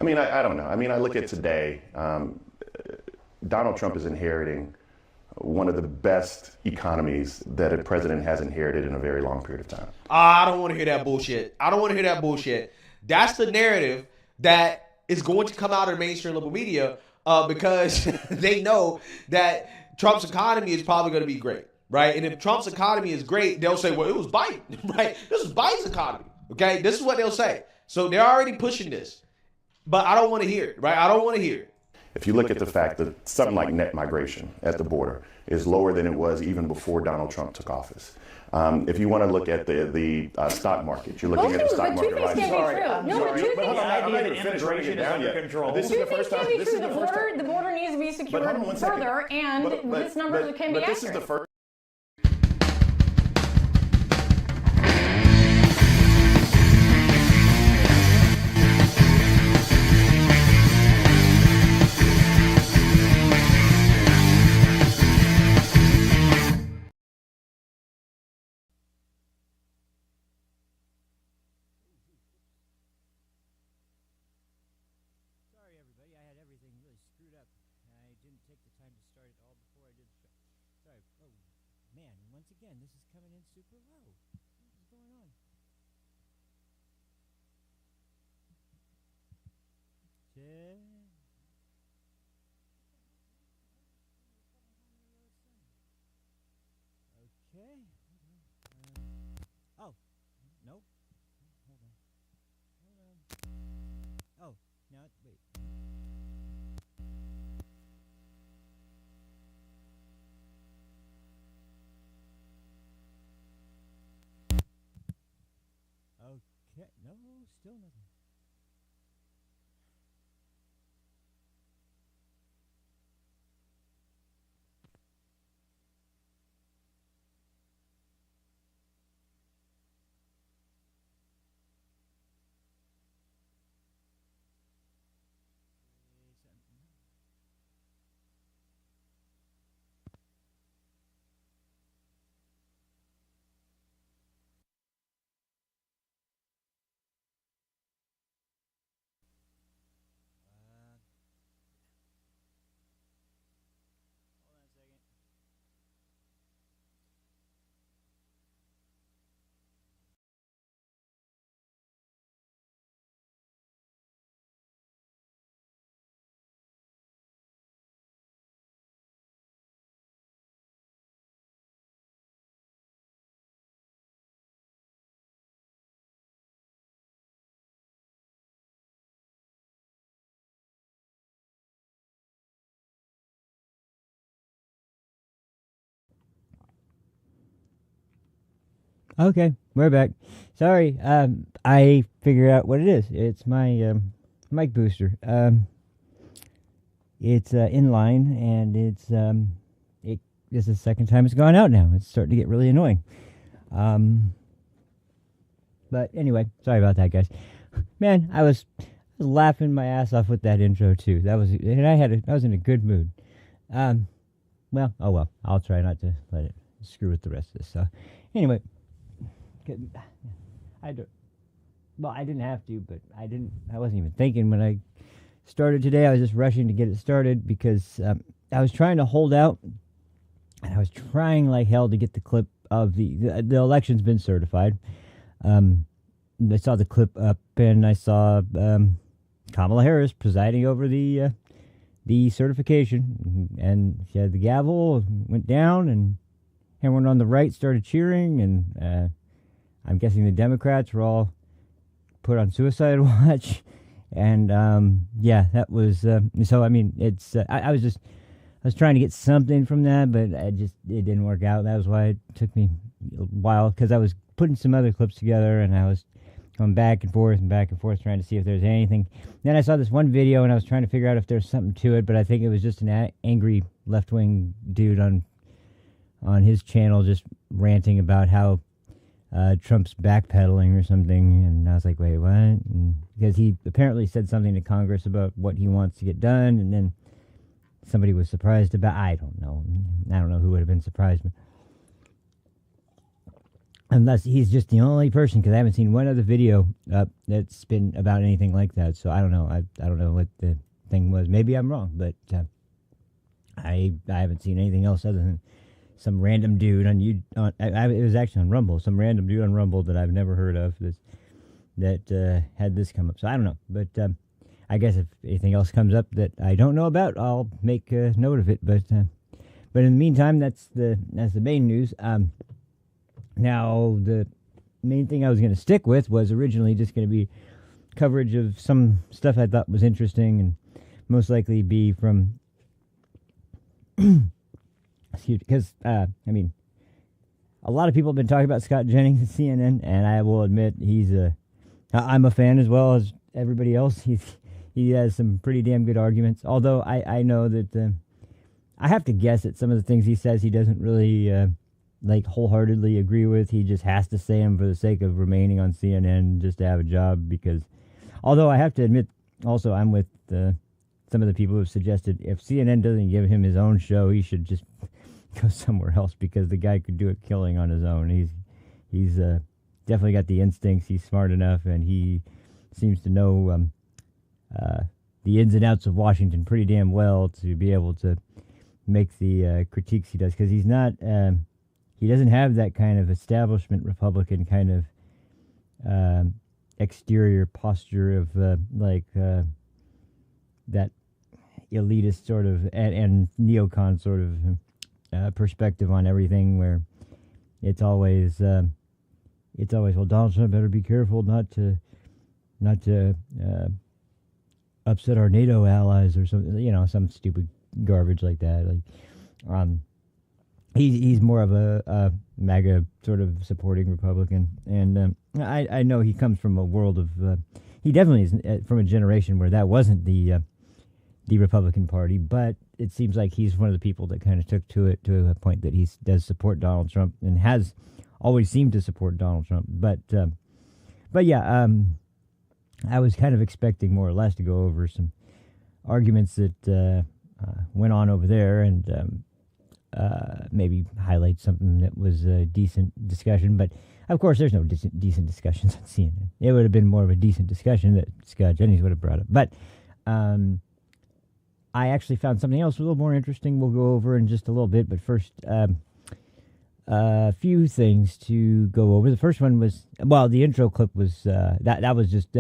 I mean, I don't know. I mean, I look at today, Donald Trump is inheriting one of the best economies that a president has inherited in a very long period of time. I don't want to hear that bullshit. I don't want to hear that bullshit. That's the narrative that is going to come out of the mainstream liberal media because they know that Trump's economy is probably going to be great, right? And if Trump's economy is great, they'll say, well, it was Biden, right? This is Biden's economy, okay? This is what they'll say. So they're already pushing this. But I don't want to hear it, right? I don't want to hear it. If you look at the fact that something like net migration at the border is lower than it was even before Donald Trump took office. If you want to look at the stock market, you're looking at the stock market rise. I'm not even finished running it down yet. This is the first time. The border needs to be secured further, and this number can be accurate. This is the first. Again, this is coming in super low. What is going on? Okay. Oh, nope. Hold on. Oh, now, wait. Okay, no, still nothing. Okay, we're back. Sorry, I figured out what it is. It's my mic booster. It's inline, and it's this is the second time it's gone out now. It's starting to get really annoying. But anyway, sorry about that, guys. Man, I was laughing my ass off with that intro too. I was in a good mood. Well, oh well. I'll try not to let it screw with the rest of this. So, anyway. I didn't have to, but I wasn't even thinking when I started today. I was just rushing to get it started because I was trying to hold out, and I was trying like hell to get the clip of the election's been certified. I saw the clip up, and I saw Kamala Harris presiding over the certification, and she had the gavel, went down, and everyone on the right started cheering, and I'm guessing the Democrats were all put on suicide watch, and yeah, that was so. I mean, it's I was trying to get something from that, but it didn't work out. That was why it took me a while, because I was putting some other clips together, and I was going back and forth trying to see if there's anything. Then I saw this one video, and I was trying to figure out if there's something to it, but I think it was just an angry left-wing dude on his channel just ranting about how Trump's backpedaling or something, and I was like, wait, what? And because he apparently said something to Congress about what he wants to get done, and then somebody was surprised about, I don't know who would have been surprised, but unless he's just the only person, because I haven't seen one other video up that's been about anything like that. So I don't know. I don't know what the thing was. Maybe I'm wrong, but I haven't seen anything else other than some random dude on you. It was actually on Rumble. Some random dude on Rumble that I've never heard of that had this come up. So I don't know, but I guess if anything else comes up that I don't know about, I'll make a note of it. But in the meantime, that's the main news. Now, the main thing I was going to stick with was originally just going to be coverage of some stuff I thought was interesting, and most likely be from, because, I mean, a lot of people have been talking about Scott Jennings at CNN, and I will admit I'm a fan as well as everybody else. He has some pretty damn good arguments, although I know that I have to guess at some of the things he says he doesn't really wholeheartedly agree with. He just has to say them for the sake of remaining on CNN just to have a job. Because, although I have to admit, also I'm with some of the people who have suggested if CNN doesn't give him his own show, he should just go somewhere else, because the guy could do a killing on his own. He's definitely got the instincts. He's smart enough, and he seems to know the ins and outs of Washington pretty damn well to be able to make the critiques he does. Because he's not. He doesn't have that kind of establishment Republican kind of exterior posture of that elitist sort of and neocon sort of perspective on everything, where it's always well, Donald Trump better be careful not to upset our NATO allies or something, some stupid garbage like that. He's more of a MAGA sort of supporting Republican, and I know he comes from a world of he definitely is from a generation where that wasn't the Republican Party, but it seems like he's one of the people that kind of took to it to a point that he does support Donald Trump and has always seemed to support Donald Trump. But yeah, I was kind of expecting more or less to go over some arguments that went on over there, and maybe highlight something that was a decent discussion. But of course, there's no decent discussions on CNN. It would have been more of a decent discussion that Scott Jennings would have brought up. But I actually found something else a little more interesting. We'll go over in just a little bit. But first, a few things to go over. The first one was, well, the intro clip was that was just.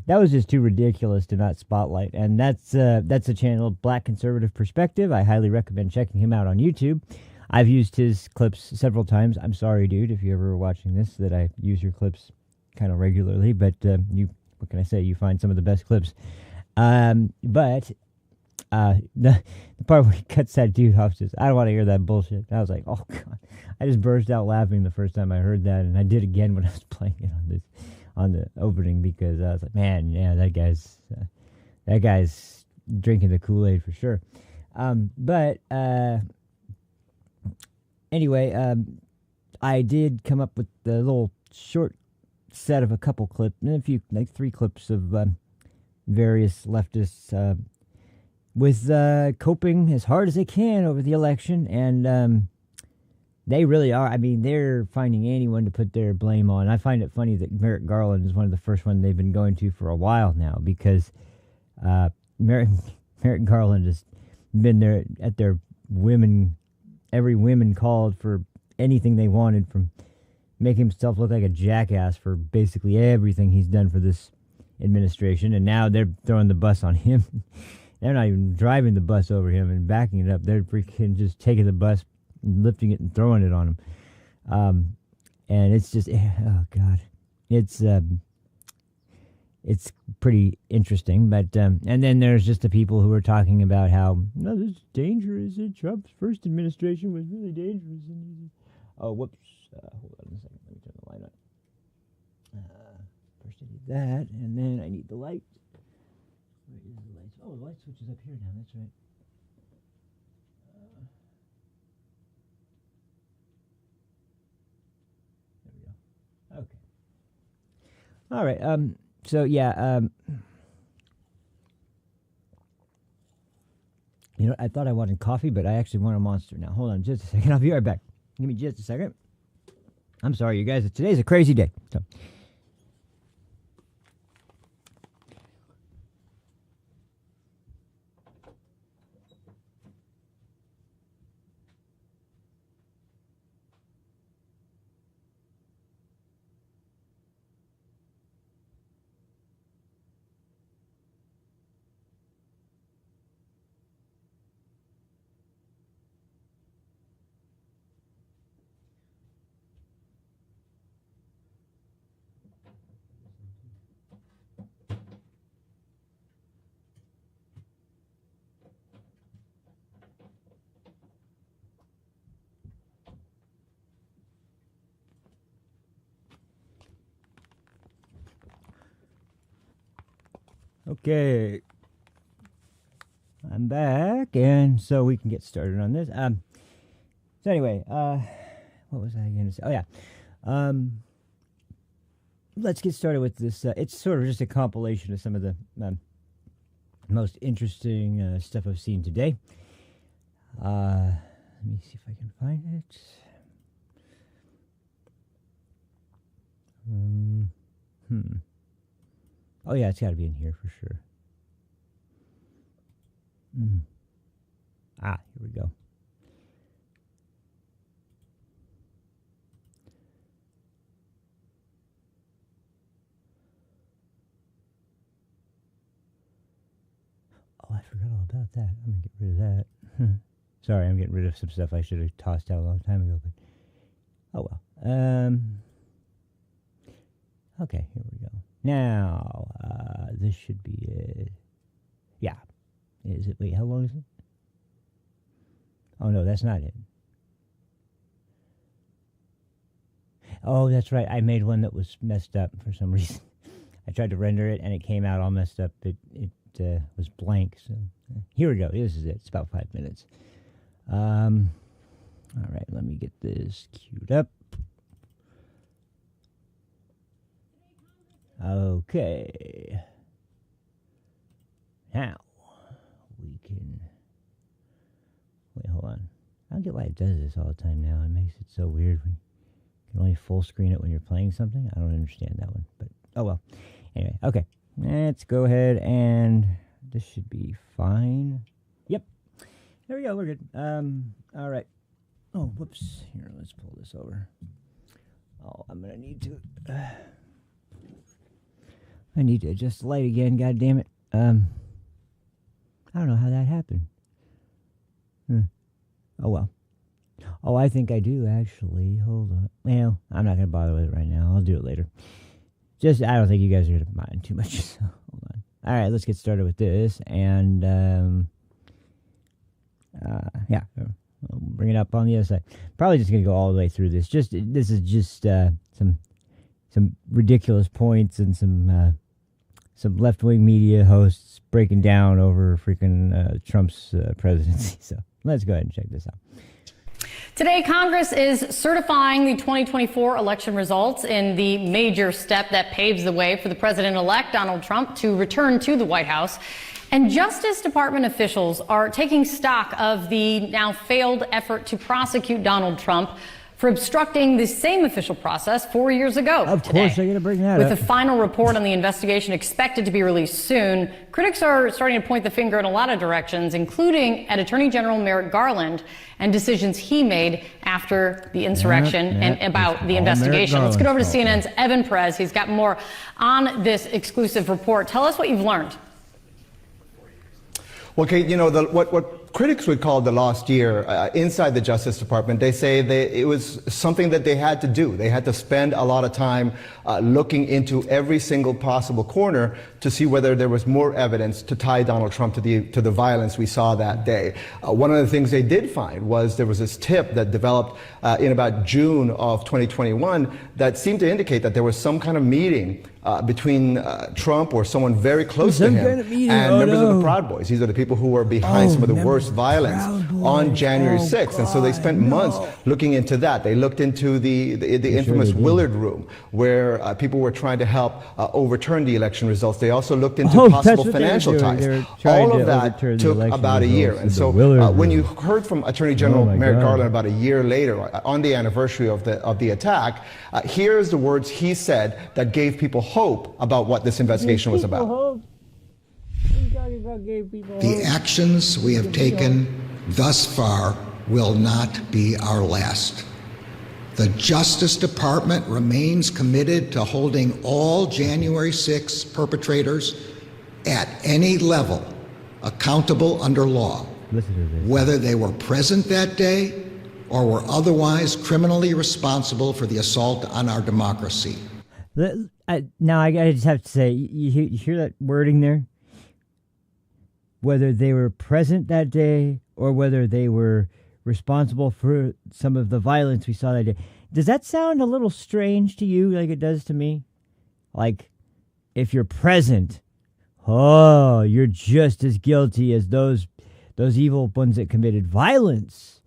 That was just too ridiculous to not spotlight, and that's a channel, Black Conservative Perspective. I highly recommend checking him out on YouTube. I've used his clips several times. I'm sorry, dude, if you're ever watching this, that I use your clips kind of regularly, but what can I say? You find some of the best clips. But the part where he cuts that dude off, I don't want to hear that bullshit. I was like, oh God, I just burst out laughing the first time I heard that, and I did again when I was playing it on the opening, because I was like, man, yeah, that guy's drinking the Kool-Aid for sure. But anyway, I did come up with a little short set of a couple clips, and a few, 3 clips of various leftists with coping as hard as they can over the election, and they really are. I mean, they're finding anyone to put their blame on. I find it funny that Merrick Garland is one of the first ones they've been going to for a while now, because Merrick Garland has been there at their every women called for anything they wanted, from making himself look like a jackass for basically everything he's done for this administration, and now they're throwing the bus on him. They're not even driving the bus over him and backing it up. They're freaking just taking the bus, lifting it and throwing it on him, and it's just, oh God, it's pretty interesting. But and then there's just the people who are talking about how, no, this danger is that Trump's first administration was really dangerous. Oh, whoops! Hold on a second. Let me turn the light on. First I need that, and then I need the light. Where is the light? Oh, the light switch is up here now. That's right. Okay. All right. So yeah. I thought I wanted coffee, but I actually want a Monster now. Hold on just a second. I'll be right back. Give me just a second. I'm sorry, you guys. Today's a crazy day. So. Okay, I'm back, and so we can get started on this. So anyway, what was I going to say? Oh yeah, let's get started with this. It's sort of just a compilation of some of the most interesting stuff I've seen today. Let me see if I can find it. Oh yeah, it's got to be in here for sure. Here we go. Oh, I forgot all about that. I'm gonna get rid of that. Sorry, I'm getting rid of some stuff I should have tossed out a long time ago, but oh well. Okay, here we go. Now, this should be it. Yeah. Is it? Wait, how long is it? Oh, no, that's not it. Oh, that's right. I made one that was messed up for some reason. I tried to render it, and it came out all messed up. It was blank. So here we go. This is it. It's about 5 minutes. All right, let me get this queued up. Okay. Now, we can... Wait, hold on. I don't get why it does this all the time now. It makes it so weird. We can only full screen it when you're playing something. I don't understand that one, but oh well. Anyway, okay. Let's go ahead and... This should be fine. Yep. There we go. We're good. All right. Oh, whoops. Here, let's pull this over. Oh, I'm going to need to... I need to adjust the light again, god damn it. I don't know how that happened. Oh well. Oh, I think I do actually. Hold up. Well, I'm not gonna bother with it right now. I'll do it later. I don't think you guys are gonna mind too much, so hold on. Alright, let's get started with this, and yeah, I'll bring it up on the other side. Probably just gonna go all the way through this. This is just some ridiculous points and some left-wing media hosts breaking down over freaking Trump's presidency. So let's go ahead and check this out. Today, Congress is certifying the 2024 election results in the major step that paves the way for the president-elect Donald Trump to return to the White House. And Justice Department officials are taking stock of the now failed effort to prosecute Donald Trump for obstructing the same official process 4 years ago. Of course, they're going to bring that up. With the final report on the investigation expected to be released soon, critics are starting to point the finger in a lot of directions, including at Attorney General Merrick Garland and decisions he made after the insurrection and about the investigation. Let's get over to CNN's Evan Perez. He's got more on this exclusive report. Tell us what you've learned. Well, Kate, you know, what critics would call the lost year inside the Justice Department, they say it was something that they had to do. They had to spend a lot of time looking into every single possible corner to see whether there was more evidence to tie Donald Trump to the violence we saw that day. One of the things they did find was there was this tip that developed in about June of 2021 that seemed to indicate that there was some kind of meeting between Trump or someone very close to Some him kind of meeting. and Oh, members of no. the Proud Boys. These are the people who were behind some of the members worst of the violence Proud on Boys. January Oh, 6th. And so they spent months looking into that. They looked into the infamous they did. Willard Room, where people were trying to help overturn the election results. They also looked into Oh, that's possible what they were financial doing. ties. They were trying All to of that overturn the took election about a year. results And in so the Willard when you Room. heard from Attorney General Oh, my Merrick God. Garland about a year later, on the anniversary of the attack, here's the words he said that gave people hope about what this investigation was about. The actions we have taken thus far will not be our last. The Justice Department remains committed to holding all January 6 perpetrators at any level accountable under law, Listen to this. whether they were present that day or were otherwise criminally responsible for the assault on our democracy. Now I just have to say, you hear that wording there? Whether they were present that day or whether they were responsible for some of the violence we saw that day. Does that sound a little strange to you like it does to me? Like, if you're present, oh, you're just as guilty as those evil ones that committed violence.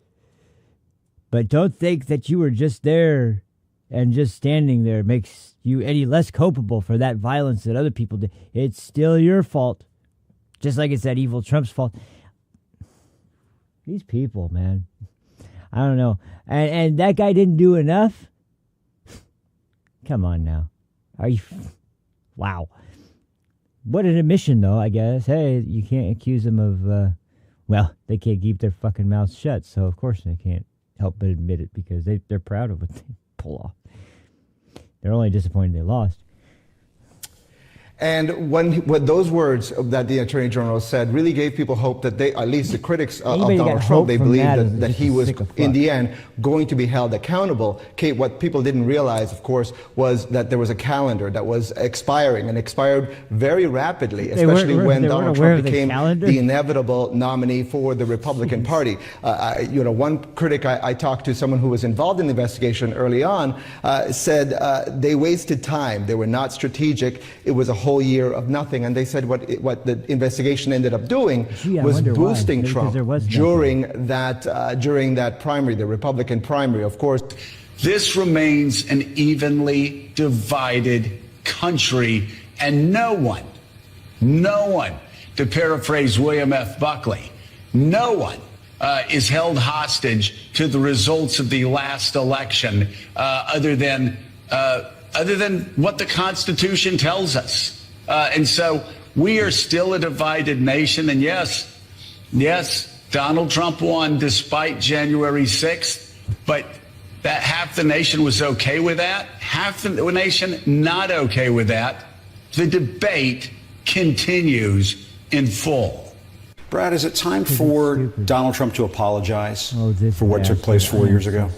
But don't think that you were just there and just standing there makes you any less culpable for that violence that other people did. It's still your fault. Just like it's that evil Trump's fault. These people, man. I don't know. And that guy didn't do enough? Come on now. Are you... Wow. What an admission, though, I guess. Hey, you can't accuse them of... well, they can't keep their fucking mouths shut, so of course they can't help but admit it because they're proud of what they pull off. They're only disappointed they lost. And when those words that the Attorney General said really gave people hope that they, at least the critics of Anybody Donald got Trump, hope they from believed that is that just he a was, sick of in fuck. the end, going to be held accountable. Kate, what people didn't realize, of course, was that there was a calendar that was expiring and expired very rapidly, especially when Donald Trump became the inevitable nominee for the Republican Party. One critic I talked to, someone who was involved in the investigation early on, said they wasted time. They were not strategic. It was a whole year of nothing. And they said what the investigation ended up doing was boosting Trump during that primary, the Republican primary, of course. This remains an evenly divided country, and no one, to paraphrase William F. Buckley, no one is held hostage to the results of the last election other than what the Constitution tells us. And so we are still a divided nation. And yes, Donald Trump won despite January 6th, but that half the nation was okay with that. Half the nation not okay with that. The debate continues in full. Brad, is it time for Donald Trump to apologize for what took bastard. place 4 years ago?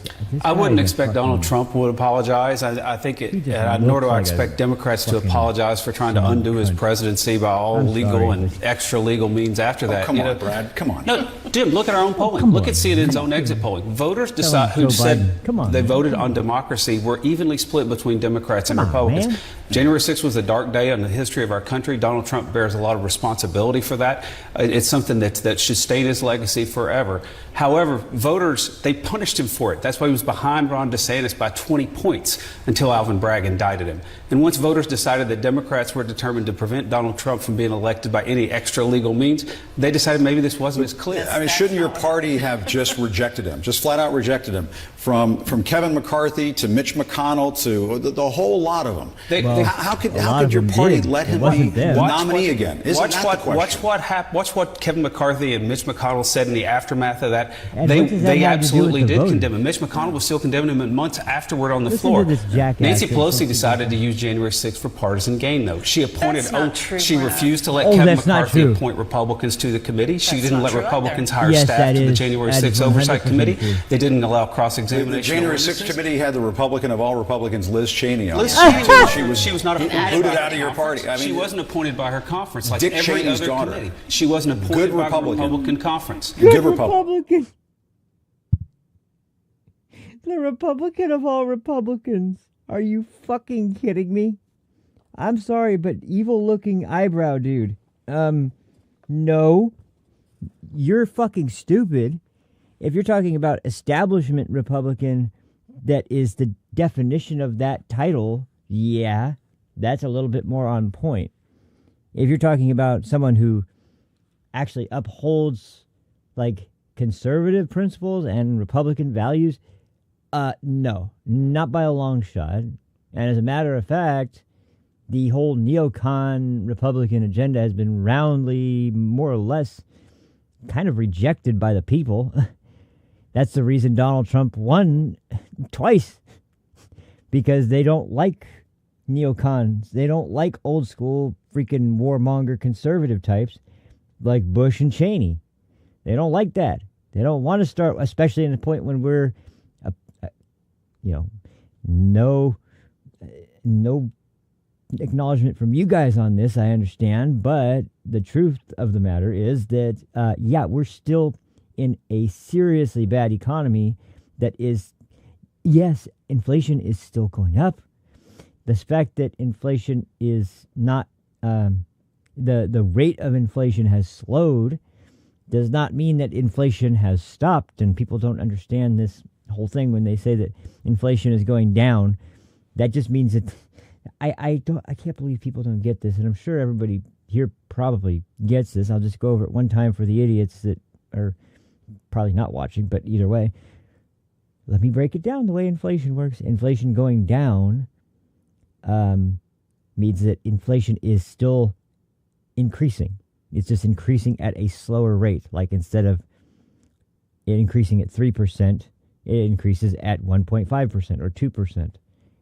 I wouldn't expect Donald Trump would apologize. I think nor do I expect Democrats to apologize for trying to undo his presidency by all legal and extra legal means after that. Come on, Brad. Come on. No, Jim, look at our own polling. Look at CNN's own exit polling. Voters who said they voted on democracy were evenly split between Democrats and Republicans. Man. January 6th was a dark day in the history of our country. Donald Trump bears a lot of responsibility for that. It's something that should stay in his legacy forever. However, voters, they punished him for it. That's why he was behind Ron DeSantis by 20 points until Alvin Bragg indicted him. And once voters decided that Democrats were determined to prevent Donald Trump from being elected by any extra legal means, they decided maybe this wasn't as clear. I mean, shouldn't your party have just rejected him, just flat out rejected him, from Kevin McCarthy to Mitch McConnell to the whole lot of them? How could your party let him be the nominee again? Isn't that the question? Watch what Kevin McCarthy and Mitch McConnell said in the aftermath of that. And what does that They have to do with absolutely the did voting? condemn him. Mitch McConnell was still condemning him months afterward on the Listen floor. to this jackass Nancy that's Pelosi supposed decided to use January 6th for partisan gain, though. She appointed. That's not true, she Brad. refused to let Oh, Kevin that's not McCarthy true. appoint Republicans to the committee. She That's didn't not let true Republicans either. hire Yes, staff that to the is- January that is 6th Oversight 100% Committee. true. They didn't allow The cross-examination. January of 6th witnesses. committee had the Republican of all Republicans, Liz Cheney, on Liz it. Cheney, she was not appointed booted by her out of your conference. party. I mean, she wasn't appointed by her conference like Dick every Cheney's other daughter. committee. She wasn't appointed Good by the Republican. Republican conference. Good Republican. The Republican of all Republicans. Are you fucking kidding me? I'm sorry, but evil-looking eyebrow dude. No. You're fucking stupid. If you're talking about establishment Republican, that is the definition of that title, yeah, that's a little bit more on point. If you're talking about someone who actually upholds, like, conservative principles and Republican values, no, not by a long shot. And as a matter of fact, the whole neocon Republican agenda has been roundly, more or less, kind of rejected by the people. That's the reason Donald Trump won twice, because they don't like neocons. They don't like old school freaking warmonger conservative types like Bush and Cheney. They don't like that. They don't want to start, especially in the point when we're, no acknowledgement from you guys on this, I understand, but the truth of the matter is that, we're still in a seriously bad economy that is, yes, inflation is still going up. The fact that inflation is not, the rate of inflation has slowed does not mean that inflation has stopped, and people don't understand this whole thing when they say that inflation is going down. That just means that I can't believe people don't get this, and I'm sure everybody here probably gets this. I'll just go over it one time for the idiots that are probably not watching, but either way, let me break it down the way inflation works. Inflation going down means that inflation is still increasing. It's just increasing at a slower rate. Like instead of it increasing at 3%, it increases at 1.5% or 2%.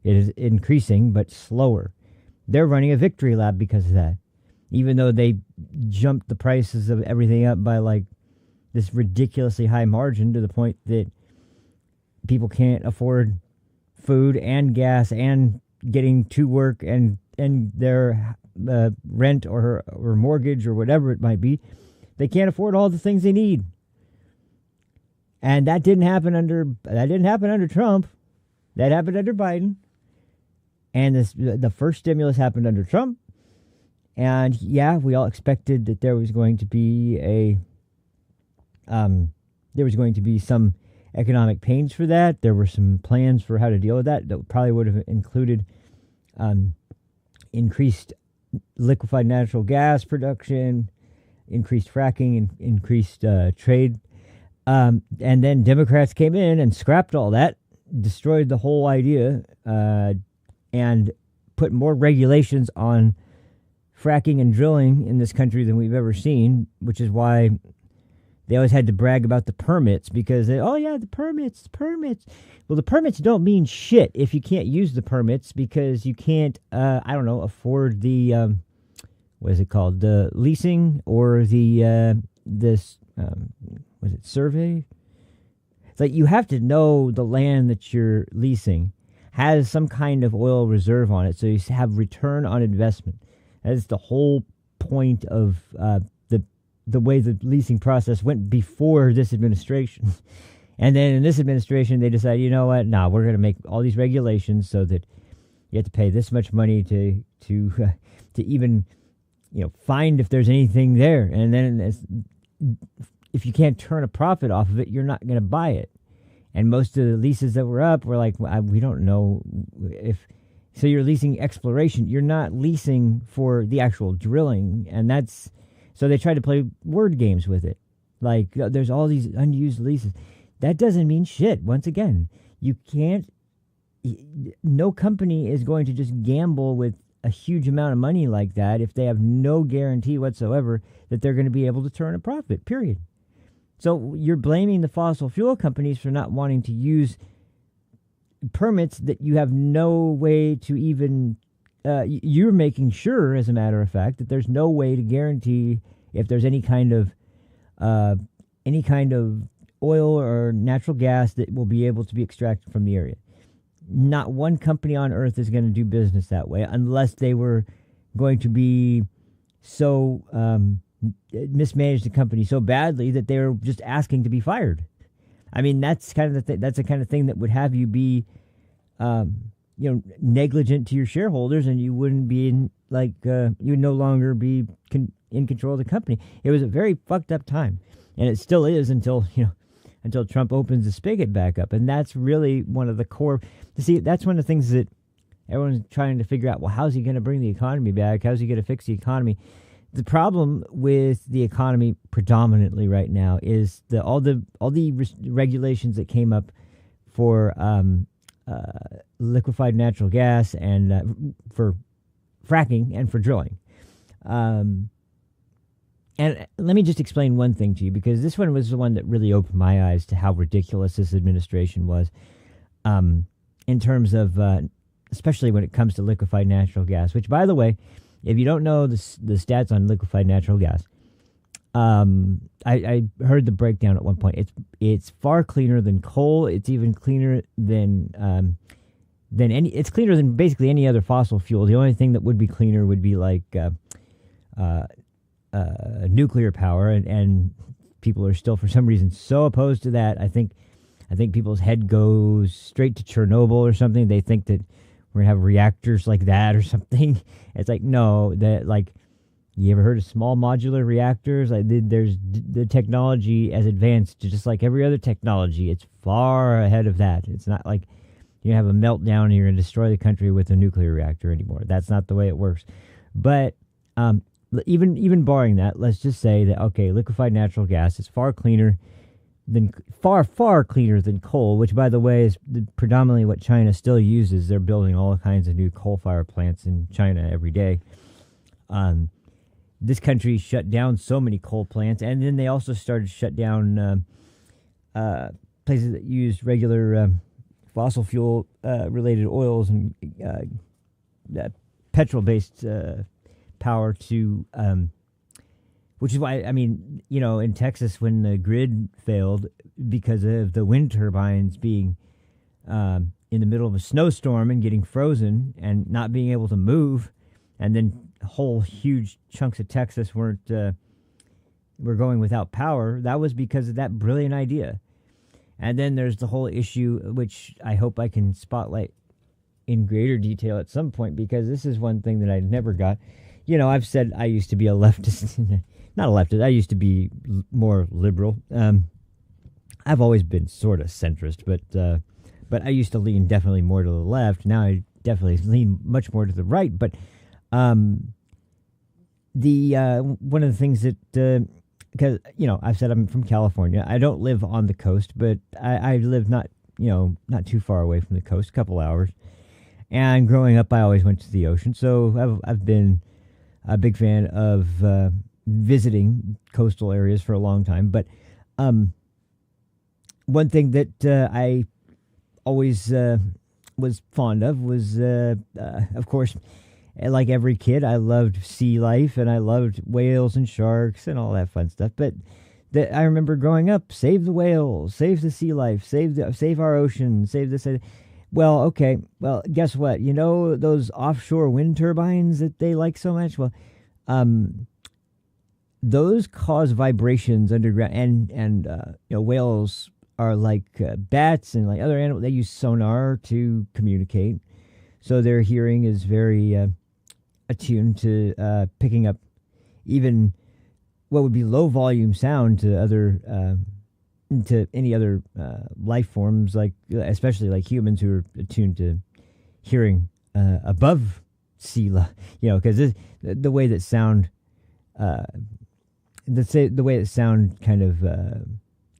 It is increasing, but slower. They're running a victory lap because of that. Even though they jumped the prices of everything up by like this ridiculously high margin to the point that people can't afford food and gas and getting to work and their rent or mortgage or whatever it might be. They can't afford all the things they need. And that didn't happen under Trump. That happened under Biden. And the first stimulus happened under Trump. And yeah, we all expected that there was going to be some economic pains for that. There were some plans for how to deal with that probably would have included increased liquefied natural gas production, increased fracking, and increased trade. And then Democrats came in and scrapped all that, destroyed the whole idea, and put more regulations on fracking and drilling in this country than we've ever seen, which is why they always had to brag about the permits because the permits. Well, the permits don't mean shit if you can't use the permits because you can't, afford the, what is it called? The leasing or the, survey? It's like you have to know the land that you're leasing has some kind of oil reserve on it, so you have return on investment. That's the whole point of the way the leasing process went before this administration. And then in this administration, they decided, you know what? No, we're going to make all these regulations so that you have to pay this much money to even find if there's anything there. And then if you can't turn a profit off of it, you're not going to buy it. And most of the leases that were up were like, we don't know if. So you're leasing exploration. You're not leasing for the actual drilling. And so they tried to play word games with it. Like, there's all these unused leases. That doesn't mean shit. Once again, no company is going to just gamble with a huge amount of money like that if they have no guarantee whatsoever that they're going to be able to turn a profit, period. So you're blaming the fossil fuel companies for not wanting to use permits that you have no way to even, you're making sure, as a matter of fact, that there's no way to guarantee if there's any kind of oil or natural gas that will be able to be extracted from the area. Not one company on earth is going to do business that way unless they were going to be so mismanage the company so badly that they were just asking to be fired. I mean, that's kind of that's the kind of thing that would have you be negligent to your shareholders, and you wouldn't be you would no longer be in control of the company. It was a very fucked up time, and it still is until Trump opens the spigot back up. And that's really one of the core. See, that's one of the things that everyone's trying to figure out. Well, how's he going to bring the economy back? How's he going to fix the economy? The problem with the economy predominantly right now is all the regulations that came up for liquefied natural gas and for fracking and for drilling. And let me just explain one thing to you, because this one was the one that really opened my eyes to how ridiculous this administration was, in terms of, especially when it comes to liquefied natural gas, which, by the way, if you don't know the stats on liquefied natural gas, I heard the breakdown at one point. It's far cleaner than coal. It's even cleaner than any. It's cleaner than basically any other fossil fuel. The only thing that would be cleaner would be like nuclear power, and people are still, for some reason, so opposed to that. I think people's head goes straight to Chernobyl or something. They think that we're gonna have reactors like that or something. It's like, no, that, like, you ever heard of small modular reactors? Like, there's the technology as advanced, just like every other technology. It's far ahead of that. It's not like you have a meltdown and you're gonna destroy the country with a nuclear reactor anymore. That's not the way it works. But even barring that, let's just say that, okay, liquefied natural gas is far cleaner than coal, which, by the way, is predominantly what China still uses. They're building all kinds of new coal-fired plants in China every day. This country shut down so many coal plants, and then they also started to shut down places that use regular fossil fuel related oils and petrol-based power to which is why, I mean, in Texas, when the grid failed because of the wind turbines being in the middle of a snowstorm and getting frozen and not being able to move, and then whole huge chunks of Texas were going without power, that was because of that brilliant idea. And then there's the whole issue, which I hope I can spotlight in greater detail at some point, because this is one thing that I never got. I've said I used to be a leftist, not a leftist. I used to be more liberal. I've always been sort of centrist, but I used to lean definitely more to the left. Now I definitely lean much more to the right. But one of the things that, because I've said I'm from California. I don't live on the coast, but I live not too far away from the coast, a couple hours. And growing up, I always went to the ocean, so I've been a big fan of visiting coastal areas for a long time. But one thing that I always was fond of was, of course, like every kid, I loved sea life, and I loved whales and sharks and all that fun stuff. But I remember growing up, save the whales, save the sea life, save our ocean, save this. Well, okay. Well, guess what? Those offshore wind turbines that they like so much? Well, those cause vibrations underground, and whales are like bats and like other animals. They use sonar to communicate, so their hearing is very attuned to picking up even what would be low volume sound to any other life forms, like especially like humans who are attuned to hearing above sea level. Because the way that sound, the way that sound kind of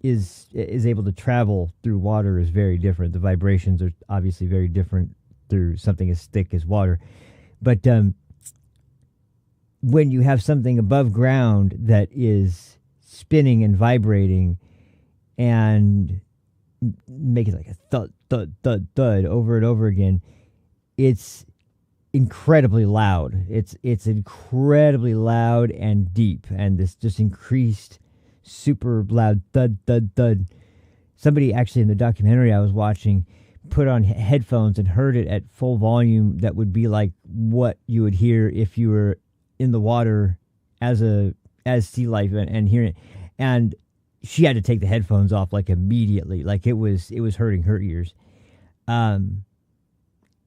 is able to travel through water is very different. The vibrations are obviously very different through something as thick as water, but when you have something above ground that is spinning and vibrating and make it like a thud, thud, thud, thud over and over again, it's incredibly loud. It's incredibly loud and deep, and this just increased super loud thud, thud, thud. Somebody actually in the documentary I was watching put on headphones and heard it at full volume. That would be like what you would hear if you were in the water as sea life and hearing it. And she had to take the headphones off like immediately. Like it was hurting her ears. And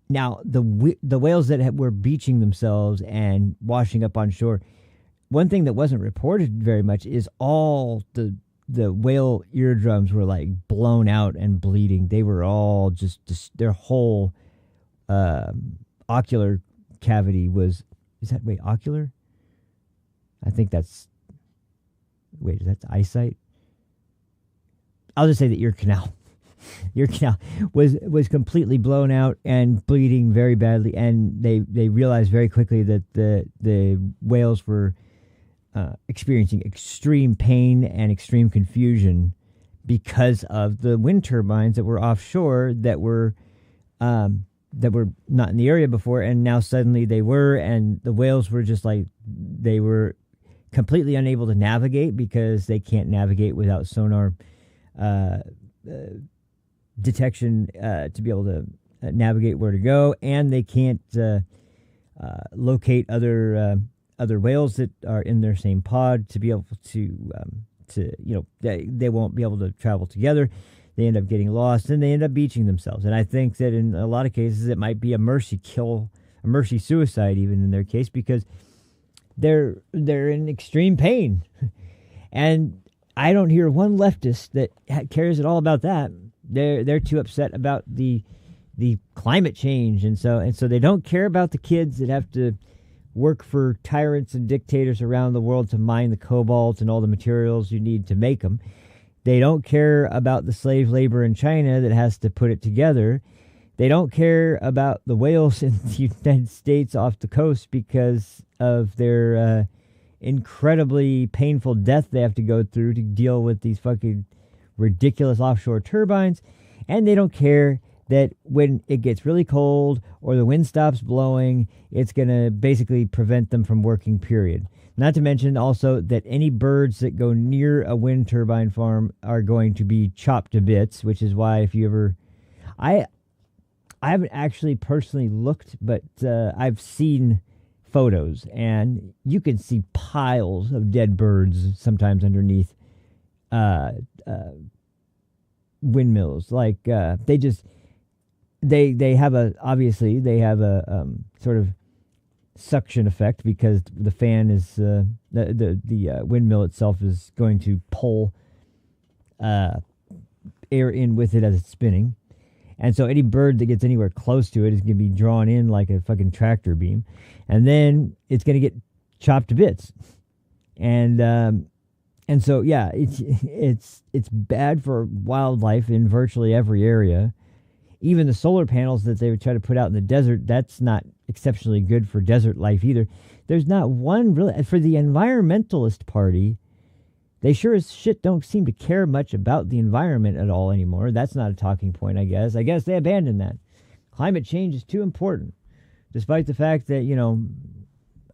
now the whales that were beaching themselves and washing up on shore, one thing that wasn't reported very much is all the whale eardrums were like blown out and bleeding. They were all just their whole ocular cavity was, ocular? I think that's, is that eyesight? I'll just say the ear canal. Ear canal was completely blown out and bleeding very badly, and they realized very quickly that the whales were experiencing extreme pain and extreme confusion because of the wind turbines that were offshore that were not in the area before, and now suddenly they were, and the whales were just like, they were completely unable to navigate because they can't navigate without sonar detection to be able to navigate where to go, and they can't locate other whales that are in their same pod to be able to they won't be able to travel together. They end up getting lost, and they end up beaching themselves. And I think that in a lot of cases it might be a mercy suicide even in their case, because they're in extreme pain. And I don't hear one leftist that cares at all about that. They're too upset about the climate change, and so they don't care about the kids that have to work for tyrants and dictators around the world to mine the cobalt and all the materials you need to make them. They don't care about the slave labor in China that has to put it together. They don't care about the whales in the United States off the coast because of their incredibly painful death they have to go through to deal with these fucking ridiculous offshore turbines. And they don't care that when it gets really cold or the wind stops blowing, it's going to basically prevent them from working, period. Not to mention also that any birds that go near a wind turbine farm are going to be chopped to bits, which is why if you ever... I haven't actually personally looked, but I've seen photos, and you can see piles of dead birds sometimes underneath windmills. Like they have a sort of suction effect because the fan is the windmill itself is going to pull air in with it as it's spinning. And so any bird that gets anywhere close to it is going to be drawn in like a fucking tractor beam. And then it's going to get chopped to bits. And so, yeah, it's bad for wildlife in virtually every area. Even the solar panels that they would try to put out in the desert, that's not exceptionally good for desert life either. There's not one really... For the environmentalist party, they sure as shit don't seem to care much about the environment at all anymore. That's not a talking point, I guess. I guess they abandoned that. Climate change is too important, despite the fact that,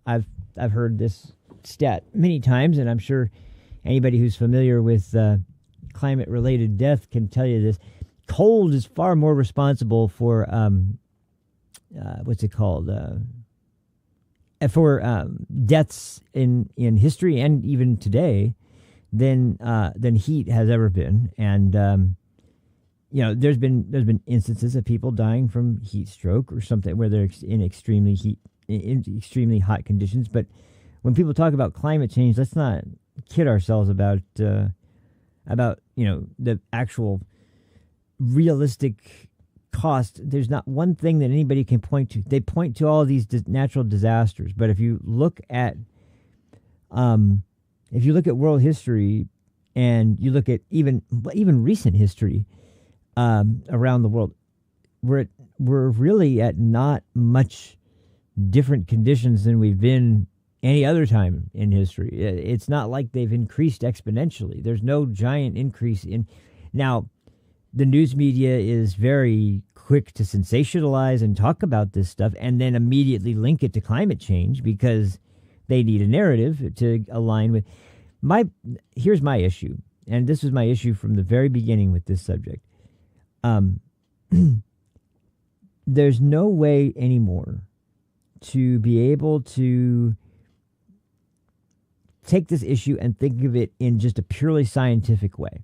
I've heard this stat many times, and I'm sure anybody who's familiar with climate-related death can tell you this. Cold is far more responsible for for deaths in history and even today than heat has ever been. And there's been instances of people dying from heat stroke or something where they're in extremely hot conditions. But when people talk about climate change, let's not kid ourselves about the actual realistic cost. There's not one thing that anybody can point to. They point to all these natural disasters, but if you look at world history and you look at even recent history around the world, we're really at not much different conditions than we've been any other time in history. It's not like they've increased exponentially. There's no giant increase in... Now, the news media is very quick to sensationalize and talk about this stuff and then immediately link it to climate change because they need a narrative to align with... Here's my issue, and this was my issue from the very beginning with this subject. There's no way anymore to be able to take this issue and think of it in just a purely scientific way.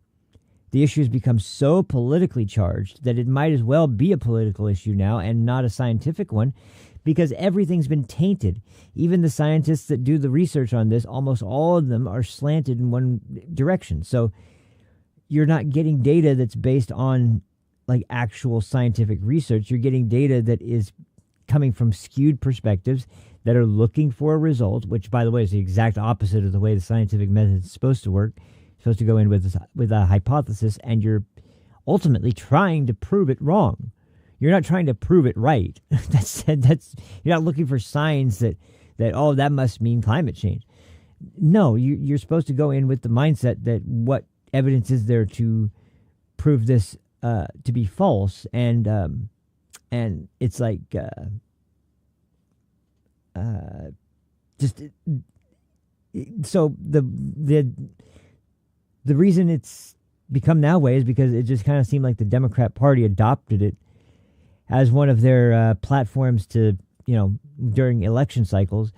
the issue has become so politically charged that it might as well be a political issue now and not a scientific one, because everything's been tainted. Even the scientists that do the research on this, almost all of them are slanted in one direction. So you're not getting data that's based on like actual scientific research. You're getting data that is coming from skewed perspectives that are looking for a result, which, by the way, is the exact opposite of the way the scientific method is supposed to work. You're supposed to go in with a hypothesis, and you're ultimately trying to prove it wrong. You're not trying to prove it right. That's you're not looking for signs that oh, that must mean climate change. No, you're supposed to go in with the mindset that what evidence is there to prove this to be false, and it's like just so the reason it's become that way is because it just kind of seemed like the Democrat Party adopted it as one of their platforms to, during election cycles,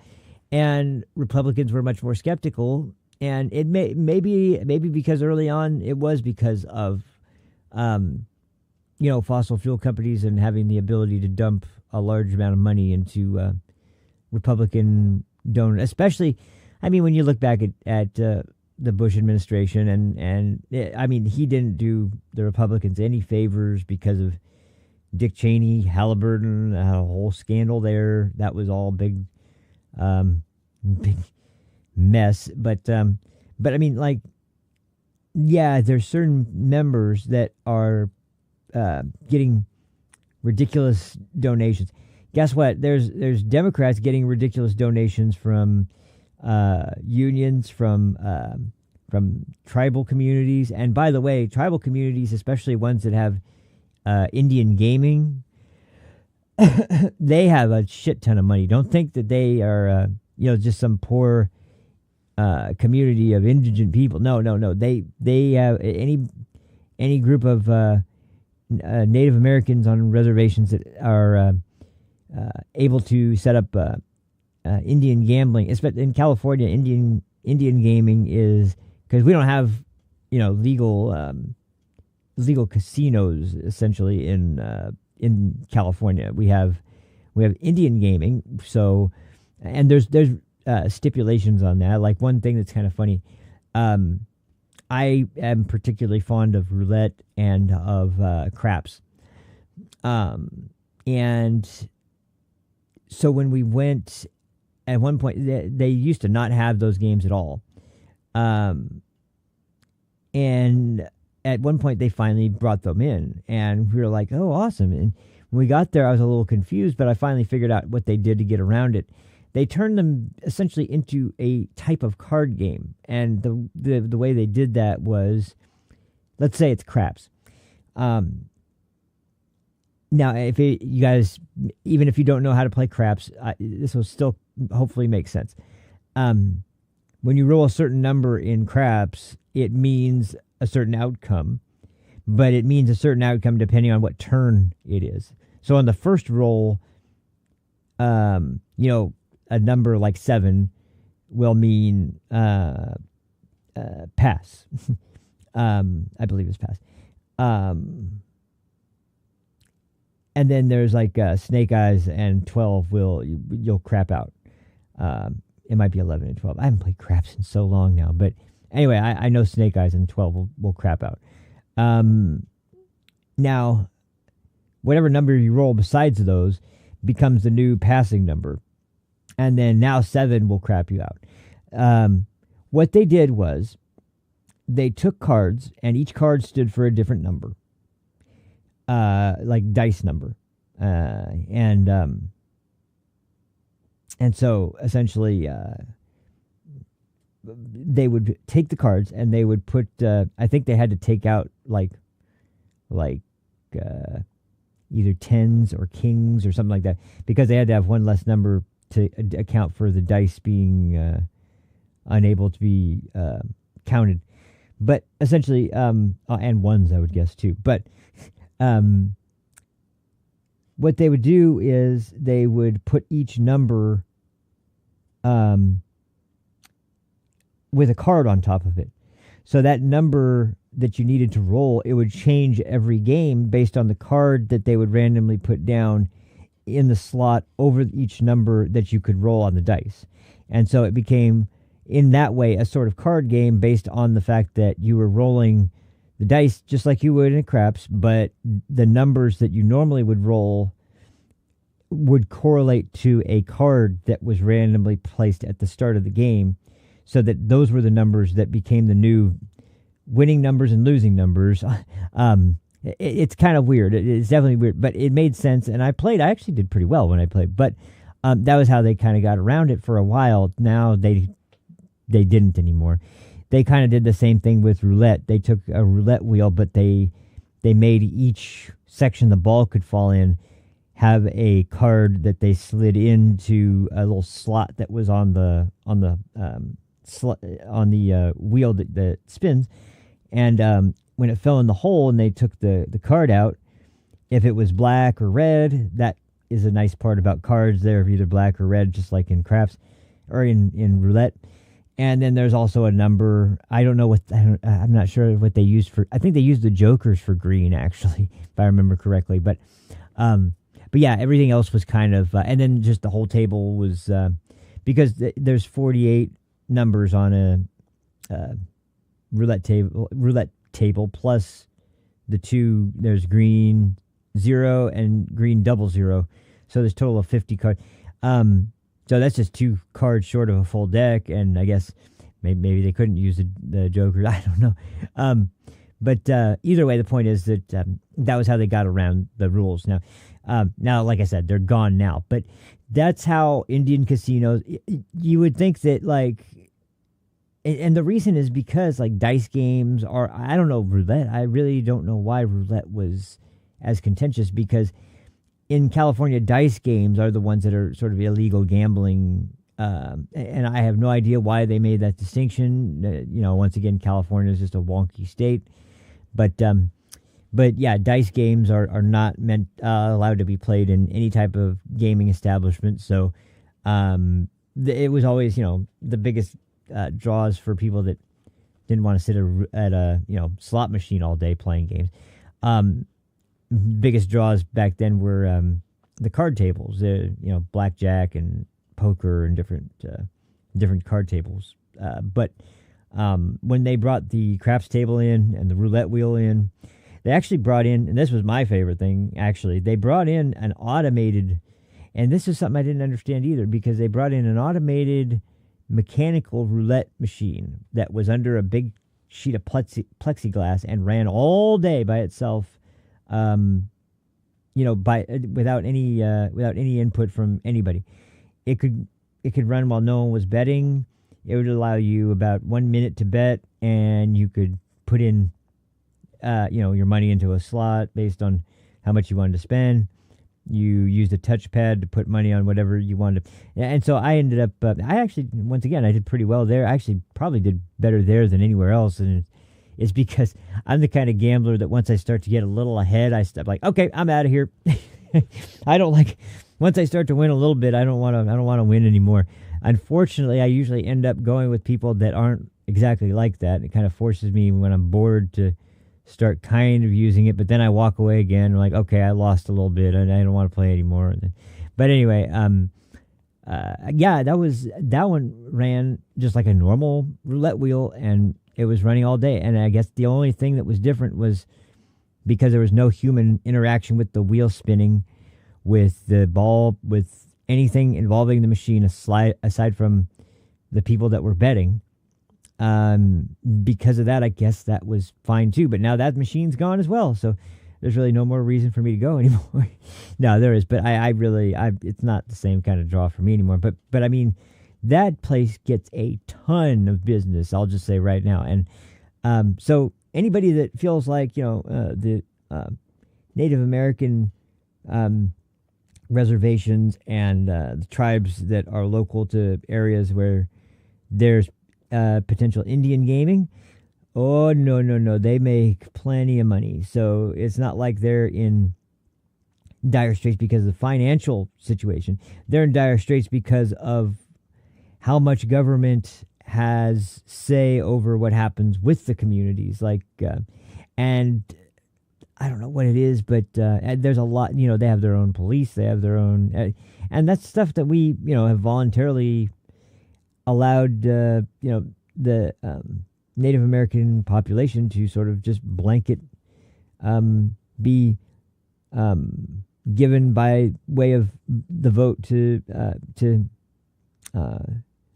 and Republicans were much more skeptical. And it maybe because early on it was because of, fossil fuel companies and having the ability to dump a large amount of money into Republican donors, especially, when you look back at the Bush administration, and he didn't do the Republicans any favors because of Dick Cheney, Halliburton, a whole scandal there. That was all big mess. But there's certain members that are getting ridiculous donations. Guess what? There's Democrats getting ridiculous donations from unions, from tribal communities, and by the way, tribal communities, especially ones that have Indian gaming, they have a shit ton of money. Don't think that they are, just some poor community of indigent people. No. They have any group of Native Americans on reservations that are able to set up Indian gambling. Especially in California, Indian gaming is, because we don't have legal casinos essentially in California. We have Indian gaming. So, and there's stipulations on that. Like, one thing that's kind of funny, I am particularly fond of roulette and of craps, and so when we went, at one point they used to not have those games at all, and at one point they finally brought them in, and we were like, oh, awesome. And when we got there, I was a little confused, but I finally figured out what they did to get around it. They turned them essentially into a type of card game, and the way they did that was, let's say it's craps. Now, you guys, even if you don't know how to play craps, this will still hopefully make sense. When you roll a certain number in craps, it means a certain outcome, but it means a certain outcome depending on what turn it is. So on the first roll, a number like 7 will mean pass. I believe it's pass. And then there's like snake eyes, and 12 you'll crap out. It might be 11 and 12. I haven't played craps in so long now, but anyway, I know snake eyes and 12 will crap out. Now, whatever number you roll besides those becomes the new passing number. And then now 7 will crap you out. What they did was they took cards, and each card stood for a different number, like dice number. And so essentially they would take the cards and they would put, I think they had to take out like either tens or kings or something like that, because they had to have one less number to account for the dice being unable to be counted. But essentially, and ones, I would guess, too. But what they would do is they would put each number with a card on top of it. So that number that you needed to roll, it would change every game based on the card that they would randomly put down in the slot over each number that you could roll on the dice. And so it became, in that way, a sort of card game based on the fact that you were rolling the dice just like you would in craps, but the numbers that you normally would roll would correlate to a card that was randomly placed at the start of the game, so that those were the numbers that became the new winning numbers and losing numbers. It's kind of weird. It's definitely weird, but it made sense. And I actually did pretty well when I played, but that was how they kind of got around it for a while. Now they didn't anymore. They kind of did the same thing with roulette. They took a roulette wheel, but they made each section the ball could fall in have a card that they slid into a little slot that was on the wheel that spins, and when it fell in the hole and they took the card out, if it was black or red, that is a nice part about cards. They're either black or red, just like in craps or in roulette. And then there's also a number. I don't know I'm not sure what they used for. I think they used the jokers for green, actually, if I remember correctly. But yeah, everything else was kind of, and then just the whole table was, because there's 48 numbers on a roulette table plus the two. There's green 0 and green 00, so there's a total of 50 cards. So that's just 2 cards short of a full deck, and I guess maybe they couldn't use the jokers. I don't know. But either way, the point is that that was how they got around the rules. Now, like I said, they're gone now. But that's how Indian casinos. You would think that, like, and the reason is because, like, dice games are, I don't know, roulette. I really don't know why roulette was as contentious, because in California, dice games are the ones that are sort of illegal gambling. And I have no idea why they made that distinction. Once again, California is just a wonky state. But yeah, dice games are not allowed to be played in any type of gaming establishment. So it was always, the biggest draws for people that didn't want to sit at a slot machine all day playing games. Biggest draws back then were the card tables, blackjack and poker and different card tables. But when they brought the craps table in and the roulette wheel in, they actually brought in, and this was my favorite thing, actually, they brought in an automated, and this is something I didn't understand either, because they brought in an automated mechanical roulette machine that was under a big sheet of plexiglass and ran all day by itself, without any input from anybody. It could run while no one was betting. It would allow you about 1 minute to bet, and you could put in your money into a slot based on how much you wanted to spend. You used a touchpad to put money on whatever you wanted to. And so I ended up, I actually, once again, I did pretty well there. I actually probably did better there than anywhere else. And it's because I'm the kind of gambler that once I start to get a little ahead, I'm like, okay, I'm out of here. I don't like, once I start to win a little bit, I don't want to win anymore. Unfortunately, I usually end up going with people that aren't exactly like that. It kind of forces me, when I'm bored, to start kind of using it, but then I walk away again. I'm like, okay, I lost a little bit and I don't want to play anymore. But anyway, that one ran just like a normal roulette wheel, and it was running all day. And I guess the only thing that was different was because there was no human interaction with the wheel spinning, with the ball, with anything involving the machine aside from the people that were betting. Because of that, I guess that was fine too. But now that machine's gone as well, so there's really no more reason for me to go anymore. No, there is, but I really, it's not the same kind of draw for me anymore. But I mean, that place gets a ton of business, I'll just say right now. And so anybody that feels like, the Native American reservations and the tribes that are local to areas where there's potential Indian gaming, oh no, they make plenty of money. So it's not like they're in dire straits because of the financial situation. They're in dire straits because of how much government has say over what happens with the communities. And I don't know what it is, but there's a lot. They have their own police, they have their own, and that's stuff that we have voluntarily allowed the Native American population to sort of just blanket be given by way of the vote to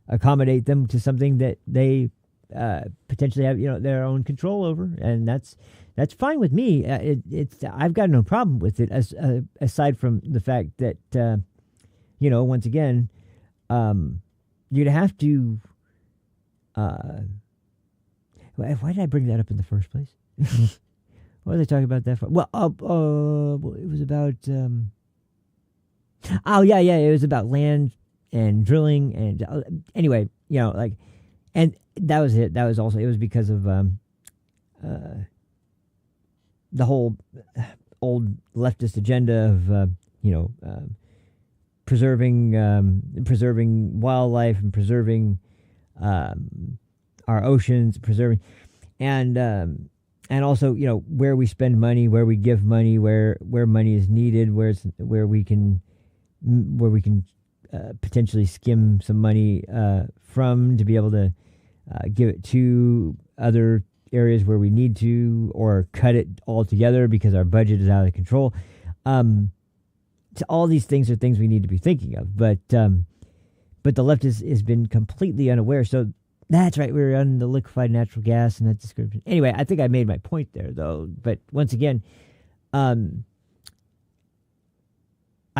accommodate them to something that they potentially have their own control over, and that's fine with me. I've got no problem with it, aside from the fact that once again you'd have to. Why did I bring that up in the first place? What was I talking about that for? Well, it was about. It was about land and drilling, and anyway, and that was it. That was also, it was because of the whole old leftist agenda of preserving wildlife and preserving our oceans, and also where we spend money, where we give money, where money is needed, where we can potentially skim some money from to be able to give it to other areas where we need to, or cut it altogether because our budget is out of control. So all these things are things we need to be thinking of, but the left has been completely unaware. So that's right, we were on the liquefied natural gas and that description. Anyway, I think I made my point there, though. But once again, I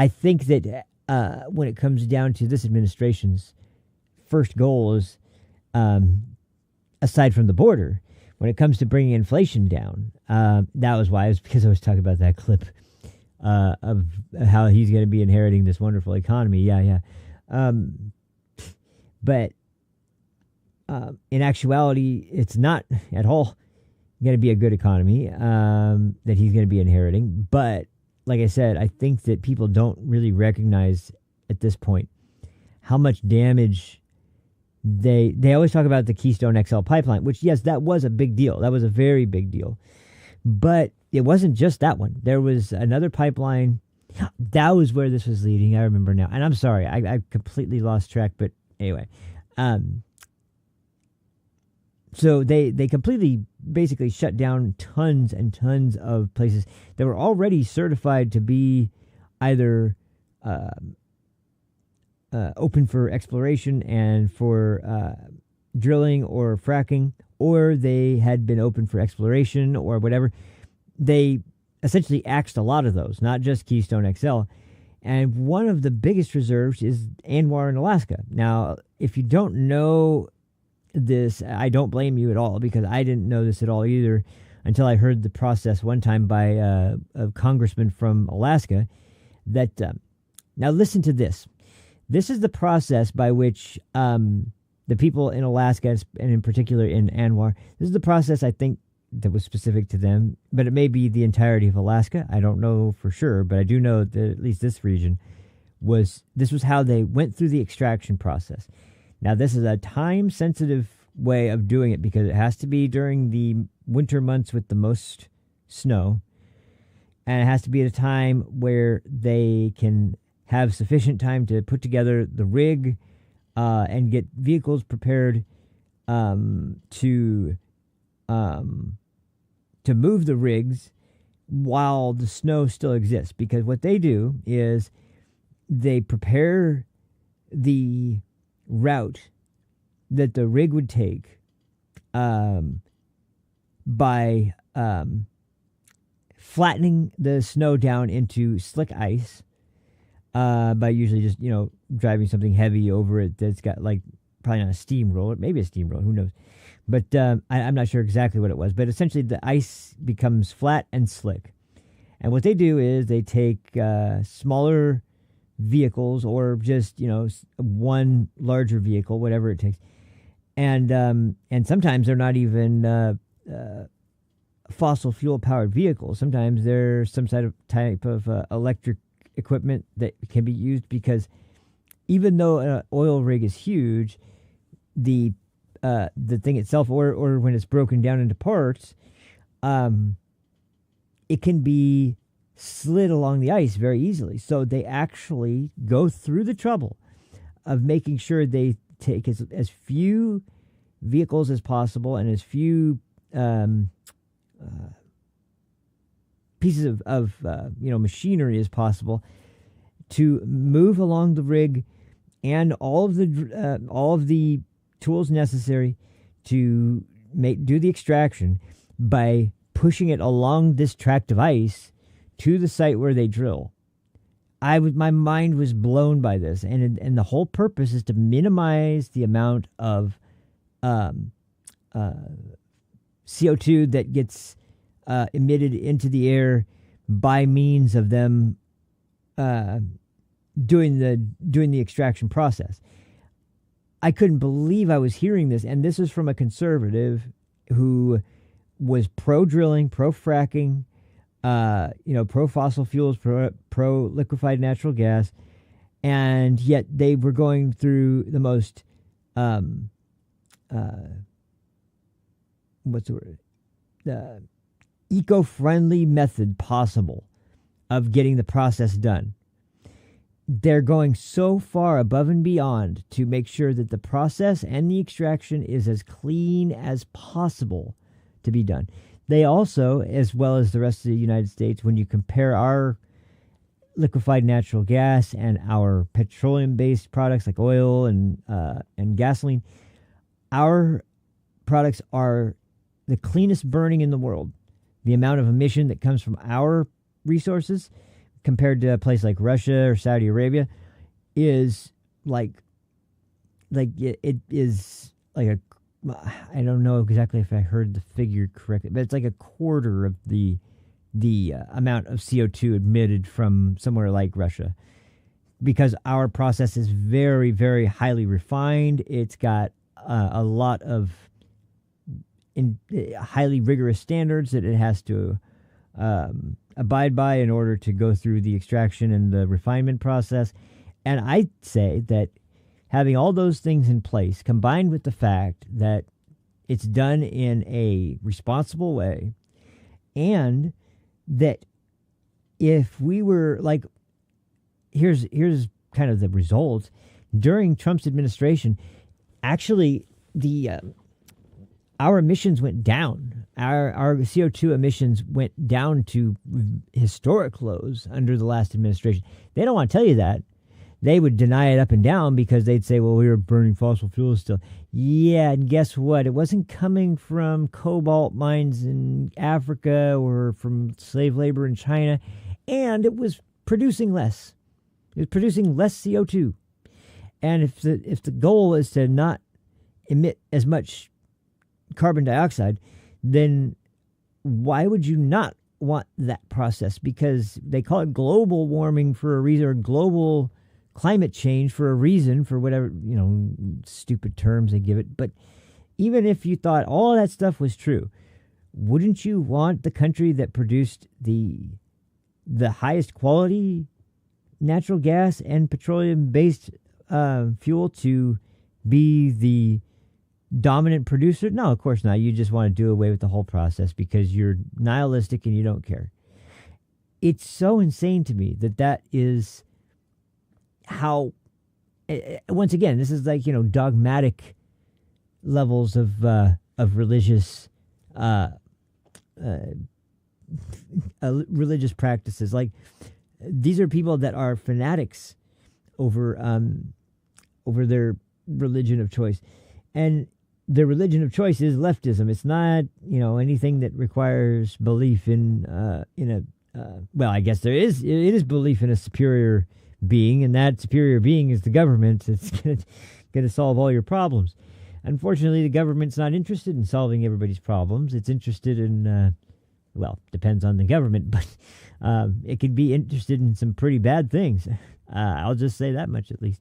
think that when it comes down to this administration's first goal is, aside from the border, when it comes to bringing inflation down, that was why. It was because I was talking about that clip of how he's going to be inheriting this wonderful economy. Yeah. But in actuality, it's not at all going to be a good economy that he's going to be inheriting. But like I said, I think that people don't really recognize at this point how much damage they always talk about the Keystone XL pipeline, which, yes, that was a big deal. That was a very big deal. But it wasn't just that one. There was another pipeline. That was where this was leading. I remember now. And I'm sorry, I completely lost track. But anyway, so they completely basically shut down tons and tons of places that were already certified to be either open for exploration and for drilling or fracking, or they had been open for exploration or whatever. They essentially axed a lot of those, not just Keystone XL. And one of the biggest reserves is ANWR in Alaska. Now, if you don't know this, I don't blame you at all, because I didn't know this at all either until I heard the process one time by a congressman from Alaska. That now listen to this. This is the process by which the people in Alaska, and in particular in ANWR, this is the process I think that was specific to them, but it may be the entirety of Alaska. I don't know for sure, but I do know that at least this region was how they went through the extraction process. Now, this is a time-sensitive way of doing it because it has to be during the winter months with the most snow, and it has to be at a time where they can have sufficient time to put together the rig and get vehicles prepared to move the rigs while the snow still exists. Because what they do is they prepare the route that the rig would take by flattening the snow down into slick ice by usually just driving something heavy over it that's got probably not a steamroller, maybe a steamroller, who knows. But I'm not sure exactly what it was. But essentially the ice becomes flat and slick. And what they do is they take smaller vehicles, or just one larger vehicle, whatever it takes, and sometimes they're not even fossil fuel powered vehicles. Sometimes they're some type of electric equipment that can be used, because even though an oil rig is huge, the the thing itself, or when it's broken down into parts, it can be slid along the ice very easily. So they actually go through the trouble of making sure they take as few vehicles as possible and as few pieces of machinery as possible to move along the rig, and all of the tools necessary to do the extraction by pushing it along this tract of ice to the site where they drill. My mind was blown by this, and the whole purpose is to minimize the amount of CO2 that gets emitted into the air by means of them doing the extraction process. I couldn't believe I was hearing this, and this is from a conservative who was pro-drilling, pro-fracking, pro-fossil fuels, pro-liquefied natural gas, and yet they were going through the most eco-friendly method possible of getting the process done. They're going so far above and beyond to make sure that the process and the extraction is as clean as possible to be done. They also, as well as the rest of the United States, when you compare our liquefied natural gas and our petroleum-based products like oil and gasoline, our products are the cleanest burning in the world. The amount of emission that comes from our resources compared to a place like Russia or Saudi Arabia is like it is like a, I don't know exactly if I heard the figure correctly, but it's like a quarter of the amount of CO2 emitted from somewhere like Russia, because our process is very, very highly refined. It's got a lot of highly rigorous standards that it has to abide by in order to go through the extraction and the refinement process. And I'd say that having all those things in place, combined with the fact that it's done in a responsible way, and that if we were like, here's kind of the results during Trump's administration, actually our emissions went down. Our CO2 emissions went down to historic lows under the last administration. They don't want to tell you that. They would deny it up and down because they'd say, well, we were burning fossil fuels still. Yeah, and guess what? It wasn't coming from cobalt mines in Africa or from slave labor in China, and it was producing less. It was producing less CO2. And if the goal is to not emit as much carbon dioxide, then why would you not want that process? Because they call it global warming for a reason, or global climate change for a reason, for whatever, stupid terms they give it. But even if you thought all that stuff was true, wouldn't you want the country that produced the highest quality natural gas and petroleum-based fuel to be the dominant producer? No, of course not. You just want to do away with the whole process because you're nihilistic and you don't care. It's so insane to me that is how, once again, this is like, dogmatic levels of religious religious practices. Like, these are people that are fanatics over their religion of choice, and their religion of choice is leftism. It's not, anything that requires belief in well, I guess it is belief in a superior being, and that superior being is the government. It's going to solve all your problems. Unfortunately, the government's not interested in solving everybody's problems. It's interested in, well, depends on the government, but it could be interested in some pretty bad things. I'll just say that much at least.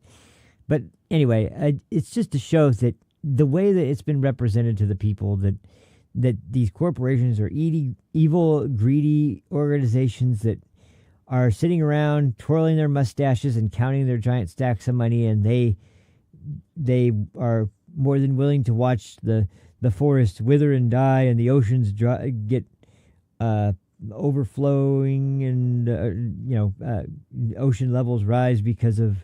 But anyway, it's just to show that the way that it's been represented to the people, that these corporations are evil, greedy organizations that are sitting around twirling their mustaches and counting their giant stacks of money, and they are more than willing to watch the forests wither and die and the oceans get overflowing and ocean levels rise because of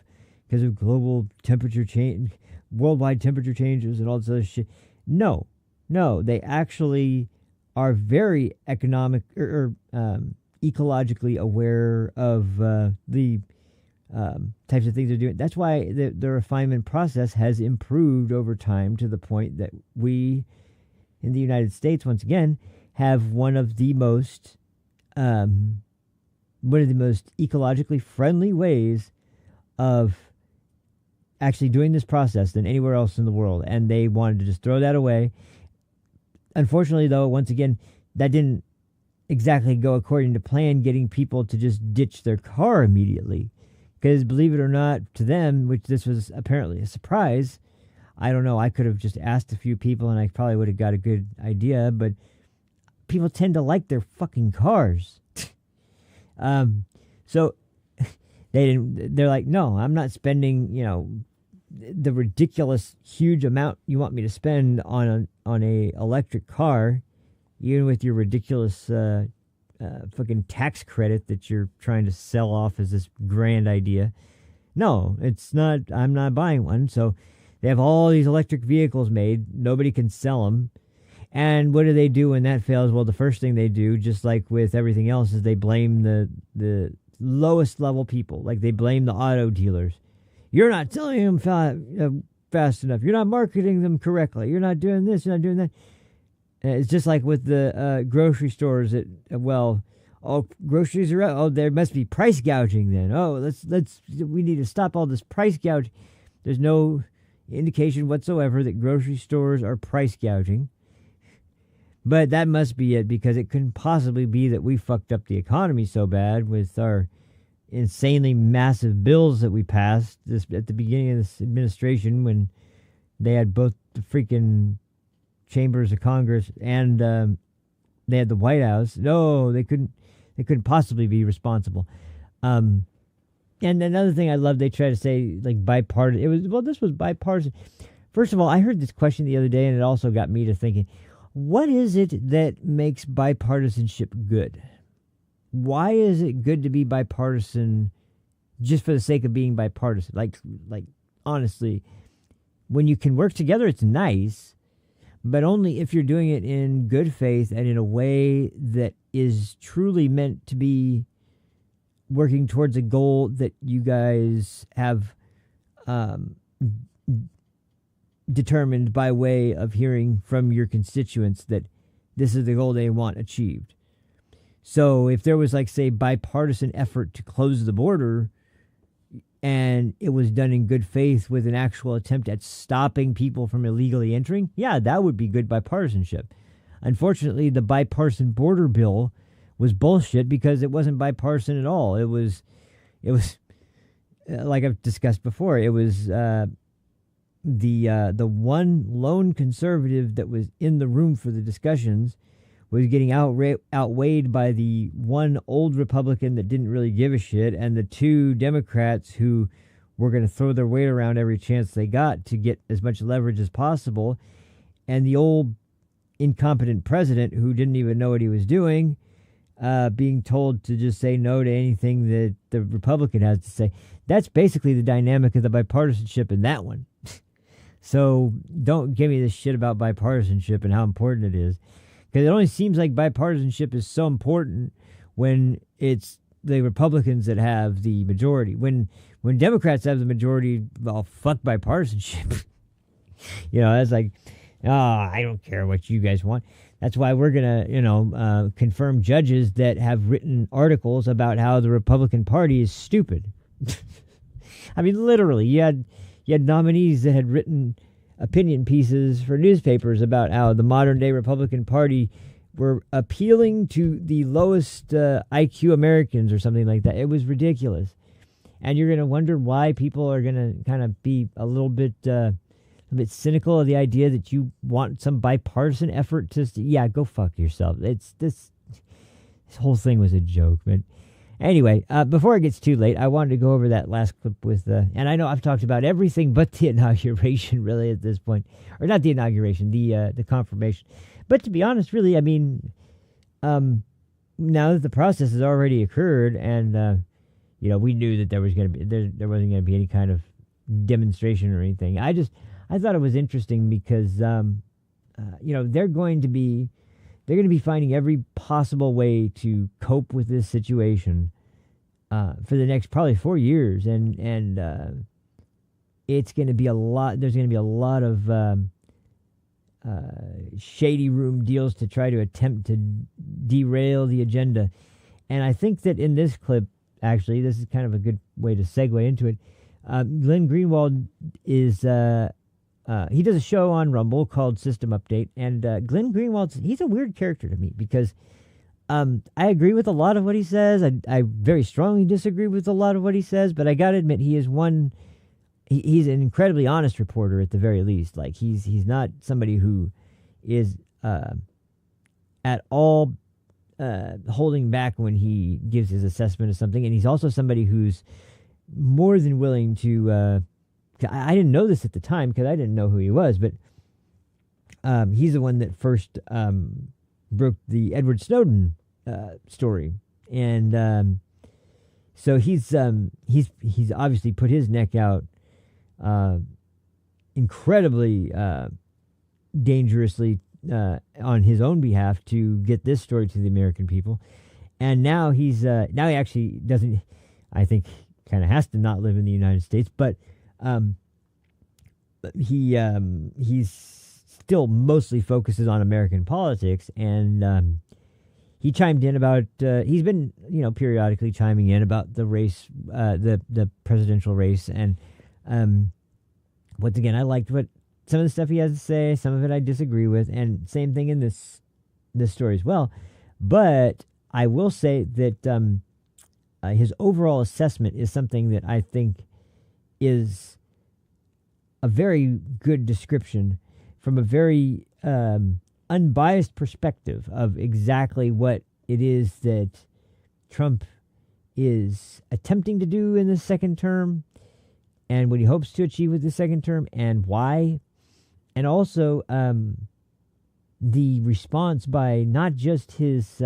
global temperature change, worldwide temperature changes, and all this other shit. No, they actually are very economic or ecologically aware of the types of things they're doing. That's why the refinement process has improved over time to the point that we, in the United States, once again, have one of the most ecologically friendly ways of actually doing this process than anywhere else in the world. And they wanted to just throw that away. Unfortunately, though, once again, that didn't exactly go according to plan, getting people to just ditch their car immediately. Because believe it or not, to them, which this was apparently a surprise, I don't know, I could have just asked a few people and I probably would have got a good idea, but people tend to like their fucking cars. So they're like, no, I'm not spending, the ridiculous huge amount you want me to spend on a electric car, even with your ridiculous fucking tax credit that you're trying to sell off as this grand idea. No, it's not. I'm not buying one. So they have all these electric vehicles made. Nobody can sell them. And what do they do when that fails? Well, the first thing they do, just like with everything else, is they blame the lowest level people. Like they blame the auto dealers. You're not selling them fast enough. You're not marketing them correctly. You're not doing this. You're not doing that. It's just like with the grocery stores groceries are out. Oh, there must be price gouging then. Oh, we need to stop all this price gouging. There's no indication whatsoever that grocery stores are price gouging. But that must be it, because it couldn't possibly be that we fucked up the economy so bad with our insanely massive bills that we passed at the beginning of this administration, when they had both the freaking chambers of Congress and they had the White House. No, they couldn't possibly be responsible. And another thing I love, they try to say like bipartisan. This was bipartisan. First of all, I heard this question the other day, and it also got me to thinking, what is it that makes bipartisanship good? Why is it good to be bipartisan just for the sake of being bipartisan? Like honestly, when you can work together, it's nice, but only if you're doing it in good faith and in a way that is truly meant to be working towards a goal that you guys have determined by way of hearing from your constituents that this is the goal they want achieved. So if there was, like, say, bipartisan effort to close the border, and it was done in good faith with an actual attempt at stopping people from illegally entering, yeah, that would be good bipartisanship. Unfortunately, the bipartisan border bill was bullshit because it wasn't bipartisan at all. It was like I've discussed before, it was the one lone conservative that was in the room for the discussions was getting outweighed by the one old Republican that didn't really give a shit, and the two Democrats who were going to throw their weight around every chance they got to get as much leverage as possible, and the old incompetent president who didn't even know what he was doing, being told to just say no to anything that the Republican has to say. That's basically the dynamic of the bipartisanship in that one. So don't give me this shit about bipartisanship and how important it is. Because it only seems like bipartisanship is so important when it's the Republicans that have the majority. When Democrats have the majority, well, fuck bipartisanship. That's like, I don't care what you guys want. That's why we're going to, confirm judges that have written articles about how the Republican Party is stupid. I mean, literally, you had nominees that had written opinion pieces for newspapers about how the modern day Republican Party were appealing to the lowest IQ Americans or something like that. It was ridiculous. And you're going to wonder why people are going to kind of be a bit cynical of the idea that you want some bipartisan effort to, go fuck yourself. This whole thing was a joke, man. Anyway, before it gets too late, I wanted to go over that last clip with and I know I've talked about everything but the inauguration really at this point, or not the inauguration, the confirmation. But to be honest, really, I mean, now that the process has already occurred, and we knew that there wasn't going to be any kind of demonstration or anything. I thought it was interesting because they're going to be finding every possible way to cope with this situation for the next probably 4 years, and it's going to be a lot. There's going to be a lot of shady room deals to try to attempt to derail the agenda. And I think that in this clip, actually, this is kind of a good way to segue into it. Glenn Greenwald is he does a show on Rumble called System Update, and Glenn Greenwald, he's a weird character to me because I agree with a lot of what he says. I very strongly disagree with a lot of what he says, but I gotta admit he's an incredibly honest reporter at the very least. Like he's not somebody who is at all holding back when he gives his assessment of something, and he's also somebody who's more than willing to I didn't know this at the time because I didn't know who he was, but he's the one that first broke the Edward Snowden story, and so he's obviously put his neck out incredibly dangerously on his own behalf to get this story to the American people, and now he actually doesn't. I think kind of has to not live in the United States, but he's still mostly focuses on American politics, and he chimed in about he's been periodically chiming in about the race, the presidential race, and once again I liked what some of the stuff he has to say. Some of it I disagree with, and same thing in this story as well. But I will say that his overall assessment is something that I think is a very good description from a very unbiased perspective of exactly what it is that Trump is attempting to do in the second term and what he hopes to achieve with the second term and why. And also the response by not just his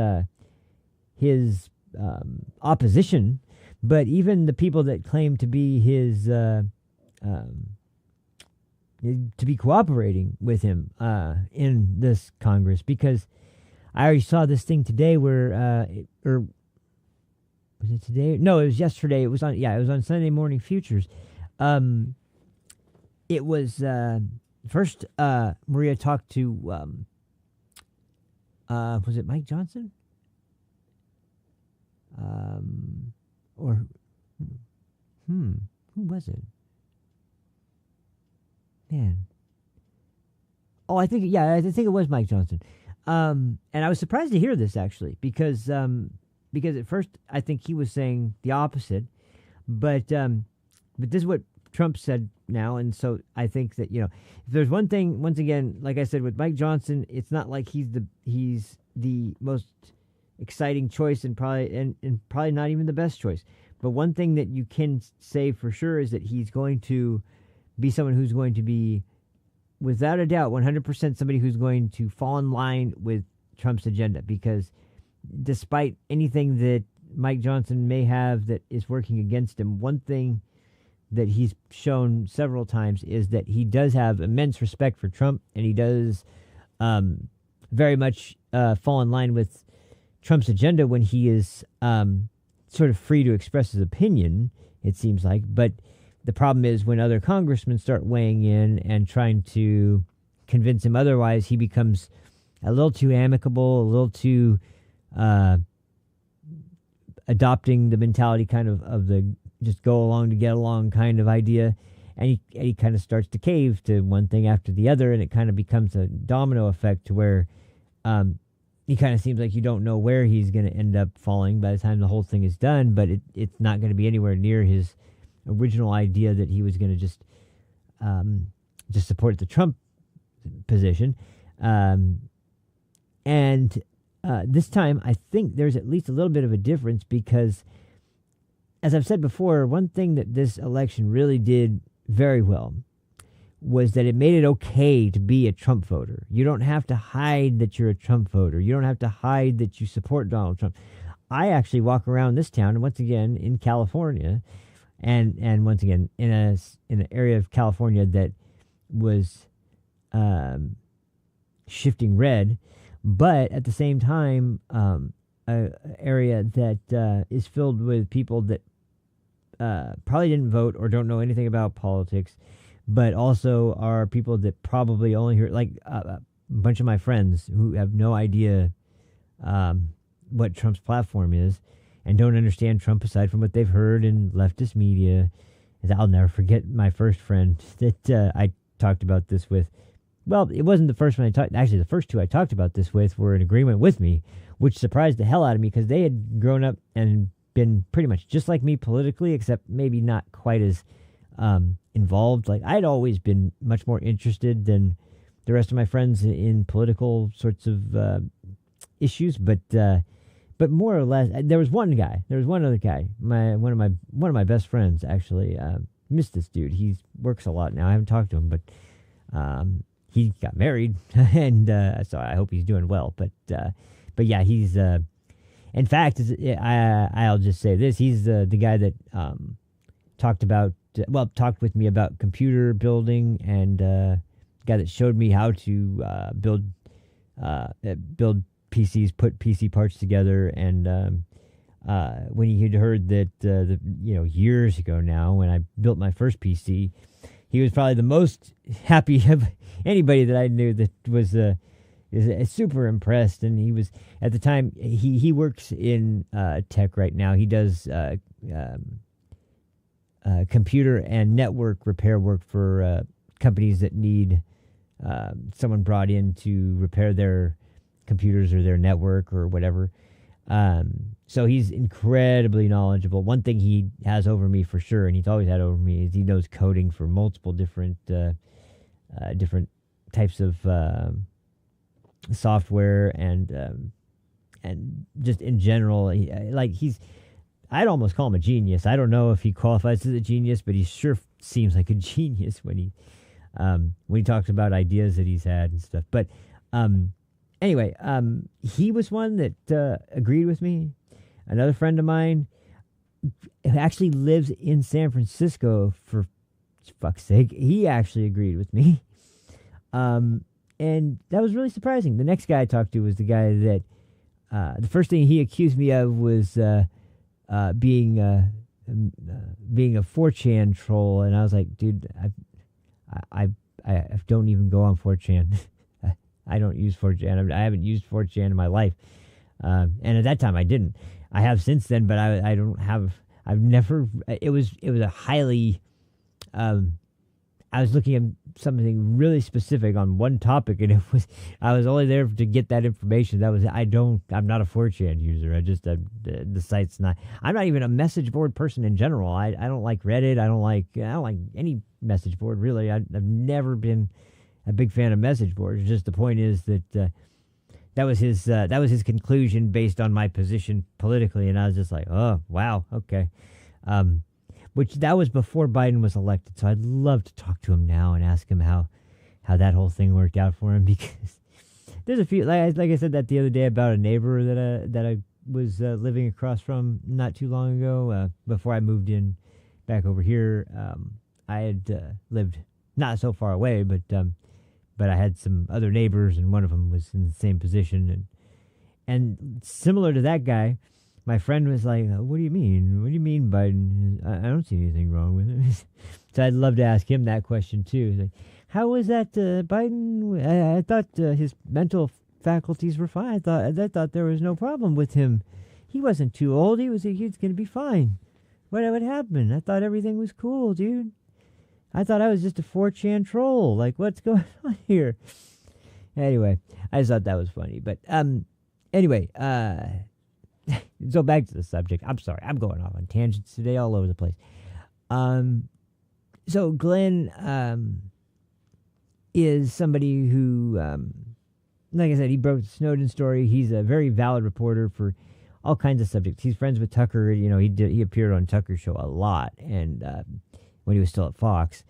opposition, but even the people that claim to be his to be cooperating with him in this Congress. Because I already saw this thing today where or was it today? No, it was yesterday. It was on Sunday Morning Futures. It was first Maria talked to was it Mike Johnson? Who was it? Man. Oh, I think it was Mike Johnson. And I was surprised to hear this actually, because at first I think he was saying the opposite, but this is what Trump said now, and so I think that if there's one thing, once again, like I said with Mike Johnson, it's not like he's the most exciting choice and probably not even the best choice. But one thing that you can say for sure is that he's going to be someone who's going to be, without a doubt, 100% somebody who's going to fall in line with Trump's agenda. Because despite anything that Mike Johnson may have that is working against him, one thing that he's shown several times is that he does have immense respect for Trump, and he does very much fall in line with Trump's agenda when he is sort of free to express his opinion, it seems like. But the problem is when other congressmen start weighing in and trying to convince him otherwise, he becomes a little too amicable, a little too adopting the mentality kind of the just go along to get along kind of idea. And he kind of starts to cave to one thing after the other, and it kind of becomes a domino effect to where he kind of seems like you don't know where he's going to end up falling by the time the whole thing is done, but it's not going to be anywhere near his original idea that he was going to just support the Trump position. And this time, I think there's at least a little bit of a difference, because as I've said before, one thing that this election really did very well was that it made it okay to be a Trump voter. You don't have to hide that you're a Trump voter. You don't have to hide that you support Donald Trump. I actually walk around this town, and once again in California, and once again in an area of California that was shifting red, but at the same time, an area that is filled with people that probably didn't vote or don't know anything about politics, but also are people that probably only hear, like a bunch of my friends who have no idea what Trump's platform is and don't understand Trump aside from what they've heard in leftist media. I'll never forget my first friend that I talked about this with. Well, it wasn't the first one I talked. Actually, the first two I talked about this with were in agreement with me, which surprised the hell out of me because they had grown up and been pretty much just like me politically, except maybe not quite as involved. Like, I'd always been much more interested than the rest of my friends in political sorts of issues, but more or less, there was one other guy, one of my best friends actually. Missed this dude. He works a lot now. I haven't talked to him, but he got married, and so I hope he's doing well. But yeah, he's in fact, I'll just say this: he's the guy that talked with me about computer building, and guy that showed me how to build PCs, put PC parts together, and when he had heard that years ago now, when I built my first PC, he was probably the most happy of anybody that I knew that was is super impressed. And he was, at the time, he works in tech right now. He does computer and network repair work for companies that need someone brought in to repair their computers or their network or whatever. So he's incredibly knowledgeable. One thing he has over me for sure, and he's always had over me, is he knows coding for multiple different types of software and just in general, I'd almost call him a genius. I don't know if he qualifies as a genius, but he sure seems like a genius when he talks about ideas that he's had and stuff. But anyway, he was one that agreed with me. Another friend of mine who actually lives in San Francisco, for fuck's sake, he actually agreed with me. And that was really surprising. The next guy I talked to was the guy that the first thing he accused me of was being a 4chan troll, and I was like, dude, I don't even go on 4chan. I don't use 4chan. I haven't used 4chan in my life, and at that time I didn't. I have since then, but I don't have. I've never. It was a highly. I was looking at something really specific on one topic, and I was only there to get that information. I'm not a 4chan user. The site's not. I'm not even a message board person in general. I don't like Reddit. I don't like any message board really. I've never been a big fan of message boards. Just the point is that that was his conclusion based on my position politically, and I was just like, oh wow, okay. Which that was before Biden was elected, so I'd love to talk to him now and ask him how that whole thing worked out for him, because there's a few, like I said that the other day about a neighbor that I was living across from not too long ago. Before I moved in back over here, I had lived not so far away, but I had some other neighbors, and one of them was in the same position, and similar to that guy. My friend was like, what do you mean? What do you mean Biden? I don't see anything wrong with it. So I'd love to ask him that question too. He's like, how was that Biden? I thought his mental faculties were fine. I thought there was no problem with him. He wasn't too old. He was going to be fine. What happened? I thought everything was cool, dude. I thought I was just a 4chan troll. Like, what's going on here? Anyway, I just thought that was funny. But anyway, so back to the subject. I'm sorry, I'm going off on tangents today all over the place. So Glenn is somebody who, like I said, he broke the Snowden story. He's a very valid reporter for all kinds of subjects. He's friends with Tucker. You know, he appeared on Tucker's show a lot, and when he was still at Fox.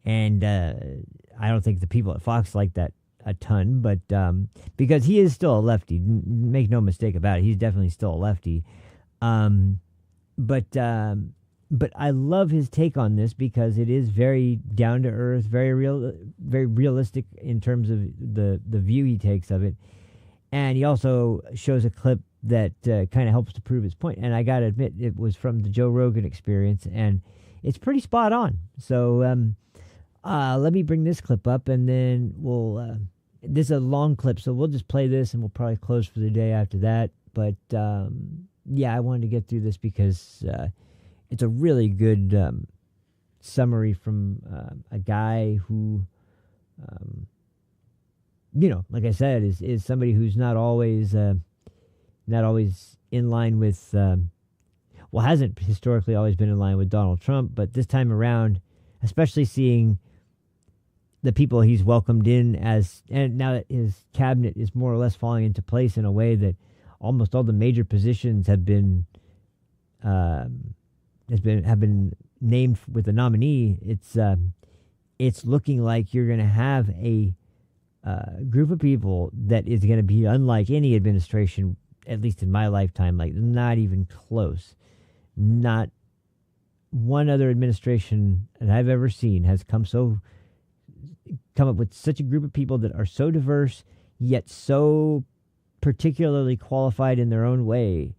And I don't think the people at Fox like that a ton, but because he is still a lefty, make no mistake about it, he's definitely still a lefty. But I love his take on this because it is very down to earth, very real, very realistic in terms of the view he takes of it. And he also shows a clip that kind of helps to prove his point. And I got to admit, it was from the Joe Rogan Experience, and it's pretty spot on. So let me bring this clip up, and then we'll. This is a long clip, so we'll just play this, and we'll probably close for the day after that. But yeah, I wanted to get through this because it's a really good summary from a guy who, you know, like I said, is somebody who's not always in line with, well, hasn't historically always been in line with Donald Trump, but this time around, especially seeing the people he's welcomed in and now that his cabinet is more or less falling into place in a way that almost all the major positions have been named with a nominee. It's looking like you're going to have a group of people that is going to be unlike any administration, at least in my lifetime, like not even close. Not one other administration that I've ever seen has come up with such a group of people that are so diverse, yet so particularly qualified in their own way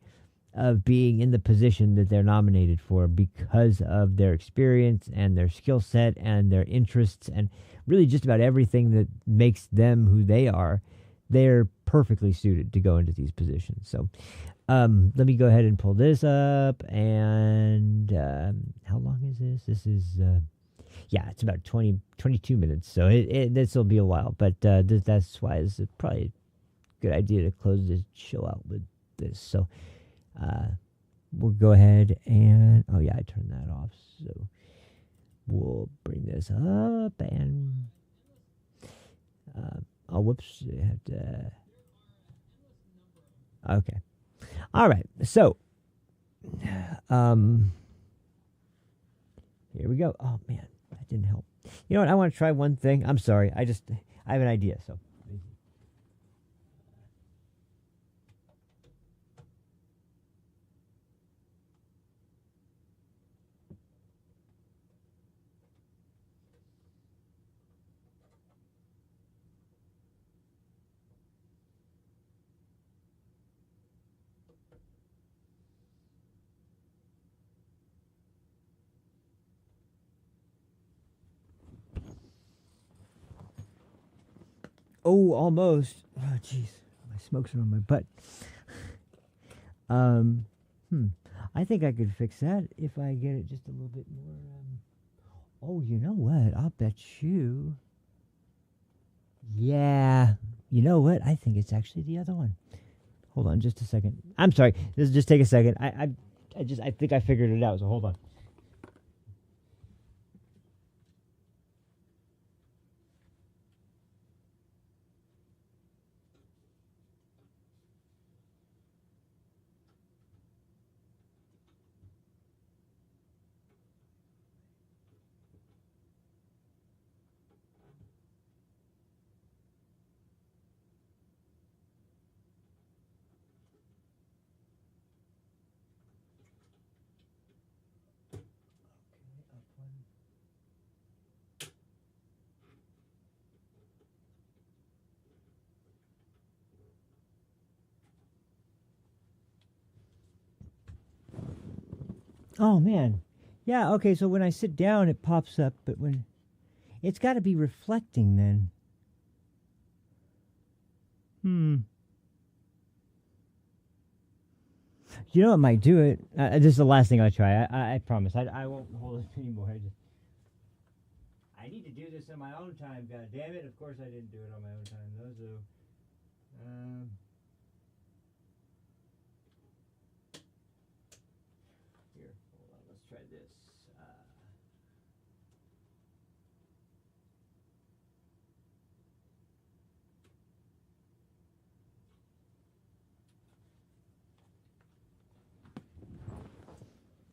of being in the position that they're nominated for because of their experience and their skill set and their interests and really just about everything that makes them who they are. They're perfectly suited to go into these positions. So let me go ahead and pull this up. And how long is this? This is... yeah, it's about 22 minutes, so this will be a while. But that's why it's probably a good idea to close this show out with this. So we'll go ahead and... oh, yeah, I turned that off. So we'll bring this up and... oh, whoops. I have to... okay. All right, so... here we go. Oh, man. That didn't help. You know what? I want to try one thing. I'm sorry. I have an idea. So. Oh, almost. Oh, jeez. My smokes are on my butt. I think I could fix that if I get it just a little bit more. Oh, you know what? I'll bet you. Yeah. You know what? I think it's actually the other one. Hold on just a second. I'm sorry. This will just take a second. I think I figured it out, so hold on. Oh, man. Yeah, okay, so when I sit down, it pops up, but when... it's got to be reflecting, then. You know what might do it? This is the last thing I'll try. I promise. I won't hold it anymore. I need to do this on my own time, God damn it. Of course I didn't do it on my own time, though, so... here, hold on. Let's try this.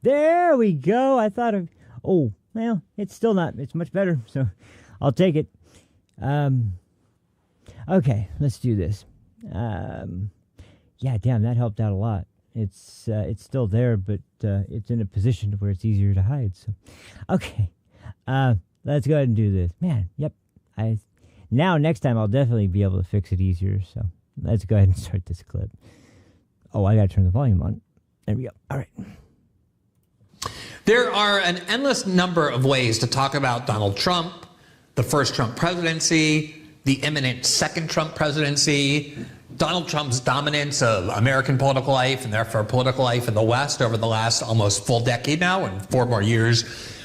There we go. I thought of. Oh, well, it's still not. It's much better, so I'll take it. Okay, let's do this. Yeah, damn, that helped out a lot. It's still there, but it's in a position where it's easier to hide. So, okay, let's go ahead and do this. Man, yep. Now next time I'll definitely be able to fix it easier. So let's go ahead and start this clip. Oh, I gotta turn the volume on. There we go. All right. There are an endless number of ways to talk about Donald Trump, the first Trump presidency, the imminent second Trump presidency, Donald Trump's dominance of American political life and therefore political life in the West over the last almost full decade now, and 4 more years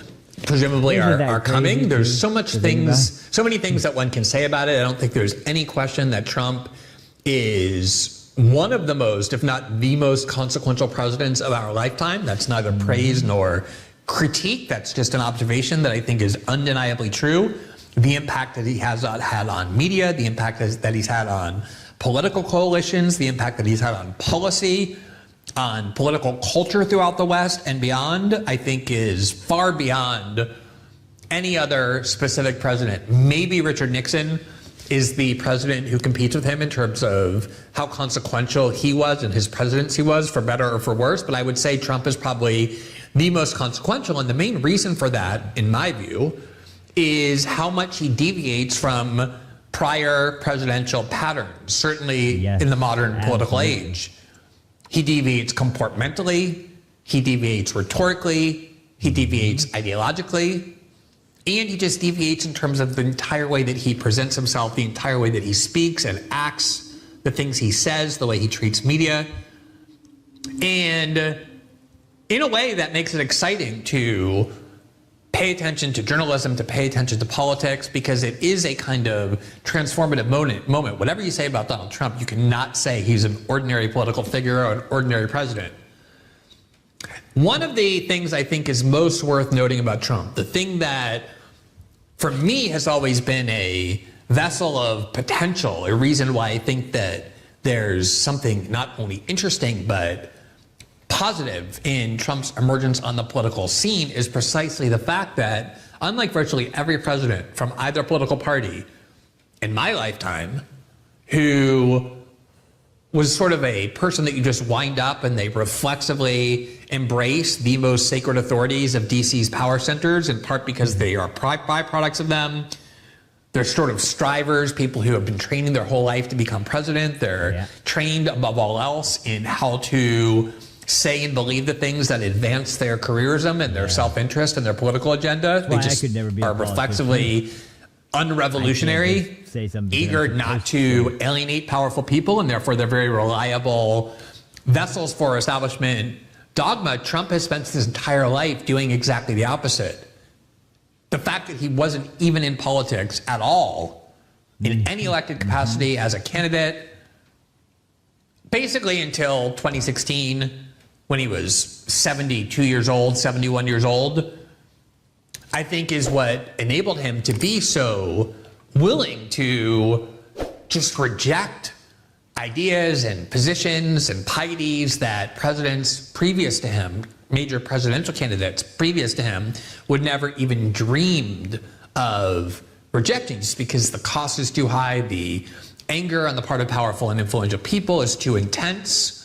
presumably are coming. There's so many things that one can say about it. I don't think there's any question that Trump is one of the most, if not the most consequential presidents of our lifetime. That's neither praise nor critique. That's just an observation that I think is undeniably true. The impact that he has had on media, the impact that he's had on political coalitions, the impact that he's had on policy, on political culture throughout the West and beyond, I think is far beyond any other specific president. Maybe Richard Nixon is the president who competes with him in terms of how consequential he was and his presidency was, for better or for worse. But I would say Trump is probably the most consequential. And the main reason for that, in my view, is how much he deviates from prior presidential patterns, certainly in the modern political age. He deviates comportmentally, he deviates rhetorically, he deviates ideologically, and he just deviates in terms of the entire way that he presents himself, the entire way that he speaks and acts, the things he says, the way he treats media. And in a way that makes it exciting to pay attention to journalism, to pay attention to politics, because it is a kind of transformative moment. Whatever you say about Donald Trump, you cannot say he's an ordinary political figure or an ordinary president. One of the things I think is most worth noting about Trump, the thing that for me has always been a vessel of potential, a reason why I think that there's something not only interesting but positive in Trump's emergence on the political scene, is precisely the fact that, unlike virtually every president from either political party in my lifetime, who was sort of a person that you just wind up and they reflexively embrace the most sacred authorities of DC's power centers, in part because they are byproducts of them. They're sort of strivers, people who have been training their whole life to become president. They're trained above all else in how to say and believe the things that advance their careerism and their self-interest and their political agenda. They just are reflexively unrevolutionary, eager not to alienate powerful people, and therefore they're very reliable vessels for establishment dogma. Trump has spent his entire life doing exactly the opposite. The fact that he wasn't even in politics at all, in any elected capacity as a candidate, basically until 2016, when he was 72 years old, 71 years old, I think is what enabled him to be so willing to just reject ideas and positions and pieties that presidents previous to him, major presidential candidates previous to him, would never even dreamed of rejecting, just because the cost is too high, the anger on the part of powerful and influential people is too intense.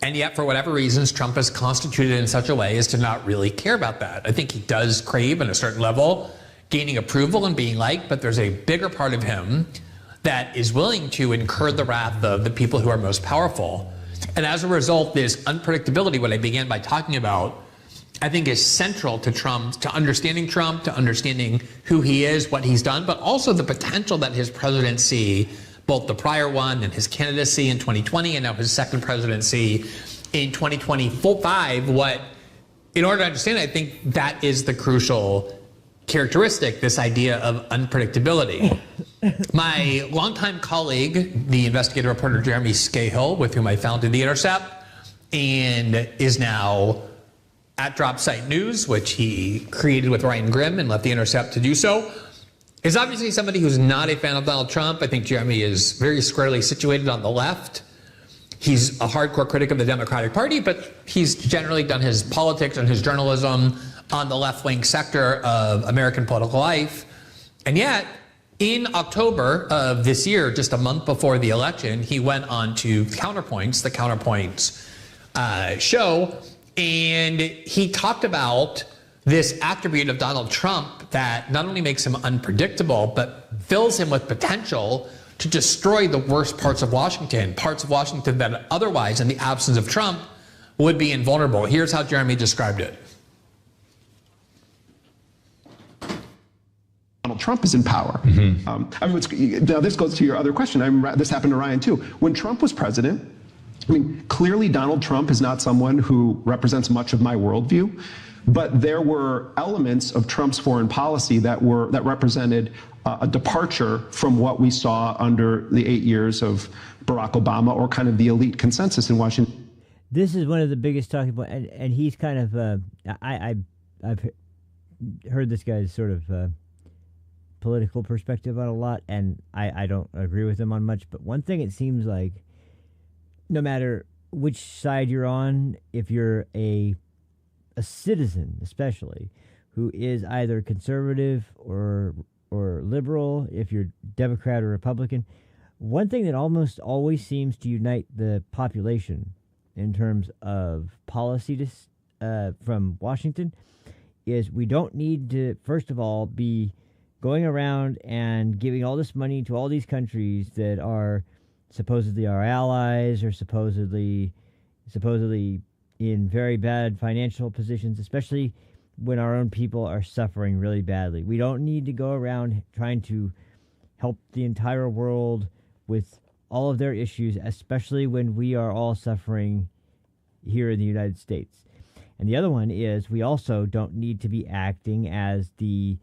And yet, for whatever reasons, Trump is constituted in such a way as to not really care about that. I think he does crave, at a certain level, gaining approval and being liked, but there's a bigger part of him that is willing to incur the wrath of the people who are most powerful. And as a result, this unpredictability, what I began by talking about, I think is central to Trump, to understanding who he is, what he's done, but also the potential that his presidency, both the prior one and his candidacy in 2020 and now his second presidency in 2025, in order to understand it, I think that is the crucial characteristic, this idea of unpredictability. My longtime colleague, the investigative reporter Jeremy Scahill, with whom I founded The Intercept, and is now at Drop Site News, which he created with Ryan Grimm and left The Intercept to do so, is obviously somebody who's not a fan of Donald Trump. I think Jeremy is very squarely situated on the left. He's a hardcore critic of the Democratic Party, but he's generally done his politics and his journalism on the left-wing sector of American political life. And yet, in October of this year, just a month before the election, he went on to Counterpoints, the Counterpoints show, and he talked about this attribute of Donald Trump that not only makes him unpredictable, but fills him with potential to destroy the worst parts of Washington that otherwise, in the absence of Trump, would be invulnerable. Here's how Jeremy described it. Donald Trump is in power. Now this goes to your other question. This happened to Ryan too. When Trump was president, I mean, clearly Donald Trump is not someone who represents much of my worldview, but there were elements of Trump's foreign policy that represented a departure from what we saw under the 8 years of Barack Obama, or kind of the elite consensus in Washington. This is one of the biggest talking points, and he's kind of I've heard this guy's sort of political perspective on a lot, and I don't agree with him on much. But one thing it seems like, no matter which side you're on, if you're a citizen, especially, who is either conservative or liberal, if you're Democrat or Republican, one thing that almost always seems to unite the population in terms of policy from Washington is we don't need to, first of all, be going around and giving all this money to all these countries that are supposedly our allies or supposedly in very bad financial positions, especially when our own people are suffering really badly. We don't need to go around trying to help the entire world with all of their issues, especially when we are all suffering here in the United States. And the other one is we also don't need to be acting as the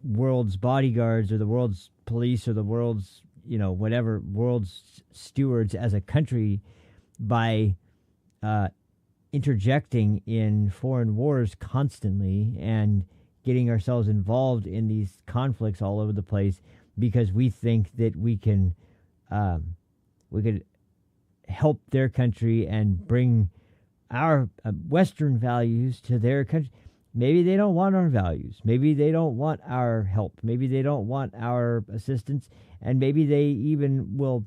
world's bodyguards or the world's police or the world's, whatever, world's stewards as a country by interjecting in foreign wars constantly and getting ourselves involved in these conflicts all over the place because we think that we could help their country and bring our Western values to their country. Maybe they don't want our values. Maybe they don't want our help. Maybe they don't want our assistance. And maybe they even will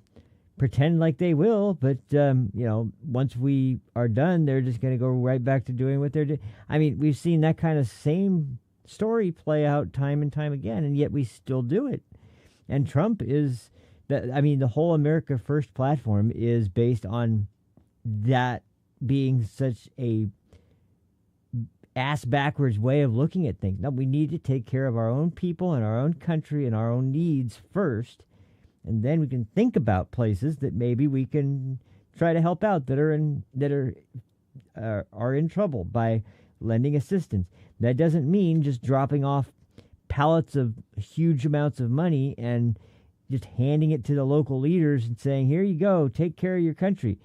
pretend like they will, but, once we are done, they're just going to go right back to doing what they're doing. I mean, we've seen that kind of same story play out time and time again, and yet we still do it. And Trump is, the whole America First platform is based on that being such a ass-backwards way of looking at things. No, we need to take care of our own people and our own country and our own needs first, and then we can think about places that maybe we can try to help out that are in trouble by lending assistance. That doesn't mean just dropping off pallets of huge amounts of money and just handing it to the local leaders and saying, here you go, take care of your country.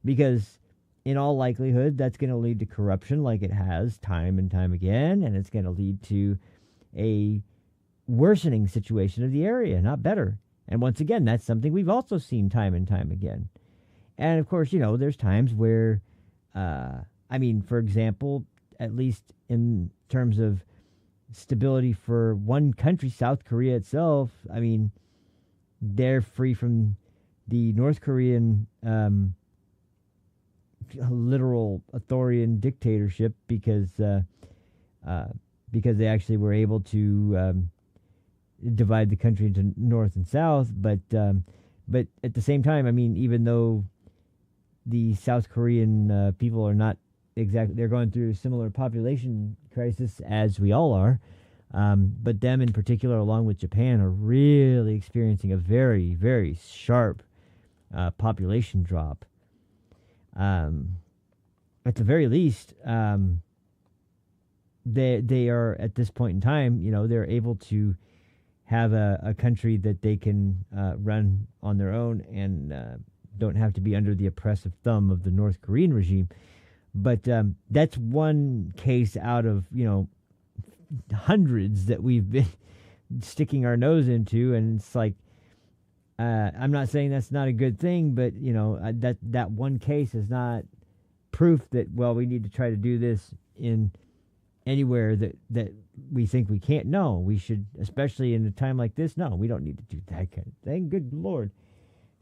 Because in all likelihood, that's going to lead to corruption like it has time and time again, and it's going to lead to a worsening situation of the area, not better. And once again, that's something we've also seen time and time again. And of course, there's times where, for example, at least in terms of stability for one country, South Korea itself, they're free from the North Korean literal authoritarian dictatorship because they actually were able to divide the country into North and South. But at the same time, even though the South Korean people are not exactly, they're going through a similar population crisis as we all are. But them in particular, along with Japan, are really experiencing a very, very sharp population drop. At the very least, they are at this point in time, they're able to have a country that they can run on their own and don't have to be under the oppressive thumb of the North Korean regime. But that's one case out of, hundreds that we've been sticking our nose into. And it's like, I'm not saying that's not a good thing, but that one case is not proof that we need to try to do this in anywhere that we think we can't. No, we should, especially in a time like this. No, we don't need to do that kind of thing. Good Lord.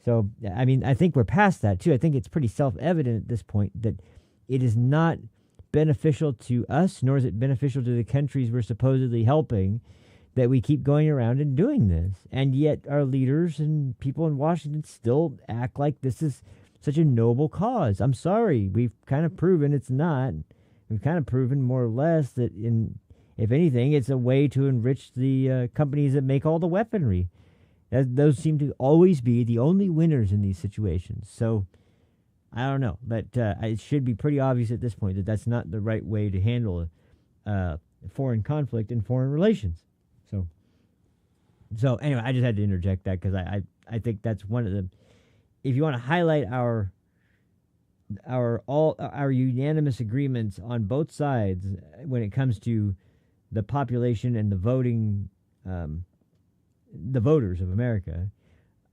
So I think we're past that too. I think it's pretty self-evident at this point that it is not beneficial to us, nor is it beneficial to the countries we're supposedly helping, that we keep going around and doing this. And yet our leaders and people in Washington still act like this is such a noble cause. I'm sorry. We've kind of proven it's not. We've kind of proven more or less that, if anything, it's a way to enrich the companies that make all the weaponry. Those seem to always be the only winners in these situations. So I don't know, but it should be pretty obvious at this point that that's not the right way to handle foreign conflict and foreign relations. So anyway, I just had to interject that because I think that's one of the, if you want to highlight our unanimous agreements on both sides when it comes to the population and the voting, the voters of America,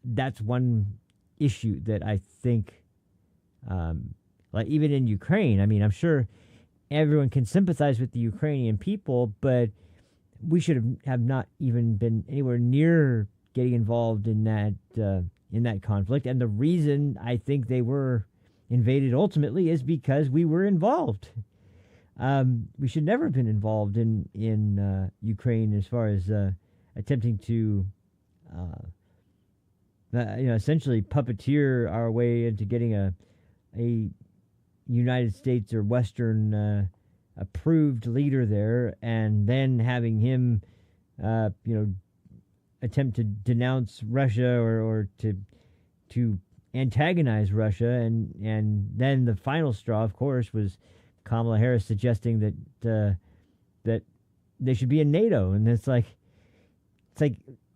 that's one issue that I think, like even in Ukraine, I mean, I'm sure everyone can sympathize with the Ukrainian people, but we should have not even been anywhere near getting involved in that conflict. And the reason I think they were invaded ultimately is because we were involved. We should never have been involved in Ukraine as far as attempting to essentially puppeteer our way into getting a United States or Western approved leader there, and then having him attempt to denounce Russia or to antagonize Russia, and then the final straw, of course, was Kamala Harris suggesting that they should be in NATO. And it's like,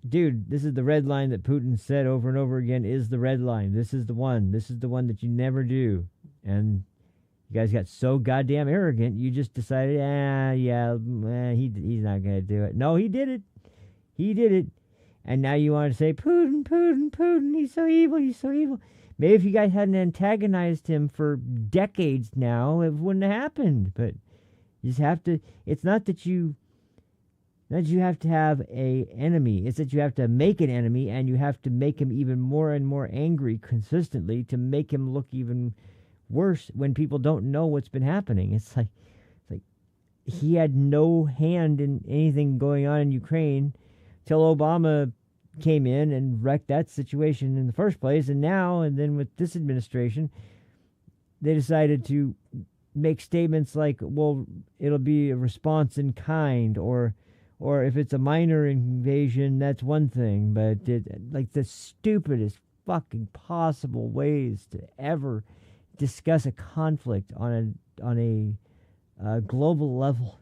dude, this is the red line that Putin said over and over again is the red line. This is the one that you never do. And you guys got so goddamn arrogant, you just decided, he's not going to do it. No, he did it. He did it. And now you want to say, Putin, he's so evil. Maybe if you guys hadn't antagonized him for decades now, it wouldn't have happened. But you just have to, it's not that you have to have an enemy. It's that you have to make an enemy, and you have to make him even more and more angry consistently to make him look even worse when people don't know what's been happening. It's like he had no hand in anything going on in Ukraine till Obama came in and wrecked that situation in the first place. And then with this administration, they decided to make statements like, well, it'll be a response in kind, or if it's a minor invasion, that's one thing. But like the stupidest fucking possible ways to ever discuss a conflict on a global level,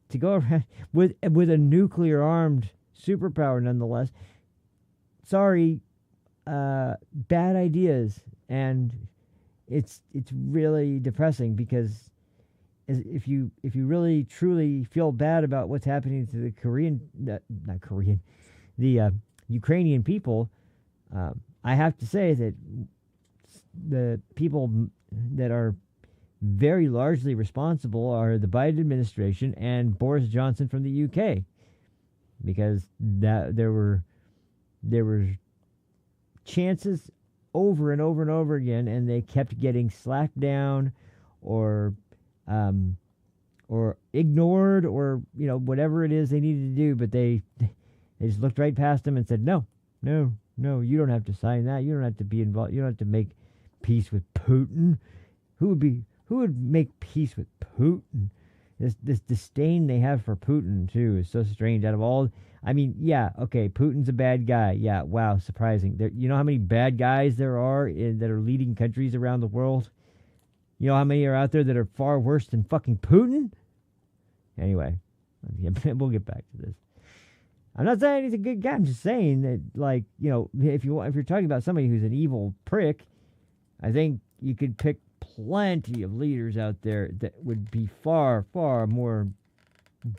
to go around with a nuclear armed superpower, nonetheless. Sorry, bad ideas, and it's really depressing, because if you really truly feel bad about what's happening to the Ukrainian people, I have to say that the people that are very largely responsible are the Biden administration and Boris Johnson from the UK, because there were chances over and over and over again, and they kept getting slacked down or ignored, or whatever it is they needed to do, but they just looked right past them and said, no, you don't have to sign that. You don't have to be involved. You don't have to make peace with Putin. Who would make peace with Putin? This disdain they have for Putin too is so strange. Out of all, I mean, yeah, okay, Putin's a bad guy. Yeah, wow, surprising. You know how many bad guys there are that are leading countries around the world? You know how many are out there that are far worse than fucking Putin? Anyway, we'll get back to this. I'm not saying he's a good guy. I'm just saying that, like, if you're talking about somebody who's an evil prick, I think you could pick plenty of leaders out there that would be far, far more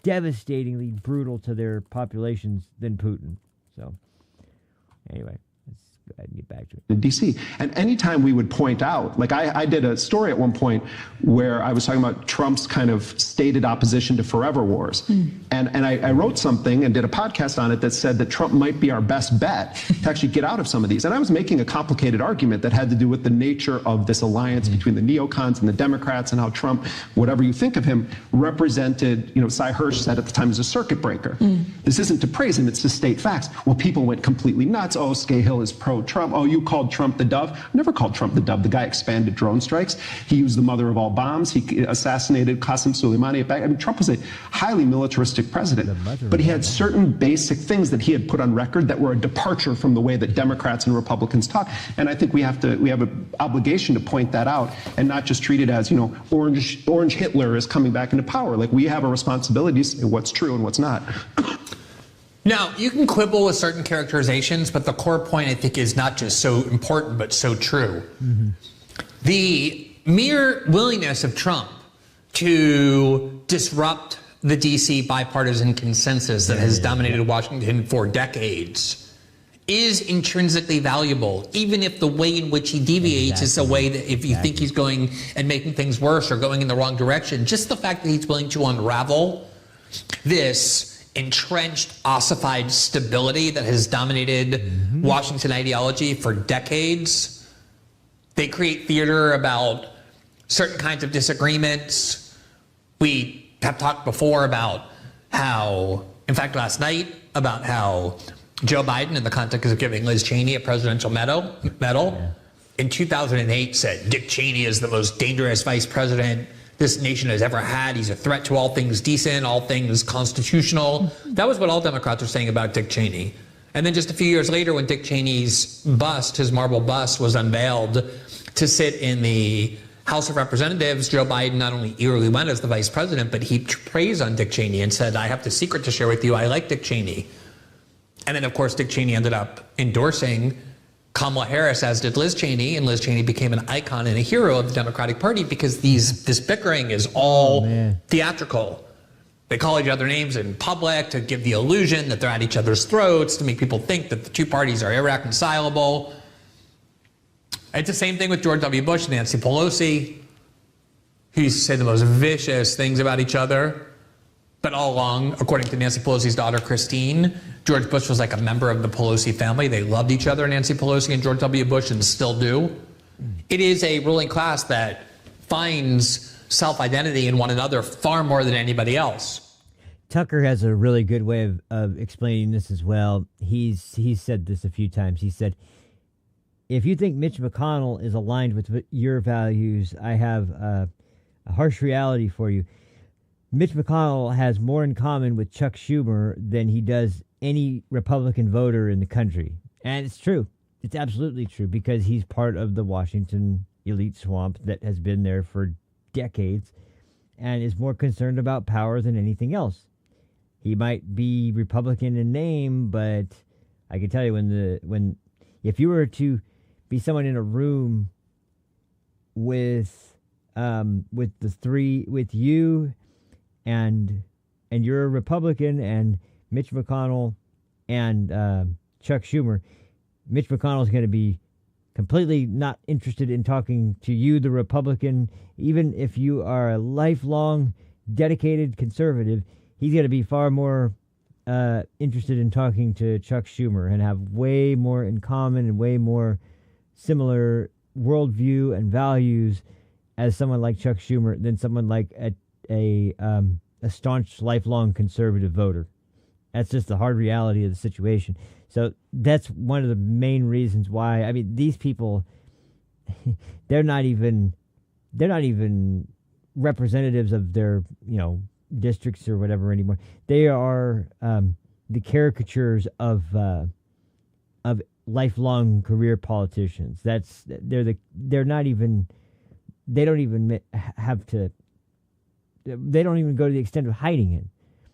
devastatingly brutal to their populations than Putin. So, anyway, Go ahead and get back to it. In D.C. And anytime we would point out, like I did a story at one point where I was talking about Trump's kind of stated opposition to forever wars. And I wrote something and did a podcast on it that said that Trump might be our best bet to actually get out of some of these. And I was making a complicated argument that had to do with the nature of this alliance between the neocons and the Democrats and how Trump, whatever you think of him, represented, Cy Hirsch said at the time, as a circuit breaker. This isn't to praise him, it's to state facts. Well, people went completely nuts. Oh, Scahill is pro-Trump. Oh, you called Trump the dove. I never called Trump the dove. The guy expanded drone strikes. He used the mother of all bombs. He assassinated Qasem Soleimani at back. I mean, Trump was a highly militaristic president, but he had certain basic things that he had put on record that were a departure from the way that Democrats and Republicans talk. And I think we have an obligation to point that out and not just treat it as, orange Hitler is coming back into power. Like, we have a responsibility to say what's true and what's not. Now, you can quibble with certain characterizations, but the core point, I think, is not just so important, but so true. The mere willingness of Trump to disrupt the D.C. bipartisan consensus that has dominated Washington for decades is intrinsically valuable, even if the way in which he deviates is a way that if you think he's going and making things worse or going in the wrong direction, just the fact that he's willing to unravel this entrenched, ossified stability that has dominated Washington ideology for decades. They create theater about certain kinds of disagreements. We have talked before about how, in fact, last night, about how Joe Biden, in the context of giving Liz Cheney a presidential medal in 2008 said Dick Cheney is the most dangerous vice president this nation has ever had. He's a threat to all things decent, all things constitutional. That was what all Democrats were saying about Dick Cheney. And then just a few years later, when Dick Cheney's bust, his marble bust, was unveiled to sit in the House of Representatives, Joe Biden not only eerily went as the vice president, but heaped praise on Dick Cheney and said, I have the secret to share with you. I like Dick Cheney. And then, of course, Dick Cheney ended up endorsing Kamala Harris, as did Liz Cheney, and Liz Cheney became an icon and a hero of the Democratic Party because this bickering is all theatrical. They call each other names in public to give the illusion that they're at each other's throats, to make people think that the two parties are irreconcilable. It's the same thing with George W. Bush and Nancy Pelosi, who used to say the most vicious things about each other. But all along, according to Nancy Pelosi's daughter, Christine, George Bush was like a member of the Pelosi family. They loved each other, Nancy Pelosi and George W. Bush, and still do. It is a ruling class that finds self-identity in one another far more than anybody else. Tucker has a really good way of explaining this as well. He's said this a few times. He said, if you think Mitch McConnell is aligned with your values, I have a harsh reality for you. Mitch McConnell has more in common with Chuck Schumer than he does any Republican voter in the country. And it's true. It's absolutely true because he's part of the Washington elite swamp that has been there for decades and is more concerned about power than anything else. He might be Republican in name, but I can tell you when if you were to be someone in a room with you and you're a Republican and Mitch McConnell and Chuck Schumer, Mitch McConnell is going to be completely not interested in talking to you, the Republican, even if you are a lifelong dedicated conservative. He's going to be far more interested in talking to Chuck Schumer and have way more in common and way more similar worldview and values as someone like Chuck Schumer than someone like a staunch, lifelong conservative voter. That's just the hard reality of the situation. So that's one of the main reasons why. I mean, these people, they're not even representatives of their, districts or whatever anymore. They are the caricatures of lifelong career politicians. They don't even go to the extent of hiding it.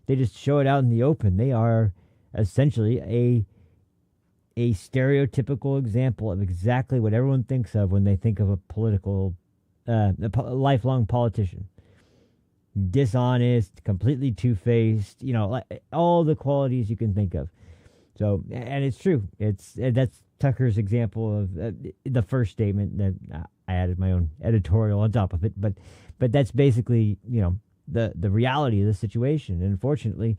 They just show it out in the open. They are essentially a stereotypical example of exactly what everyone thinks of when they think of a lifelong politician. Dishonest, completely two-faced, all the qualities you can think of. So, and it's true. That's Tucker's example of the first statement that I added my own editorial on top of it. But that's basically, the reality of the situation. And unfortunately,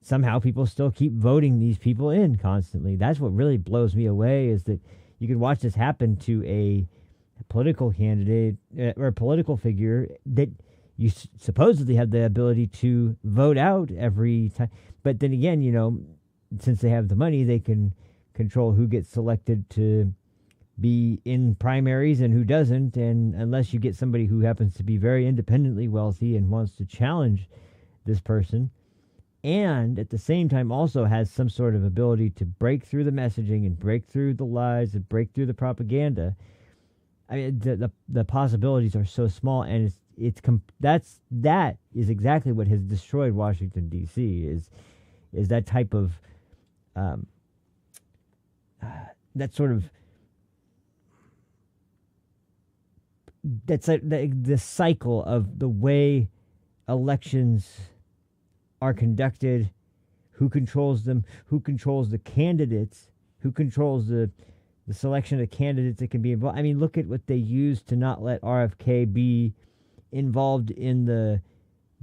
somehow people still keep voting these people in constantly. That's what really blows me away, is that you can watch this happen to a political candidate or a political figure that you supposedly have the ability to vote out every time. But then again, since they have the money, they can control who gets selected to be in primaries and who doesn't. And unless you get somebody who happens to be very independently wealthy and wants to challenge this person, and at the same time also has some sort of ability to break through the messaging and break through the lies and break through the propaganda, I mean, the possibilities are so small, and that is exactly what has destroyed Washington D.C. is that type of that sort of that's like the cycle of the way elections are conducted, who controls them, who controls the candidates, who controls the selection of candidates that can be involved. I mean, look at what they used to not let RFK be involved in the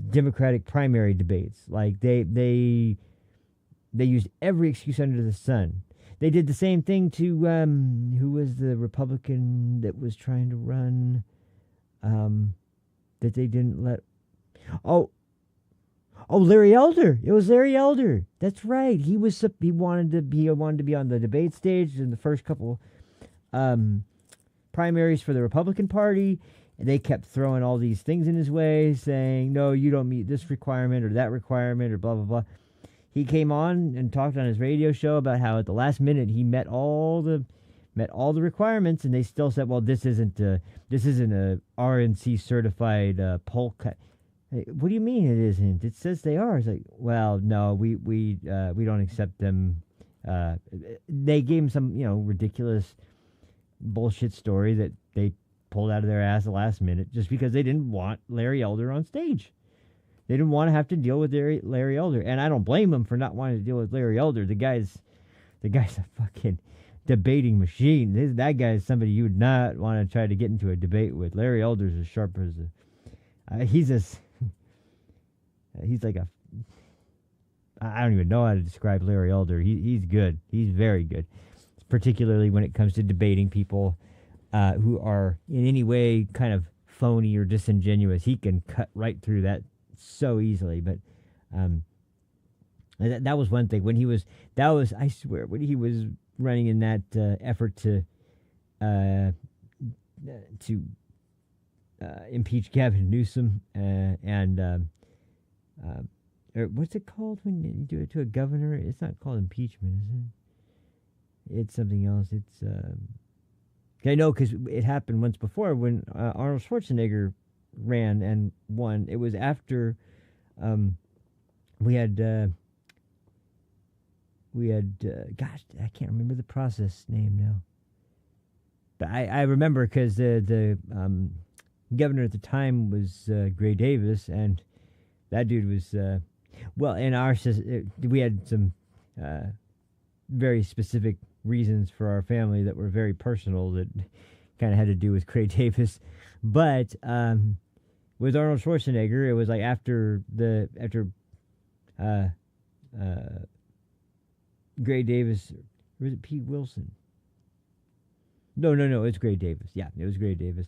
Democratic primary debates. Like they used every excuse under the sun. They did the same thing to who was the Republican that was trying to run that they didn't let. Oh, Larry Elder. It was Larry Elder. That's right. He wanted to be on the debate stage in the first couple primaries for the Republican Party. And they kept throwing all these things in his way, saying, "No, you don't meet this requirement or that requirement or blah blah blah." He came on and talked on his radio show about how at the last minute he met all the requirements, and they still said, "Well, this isn't a RNC certified poll cut." Hey, what do you mean it isn't? It says they are. It's like, well, no, we don't accept them. They gave him some ridiculous bullshit story that they pulled out of their ass the last minute just because they didn't want Larry Elder on stage. They didn't want to have to deal with Larry Elder, and I don't blame them for not wanting to deal with Larry Elder. The guy's a fucking debating machine. That guy is somebody you would not want to try to get into a debate with. Larry Elder's as sharp as he's like a. I don't even know how to describe Larry Elder. He's good. He's very good, particularly when it comes to debating people who are in any way kind of phony or disingenuous. He can cut right through that so easily. But that was one thing when he was. I swear, when he was running in that effort to impeach Gavin Newsom or what's it called when you do it to a governor? It's not called impeachment, is it? It's something else. It's I know because it happened once before when Arnold Schwarzenegger ran and won. It was after we had gosh, I can't remember the process name now, but I remember because the governor at the time was Gray Davis, and that dude was well, in our system we had some very specific reasons for our family that were very personal that kind of had to do with Gray Davis. But with Arnold Schwarzenegger, it was like after Gray Davis, or was it Pete Wilson? No, it's Gray Davis. Yeah, it was Gray Davis.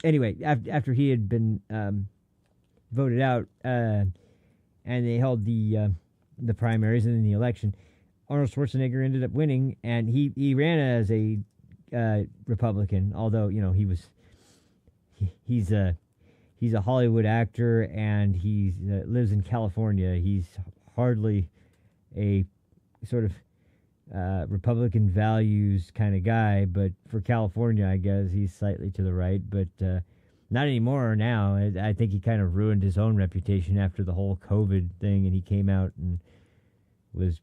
Anyway, after he had been voted out, and they held the primaries and then the election, Arnold Schwarzenegger ended up winning, and he ran as a Republican. Although he's a Hollywood actor and he lives in California. He's hardly a sort of Republican values kind of guy, but for California, I guess he's slightly to the right, but not anymore now. I think he kind of ruined his own reputation after the whole COVID thing, and he came out and was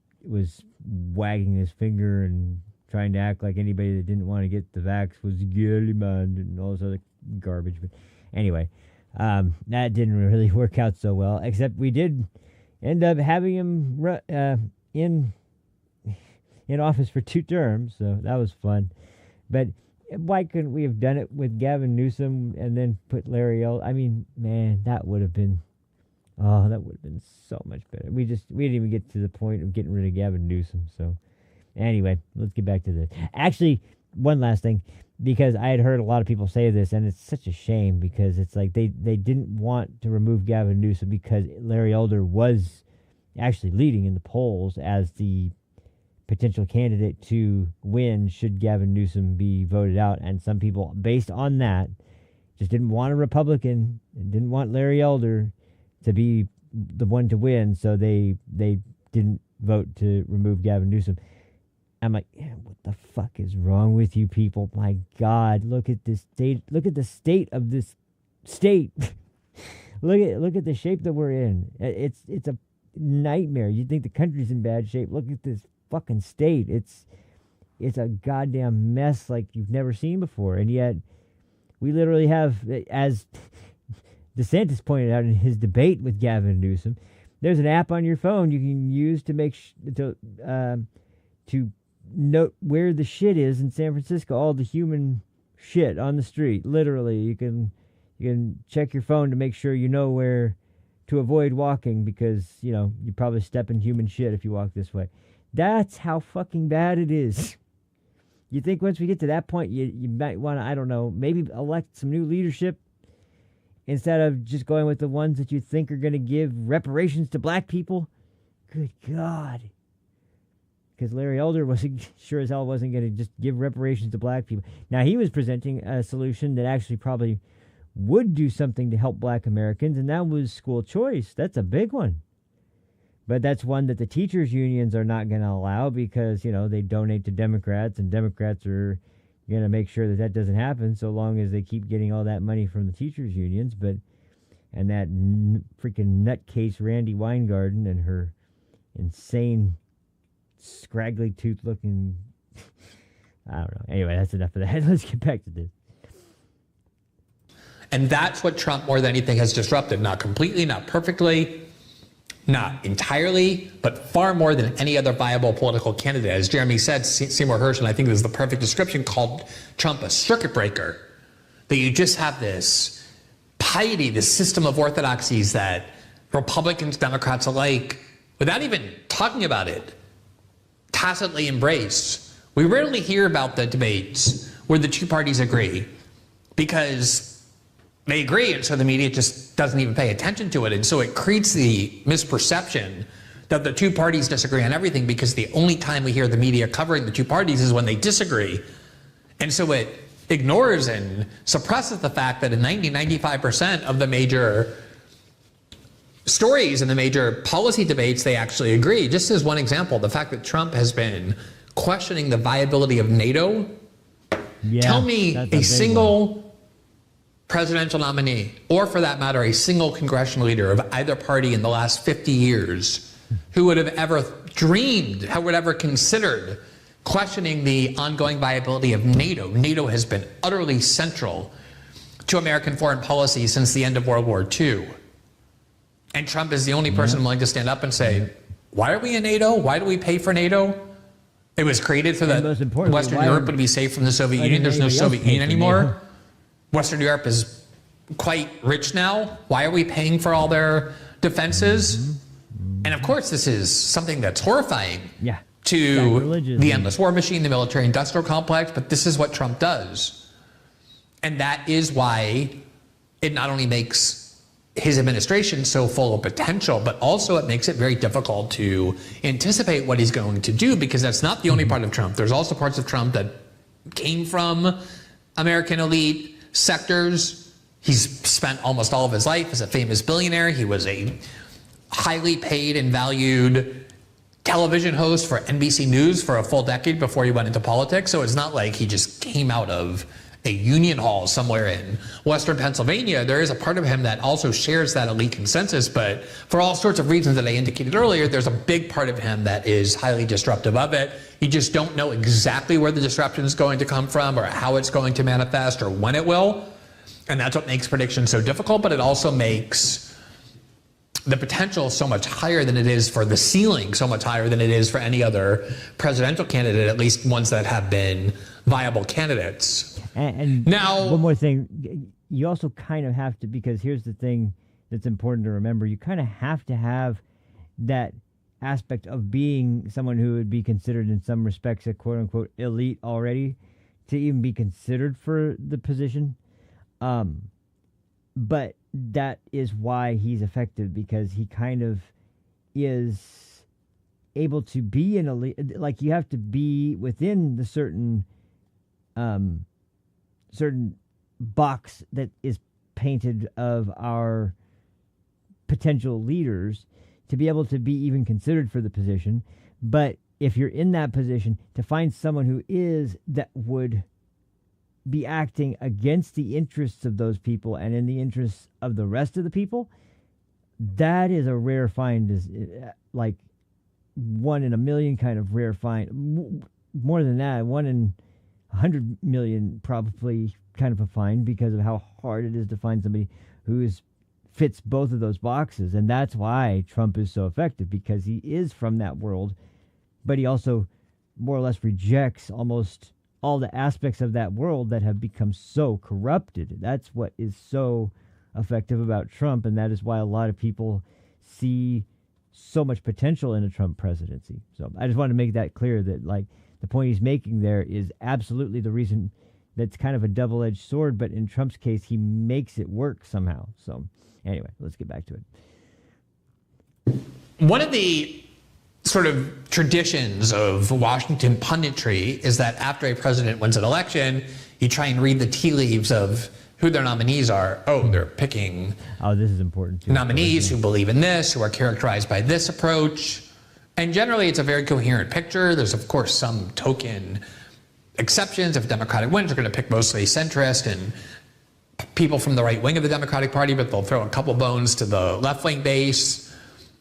wagging his finger and trying to act like anybody that didn't want to get the vax was guilty man and all this other garbage. But anyway, that didn't really work out so well, except we did end up having him in office for 2 terms, so that was fun. But why couldn't we have done it with Gavin Newsom and then put Larry Elder? I mean, man, that would have been so much better. We didn't even get to the point of getting rid of Gavin Newsom. So anyway, let's get back to this. Actually, one last thing, because I had heard a lot of people say this, and it's such a shame because it's like they didn't want to remove Gavin Newsom because Larry Elder was actually leading in the polls as the potential candidate to win should Gavin Newsom be voted out. And some people, based on that, just didn't want a Republican, didn't want Larry Elder to be the one to win, so they didn't vote to remove Gavin Newsom. I'm like, yeah, what the fuck is wrong with you people? My God, look at this state. Look at the state of this state. look at the shape that we're in. It's a nightmare. You think the country's in bad shape? Look at this fucking state. It's a goddamn mess like you've never seen before, and yet we literally have, as DeSantis pointed out in his debate with Gavin Newsom, there's an app on your phone you can use to make to note where the shit is in San Francisco, all the human shit on the street. Literally, you can check your phone to make sure you know where to avoid walking because, you know, you probably step in human shit if you walk this way. That's how fucking bad it is. You think once we get to that point, you might want to, I don't know, maybe elect some new leadership instead of just going with the ones that you think are going to give reparations to black people? Good God. Because Larry Elder wasn't sure as hell wasn't going to just give reparations to black people. Now, he was presenting a solution that actually probably would do something to help black Americans, and that was school choice. That's a big one. But that's one that the teachers' unions are not going to allow because, you know, they donate to Democrats, and Democrats are going to make sure that that doesn't happen so long as they keep getting all that money from the teachers' unions. And that freaking nutcase Randy Weingarten and her insane, scraggly tooth looking, I don't know. Anyway, that's enough of that. Let's get back to this. And that's what Trump more than anything has disrupted. Not completely, not perfectly, not entirely, but far more than any other viable political candidate. As Jeremy said, Seymour Hersh, and I think this is the perfect description, called Trump a circuit breaker. That you just have this piety, this system of orthodoxies that Republicans, Democrats alike, without even talking about it, tacitly embrace. We rarely hear about the debates where the two parties agree because they agree, and so the media just doesn't even pay attention to it. And so it creates the misperception that the two parties disagree on everything because the only time we hear the media covering the two parties is when they disagree. And so it ignores and suppresses the fact that in 95% of the major stories and the major policy debates, they actually agree. Just as one example, the fact that Trump has been questioning the viability of NATO. Yeah, tell me a single presidential nominee, or for that matter, a single congressional leader of either party in the last 50 years who would have ever dreamed, who would ever considered questioning the ongoing viability of NATO. NATO has been utterly central to American foreign policy since the end of World War II. And Trump is the only person willing to stand up and say, why are we in NATO? Why do we pay for NATO? It was created so that Western Europe would be safe from the Soviet Union. There's no Soviet Union anymore. Western Europe is quite rich now. Why are we paying for all their defenses? And of course, this is something that's horrifying to the endless war machine, the military-industrial complex, but this is what Trump does. And that is why it not only makes his administration so full of potential, but also it makes it very difficult to anticipate what he's going to do, because that's not the only part of Trump. There's also parts of Trump that came from American elite sectors. He's spent almost all of his life as a famous billionaire. He was a highly paid and valued television host for NBC News for a full decade before he went into politics. So it's not like he just came out of a union hall somewhere in Western Pennsylvania. There is a part of him that also shares that elite consensus, but for all sorts of reasons that I indicated earlier, there's a big part of him that is highly disruptive of it. You just don't know exactly where the disruption is going to come from or how it's going to manifest or when it will. And that's what makes predictions so difficult, but it also makes the potential is so much higher than it is for the ceiling, so much higher than it is for any other presidential candidate, at least ones that have been viable candidates. And now, one more thing, you also kind of have to, because here's the thing that's important to remember, you kind of have to have that aspect of being someone who would be considered in some respects a quote-unquote elite already to even be considered for the position. But that is why he's effective, because he kind of is able to be an elite. Like, you have to be within the certain box that is painted of our potential leaders to be able to be even considered for the position. But if you're in that position, to find someone who is, that would be acting against the interests of those people and in the interests of the rest of the people, that is a rare find, is like 1 in a million kind of rare find. More than that, 1 in 100 million probably kind of a find, because of how hard it is to find somebody who fits both of those boxes. And that's why Trump is so effective, because he is from that world, but he also more or less rejects almost all the aspects of that world that have become so corrupted. That's what is so effective about Trump, and that is why a lot of people see so much potential in a Trump presidency. So I just want to make that clear, that like the point he's making there is absolutely the reason. That's kind of a double-edged sword, but in Trump's case, he makes it work somehow. So anyway, let's get back to it. One of the sort of traditions of Washington punditry is that after a president wins an election, you try and read the tea leaves of who their nominees are. Oh, they're picking this is important too. Nominees who believe in this, who are characterized by this approach. And generally, it's a very coherent picture. There's, of course, some token exceptions. If a Democratic wins, they're going to pick mostly centrist and people from the right wing of the Democratic Party, but they'll throw a couple bones to the left-wing base,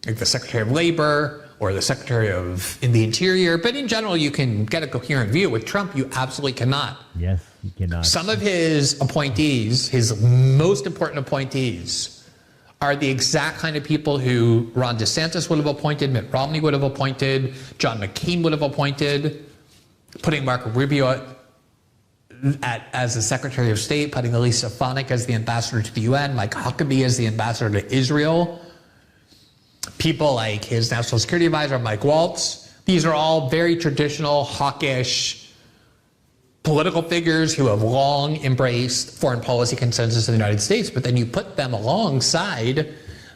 like the Secretary of Labor or the Secretary of the Interior. But in general, you can get a coherent view. With Trump, you absolutely cannot. Yes, you cannot. Some of his appointees, his most important appointees, are the exact kind of people who Ron DeSantis would have appointed, Mitt Romney would have appointed, John McCain would have appointed, putting Marco Rubio as the Secretary of State, putting Elise Stefanik as the ambassador to the UN, Mike Huckabee as the ambassador to Israel. People like his national security advisor, Mike Waltz. These are all very traditional, hawkish political figures who have long embraced foreign policy consensus in the United States, but then you put them alongside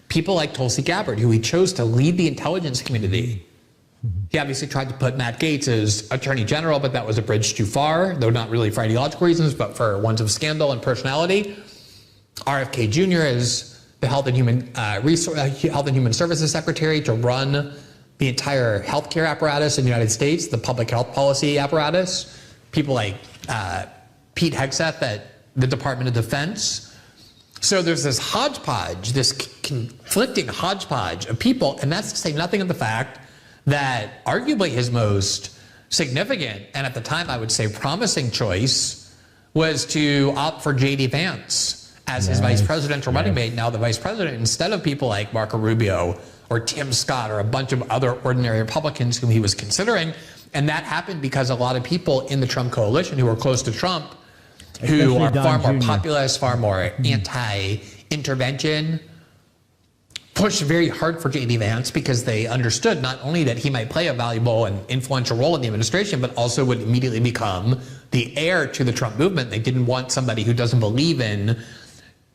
people like Tulsi Gabbard, who he chose to lead the intelligence community. He obviously tried to put Matt Gaetz as Attorney General, but that was a bridge too far, though not really for ideological reasons, but for ones of scandal and personality. RFK Jr. is the Health and Human Services Secretary to run the entire healthcare apparatus in the United States, the public health policy apparatus. People like Pete Hegseth at the Department of Defense. So there's this hodgepodge, this conflicting hodgepodge of people, and that's to say nothing of the fact that arguably his most significant, and at the time I would say promising choice, was to opt for J.D. Vance as his vice presidential running mate. Now the vice president, instead of people like Marco Rubio or Tim Scott or a bunch of other ordinary Republicans whom he was considering, and that happened because a lot of people in the Trump coalition who are close to Trump, who are far more populist, far more anti-intervention, pushed very hard for J.D. Vance because they understood not only that he might play a valuable and influential role in the administration, but also would immediately become the heir to the Trump movement. They didn't want somebody who doesn't believe in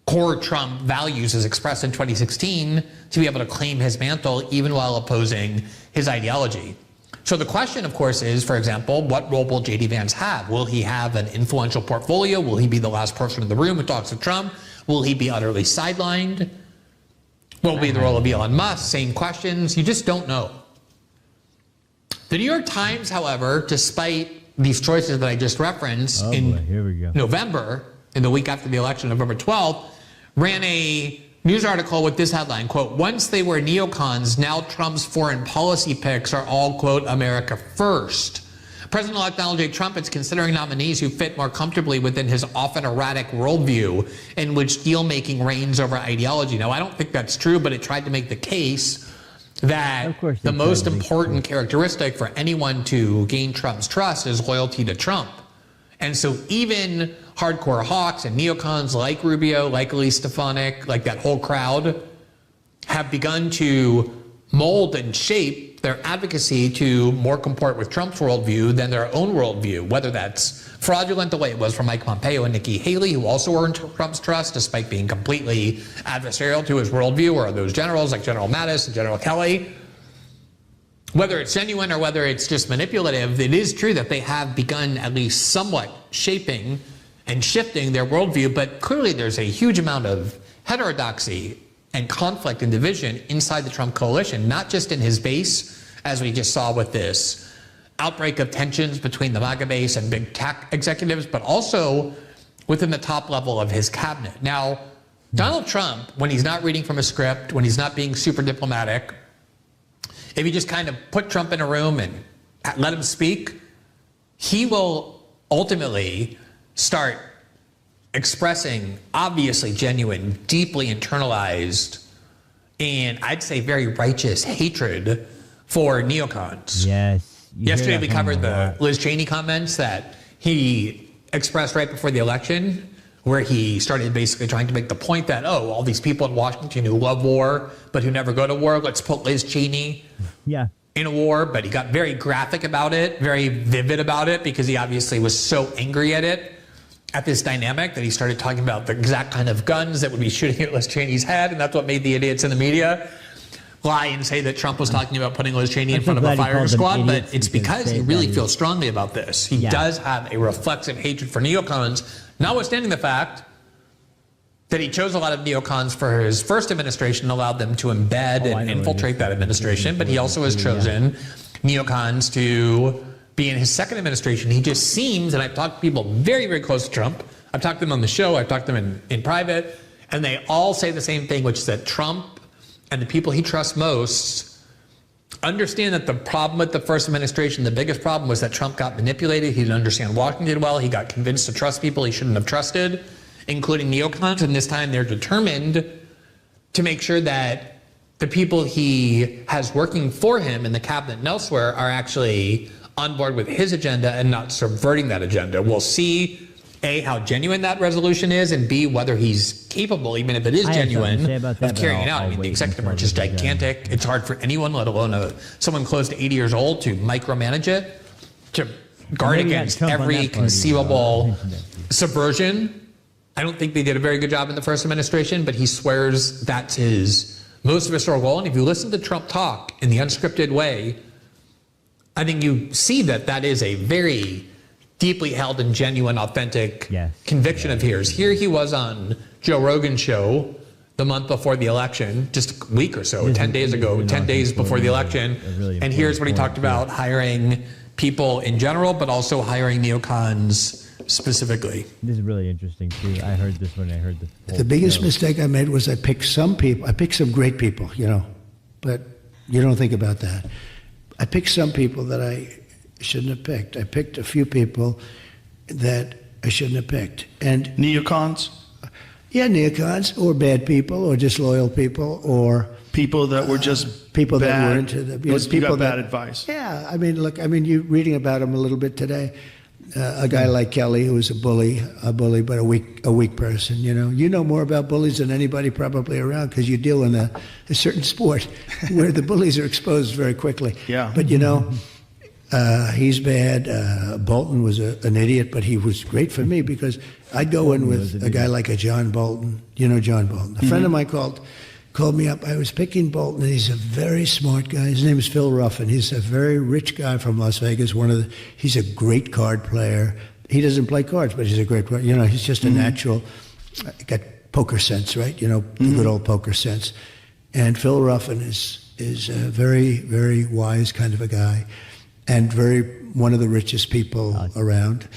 core Trump values as expressed in 2016 to be able to claim his mantle even while opposing his ideology. So the question, of course, is, for example, what role will J.D. Vance have? Will he have an influential portfolio? Will he be the last person in the room who talks to Trump? Will he be utterly sidelined? What will be the role of Elon Musk? Same questions. You just don't know. The New York Times, however, despite these choices that I just referenced November, in the week after the election, November 12th, ran a news article with this headline, quote, "Once they were neocons, now Trump's foreign policy picks are all, quote, America first." President-elect Donald J. Trump is considering nominees who fit more comfortably within his often erratic worldview in which deal-making reigns over ideology. Now, I don't think that's true, but it tried to make the case that the most important characteristic for anyone to gain Trump's trust is loyalty to Trump. And so even hardcore hawks and neocons like Rubio, like Elise Stefanik, like that whole crowd, have begun to mold and shape their advocacy to more comport with Trump's worldview than their own worldview, whether that's fraudulent the way it was for Mike Pompeo and Nikki Haley, who also earned Trump's trust despite being completely adversarial to his worldview, or those generals like General Mattis and General Kelly. Whether it's genuine or whether it's just manipulative, it is true that they have begun at least somewhat shaping and shifting their worldview, but clearly there's a huge amount of heterodoxy and conflict and division inside the Trump coalition, not just in his base, as we just saw with this outbreak of tensions between the MAGA base and big tech executives, but also within the top level of his cabinet. Now, Donald Trump, when he's not reading from a script, when he's not being super diplomatic, if you just kind of put Trump in a room and let him speak, he will ultimately start expressing obviously genuine, deeply internalized, and I'd say very righteous hatred for neocons. Yes. Yesterday we covered the Liz Cheney comments that he expressed right before the election, where he started basically trying to make the point that, oh, all these people in Washington who love war but who never go to war, let's put Liz Cheney in a war. But he got very graphic about it, very vivid about it, because he obviously was so angry at it, at this dynamic, that he started talking about the exact kind of guns that would be shooting at Liz Cheney's head, and that's what made the idiots in the media lie and say that Trump was talking about putting Liz Cheney in front of a firing squad, but it's because he really feels strongly about this. He does have a reflexive hatred for neocons, notwithstanding the fact that he chose a lot of neocons for his first administration and allowed them to embed and infiltrate that administration, but he also has chosen neocons to be in his second administration. He just seems, and I've talked to people very, very close to Trump, I've talked to them on the show, I've talked to them in private, and they all say the same thing, which is that Trump and the people he trusts most understand that the problem with the first administration, the biggest problem, was that Trump got manipulated. He didn't understand Washington well. He got convinced to trust people he shouldn't have trusted, including neocons. And this time they're determined to make sure that the people he has working for him in the cabinet and elsewhere are actually on board with his agenda and not subverting that agenda. We'll see, A, how genuine that resolution is, and B, whether he's capable, even if it is genuine, of carrying it out. I mean, the executive branch is gigantic. It's hard for anyone, let alone someone close to 80 years old, to micromanage it, to guard against every conceivable subversion. I don't think they did a very good job in the first administration, but he swears that's his most visceral goal. And if you listen to Trump talk in the unscripted way, I think you see that that is a very deeply held and genuine, authentic conviction of his. Here he was on Joe Rogan's show the month before the election, just a week or so, 10 days ago, 10 days before the election. And here's what he talked about, hiring people in general, but also hiring neocons specifically. This is really interesting too. I heard this when I heard the biggest mistake I made was I picked some people. I picked some great people, you know, but you don't think about that. I picked some people that I shouldn't have picked. I picked a few people that I shouldn't have picked. And neocons? Yeah, neocons, or bad people, or disloyal people, or people that were just people bad, that were into the people got bad advice. Yeah, I mean, look, I mean, you're reading about him a little bit today. A guy like Kelly, who was a bully, but a weak person. You know more about bullies than anybody probably around, because you deal in a certain sport where the bullies are exposed very quickly. Yeah. But he's bad. Bolton was an idiot, but he was great for me because I'd go in with a guy like a John Bolton. You know John Bolton. A friend of mine called me up. I was picking Bolton, and he's a very smart guy. His name is Phil Ruffin. He's a very rich guy from Las Vegas. He's a great card player. He doesn't play cards, but he's a great player. He's just a natural. Got poker sense, right? The good old poker sense. And Phil Ruffin is a very, very wise kind of a guy, and one of the richest people around,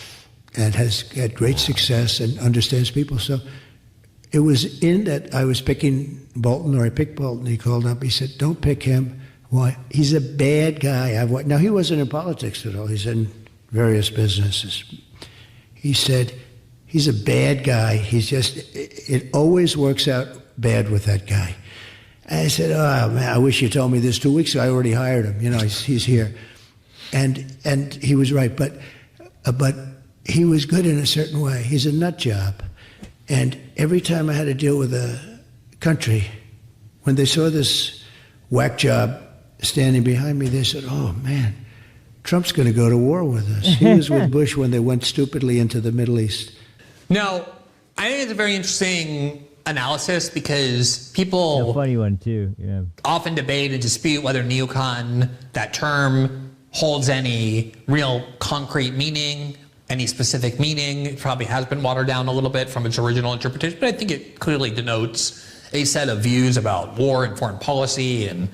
and has had great success and understands people. So it was in that I was picking Bolton, or I picked Bolton. He called up. He said, "Don't pick him. Why? He's a bad guy." Now, he wasn't in politics at all. He said, various businesses. He said, he's a bad guy. It always works out bad with that guy. And I said, oh man, I wish you told me this 2 weeks ago. I already hired him. He's here. And he was right, but he was good in a certain way. He's a nut job. And every time I had to deal with a country, when they saw this whack job standing behind me, they said, oh man, Trump's going to go to war with us. He was with Bush when they went stupidly into the Middle East. Now, I think it's a very interesting analysis because people a funny one too. Yeah. often debate and dispute whether neocon, that term, holds any real concrete meaning, any specific meaning. It probably has been watered down a little bit from its original interpretation, but I think it clearly denotes a set of views about war and foreign policy and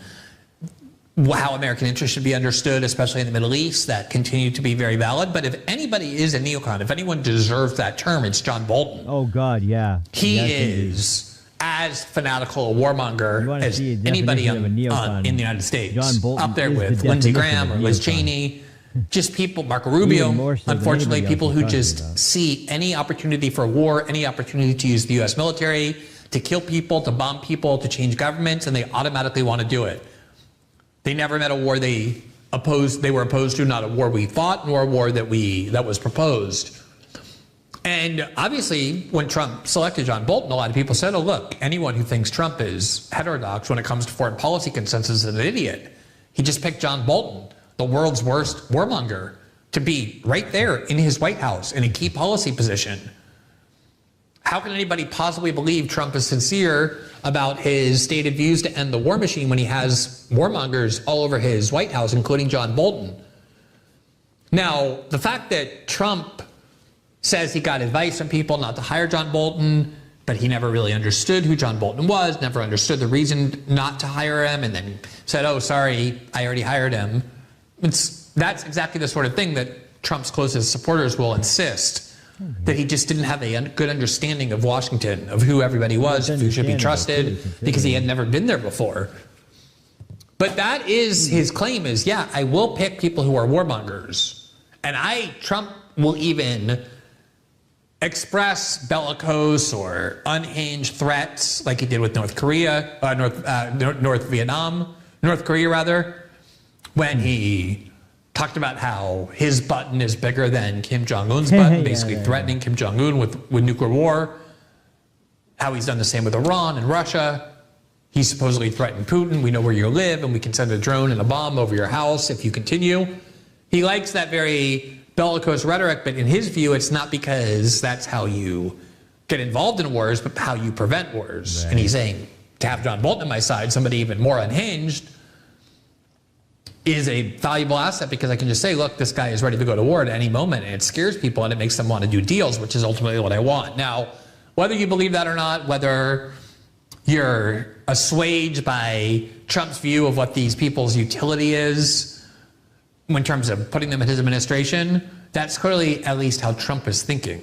how American interests should be understood, especially in the Middle East, that continue to be very valid. But if anybody is a neocon, if anyone deserves that term, it's John Bolton. Oh, God, yeah. He is as fanatical a warmonger as anybody in the United States. John Bolton up there with Lindsey Graham or Liz Cheney. Just people, Marco Rubio, so unfortunately, people who talking just about. see any opportunity for war, any opportunity to use the U.S. military, to kill people, to bomb people, to change governments, and they automatically want to do it. They never met a war they were opposed to, not a war we fought, nor a war that was proposed. And obviously, when Trump selected John Bolton, a lot of people said, oh, look, anyone who thinks Trump is heterodox when it comes to foreign policy consensus is an idiot. He just picked John Bolton, the world's worst warmonger, to be right there in his White House in a key policy position. How can anybody possibly believe Trump is sincere about his stated views to end the war machine when he has warmongers all over his White House, including John Bolton? Now, the fact that Trump says he got advice from people not to hire John Bolton, but he never really understood who John Bolton was, never understood the reason not to hire him, and then said, oh, sorry, I already hired him. That's exactly the sort of thing that Trump's closest supporters will insist, that he just didn't have a good understanding of Washington, of who everybody was, who should be trusted, because he had never been there before. But that is his claim is, yeah, I will pick people who are warmongers. And Trump will even express bellicose or unhinged threats like he did with North Korea, North Korea rather, when he talked about how his button is bigger than Kim Jong-un's button, basically threatening Kim Jong-un with nuclear war. How he's done the same with Iran and Russia. He supposedly threatened Putin. We know where you live, and we can send a drone and a bomb over your house if you continue. He likes that very bellicose rhetoric, but in his view, it's not because that's how you get involved in wars, but how you prevent wars. Right. And he's saying, to have John Bolton on my side, somebody even more unhinged, is a valuable asset because I can just say, look, this guy is ready to go to war at any moment, and it scares people and it makes them want to do deals, which is ultimately what I want. Now, whether you believe that or not, whether you're assuaged by Trump's view of what these people's utility is in terms of putting them in his administration, that's clearly at least how Trump is thinking.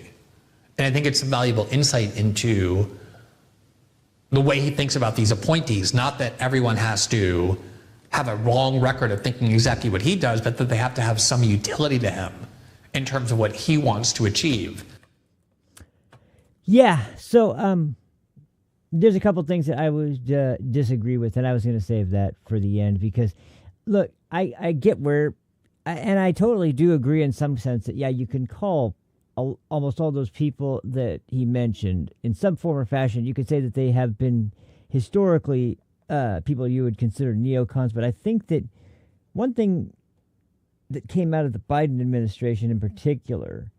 And I think it's a valuable insight into the way he thinks about these appointees, not that everyone has to have a long record of thinking exactly what he does, but that they have to have some utility to him in terms of what he wants to achieve. Yeah, so there's a couple things that I would disagree with, and I was going to save that for the end because, look, I get where, and I totally do agree in some sense that, yeah, you can call almost all those people that he mentioned in some form or fashion. You could say that they have been historically people you would consider neocons, but I think that one thing that came out of the Biden administration in particular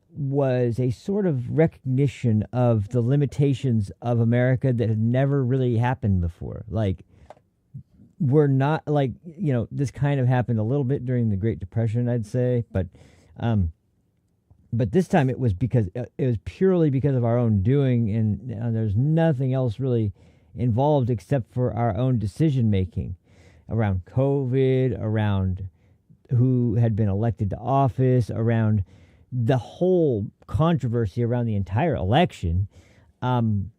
was a sort of recognition of the limitations of America that had never really happened before. Like, we're not like, this kind of happened a little bit during the Great Depression, I'd say, but this time it was purely because of our own doing, and there's nothing else really involved except for our own decision making around COVID, around who had been elected to office, around the whole controversy around the entire election. And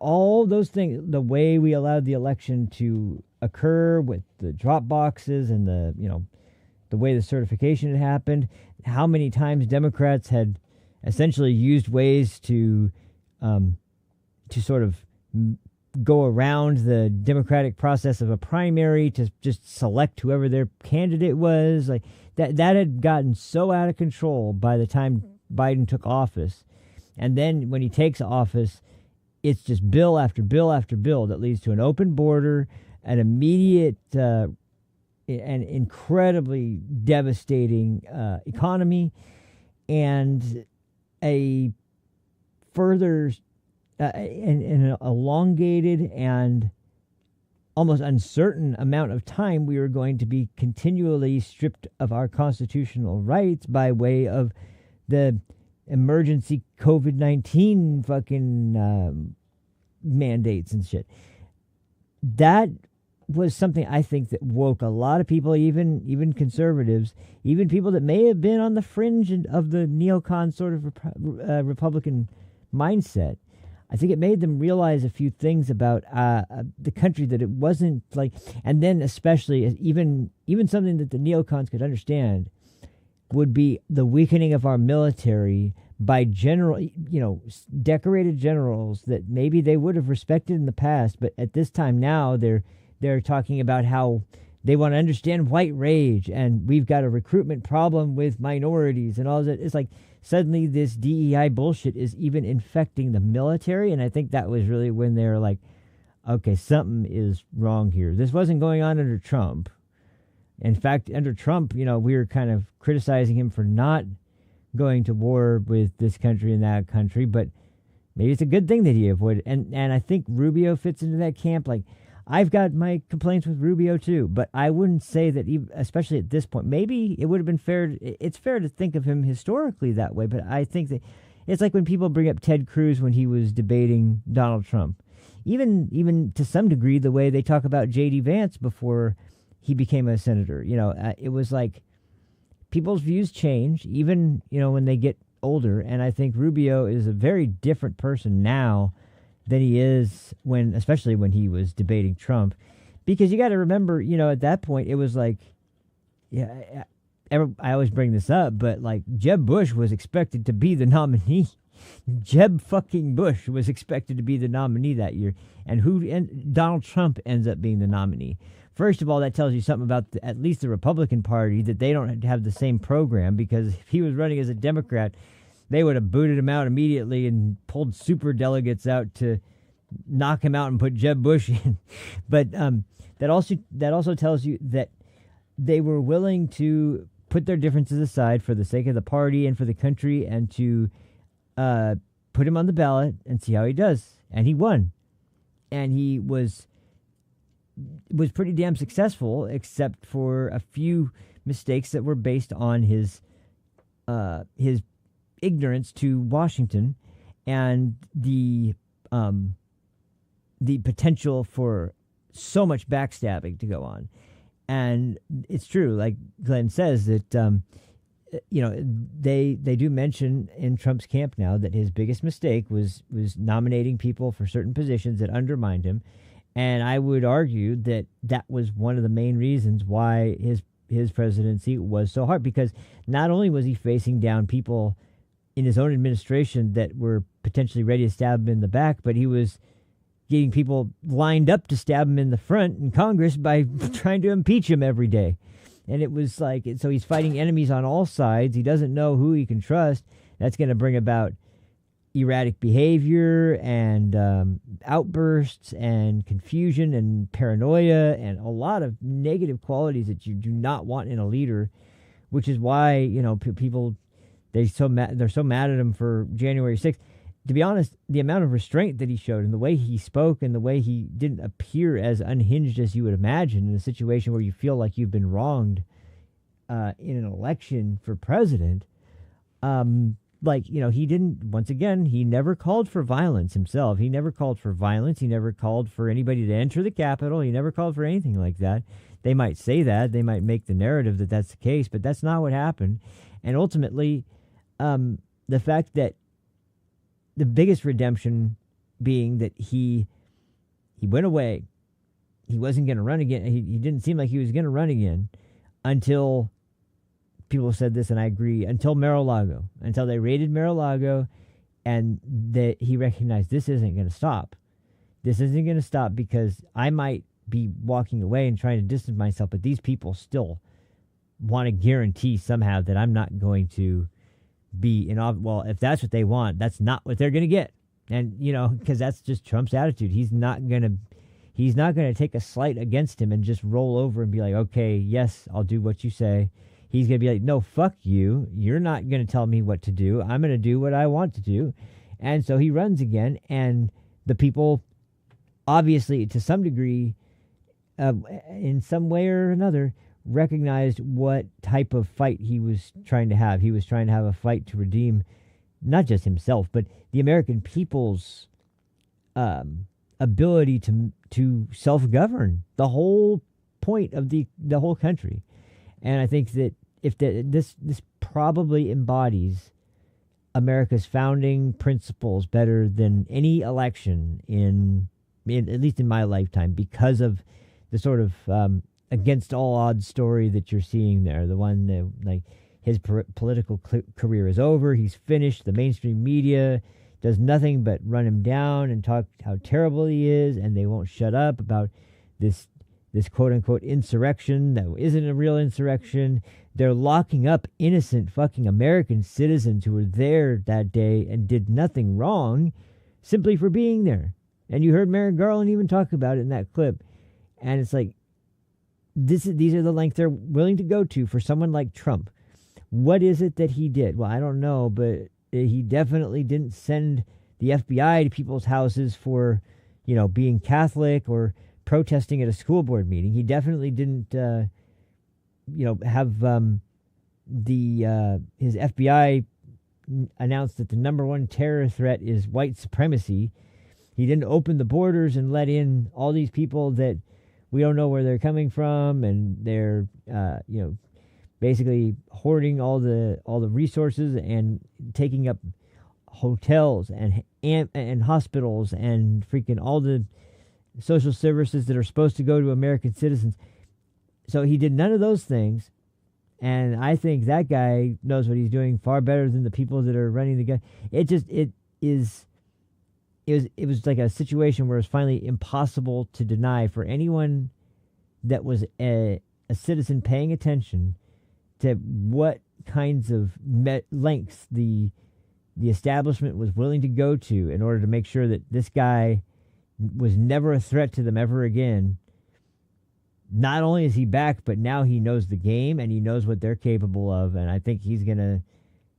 all those things, the way we allowed the election to occur with the drop boxes and the the way the certification had happened, how many times Democrats had essentially used ways to sort of go around the democratic process of a primary to just select whoever their candidate was. Like that had gotten so out of control by the time Biden took office. And then when he takes office, it's just bill after bill after bill that leads to an open border, an immediate and incredibly devastating economy, and a further an elongated and almost uncertain amount of time we were going to be continually stripped of our constitutional rights by way of the emergency COVID-19 fucking mandates and shit. That was something I think that woke a lot of people, even conservatives, even people that may have been on the fringe of the neocon sort of Republican mindset. I think it made them realize a few things about the country, that it wasn't like, and then especially even something that the neocons could understand would be the weakening of our military by decorated generals that maybe they would have respected in the past, but at this time now they're talking about how they want to understand white rage, and we've got a recruitment problem with minorities and all that. It's like suddenly this DEI bullshit is even infecting the military, and I think that was really when they were like, okay, something is wrong here. This wasn't going on under Trump. In fact, under Trump, we were kind of criticizing him for not going to war with this country and that country, but maybe it's a good thing that he avoided. And I think Rubio fits into that camp. Like, I've got my complaints with Rubio too, but I wouldn't say that, especially at this point, maybe it would have been fair. It's fair to think of him historically that way, but I think that it's like when people bring up Ted Cruz when he was debating Donald Trump, even to some degree, the way they talk about J.D. Vance before he became a senator. It was like people's views change, even, when they get older. And I think Rubio is a very different person now than he is especially when he was debating Trump, because you got to remember, at that point it was like, I always bring this up, but like Jeb Bush was expected to be the nominee. Jeb fucking Bush was expected to be the nominee that year, and Donald Trump ends up being the nominee. First of all, that tells you something about at least the Republican Party, that they don't have the same program, because if he was running as a Democrat, they would have booted him out immediately and pulled super delegates out to knock him out and put Jeb Bush in. But that also tells you that they were willing to put their differences aside for the sake of the party and for the country, and to put him on the ballot and see how he does. And he won. And he was pretty damn successful, except for a few mistakes that were based on his ignorance to Washington, and the potential for so much backstabbing to go on. And it's true, like Glenn says, that they do mention in Trump's camp now that his biggest mistake was nominating people for certain positions that undermined him. And I would argue that was one of the main reasons why his presidency was so hard, because not only was he facing down people in his own administration that were potentially ready to stab him in the back, but he was getting people lined up to stab him in the front in Congress by trying to impeach him every day. And it was like, so he's fighting enemies on all sides. He doesn't know who he can trust. That's going to bring about erratic behavior and outbursts and confusion and paranoia and a lot of negative qualities that you do not want in a leader, which is why, people, they're so mad at him for January 6th. To be honest, the amount of restraint that he showed and the way he spoke and the way he didn't appear as unhinged as you would imagine in a situation where you feel like you've been wronged in an election for president, he didn't, once again, he never called for violence himself. He never called for violence. He never called for anybody to enter the Capitol. He never called for anything like that. They might say that. They might make the narrative that that's the case, but that's not what happened. And ultimately, the fact that the biggest redemption being that he went away. He wasn't going to run again. He didn't seem like he was going to run again until people said this, and I agree, until Mar-a-Lago, until they raided Mar-a-Lago, and that he recognized this isn't going to stop. This isn't going to stop because I might be walking away and trying to distance myself, but these people still want to guarantee somehow that I'm not going to be in office. Well, if that's what they want, that's not what they're going to get. And, you know, because that's just Trump's attitude. He's not going to take a slight against him and just roll over and be like, okay, yes, I'll do what you say. He's going to be like, no, fuck you. You're not going to tell me what to do. I'm going to do what I want to do. And so he runs again. And the people, obviously, to some degree, in some way or another, recognized what type of fight he was trying to have. He was trying to have a fight to redeem not just himself, but the American people's ability to self-govern, the whole point of the whole country. And I think that if this probably embodies America's founding principles better than any election in at least in my lifetime, because of the sort of against all odds story that you're seeing there. The one that, like, his political career is over. He's finished. The mainstream media does nothing but run him down and talk how terrible he is, and they won't shut up about this quote-unquote insurrection that isn't a real insurrection. They're locking up innocent fucking American citizens who were there that day and did nothing wrong simply for being there. And you heard Merrick Garland even talk about it in that clip. And it's like, these are the lengths they're willing to go to for someone like Trump. What is it that he did? Well, I don't know, but he definitely didn't send the FBI to people's houses for, you know, being Catholic or protesting at a school board meeting. He definitely didn't, have his FBI announced that the number one terror threat is white supremacy. He didn't open the borders and let in all these people that we don't know where they're coming from, and they're basically hoarding all the resources and taking up hotels and hospitals and freaking all the social services that are supposed to go to American citizens. So he did none of those things, and I think that guy knows what he's doing far better than the people that are running the gun. It was like a situation where it was finally impossible to deny for anyone that was a citizen paying attention to what kinds of lengths the establishment was willing to go to in order to make sure that this guy was never a threat to them ever again. Not only is he back, but now he knows the game and he knows what they're capable of. And I think he's going to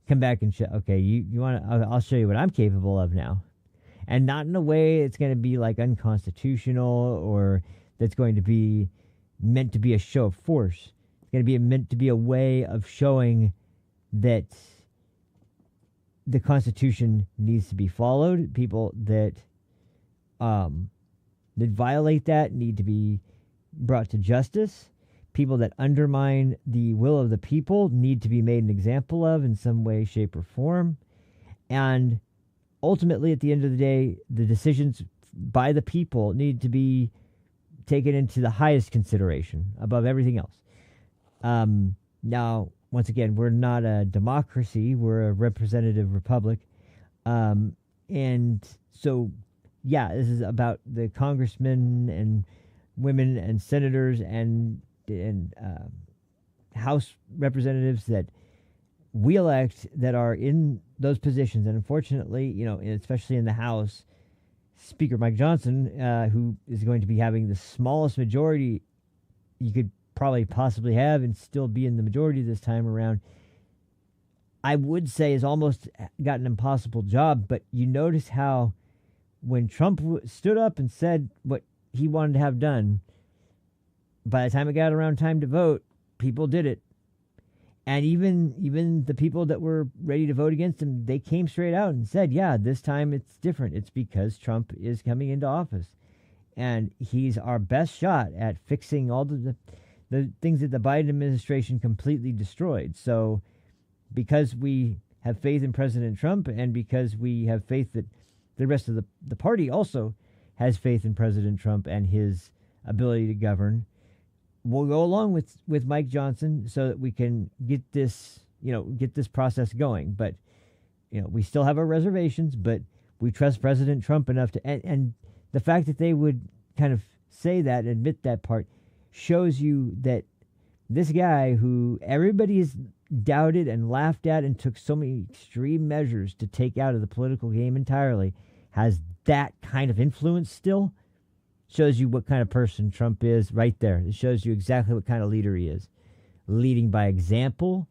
come back and show, okay, you want to, I'll show you what I'm capable of now. And not in a way it's going to be like unconstitutional or that's going to be meant to be a show of force. It's going to be meant to be a way of showing that the Constitution needs to be followed. People that violate that need to be brought to justice. People that undermine the will of the people need to be made an example of in some way, shape, or form. And ultimately, at the end of the day, the decisions by the people need to be taken into the highest consideration above everything else. Now, once again, we're not a democracy. We're a representative republic. And so, yeah, this is about the congressmen and women and senators and House representatives that we elect that are in those positions. And unfortunately, especially in the House, Speaker Mike Johnson, who is going to be having the smallest majority you could probably possibly have and still be in the majority this time around, I would say has almost got an impossible job. But you notice how when Trump stood up and said what he wanted to have done, by the time it got around time to vote, people did it. And even the people that were ready to vote against him, they came straight out and said, yeah, this time it's different. It's because Trump is coming into office. And he's our best shot at fixing all the things that the Biden administration completely destroyed. So because we have faith in President Trump and because we have faith that the rest of the party also has faith in President Trump and his ability to govern, we'll go along with Mike Johnson so that we can get this process going. But we still have our reservations, but we trust President Trump enough to, and the fact that they would kind of say that, admit that part, shows you that this guy who everybody has doubted and laughed at and took so many extreme measures to take out of the political game entirely has that kind of influence still. Shows you what kind of person Trump is right there. It shows you exactly what kind of leader he is. Leading by example,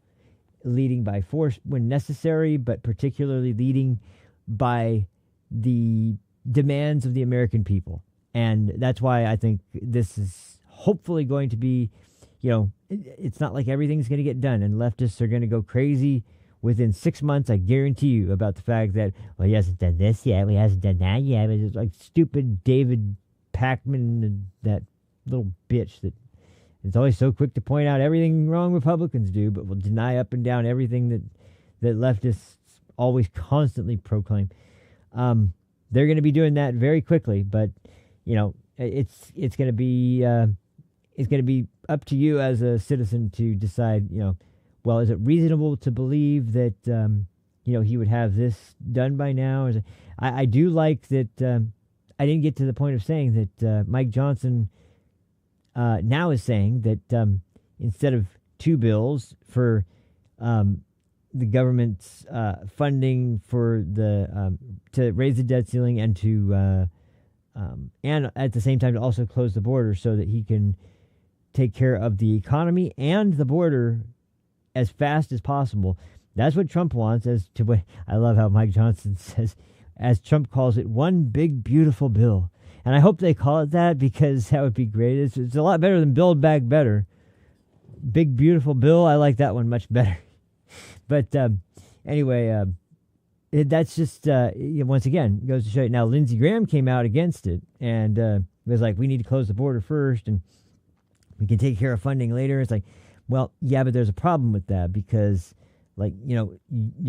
leading by force when necessary, but particularly leading by the demands of the American people. And that's why I think this is hopefully going to be, it's not like everything's going to get done and leftists are going to go crazy within 6 months. I guarantee you about the fact that, well, he hasn't done this yet, he hasn't done that yet. It's like stupid David Packman, that little bitch that is always so quick to point out everything wrong Republicans do, but will deny up and down everything that leftists always constantly proclaim. They're going to be doing that very quickly, but it's going to be up to you as a citizen to decide. Well, is it reasonable to believe that he would have this done by now? I do like that. I didn't get to the point of saying that Mike Johnson now is saying that instead of 2 bills for the government's funding for the to raise the debt ceiling and to and at the same time to also close the border so that he can take care of the economy and the border as fast as possible. That's what Trump wants. As to what I love how Mike Johnson says, as Trump calls it, one big beautiful bill. And I hope they call it that because that would be great. It's a lot better than Build Back Better. Big beautiful bill. I like that one much better. But anyway, that's just once again goes to show you. Now Lindsey Graham came out against it and was like, we need to close the border first and we can take care of funding later. It's like, well, yeah, but there's a problem with that because, you're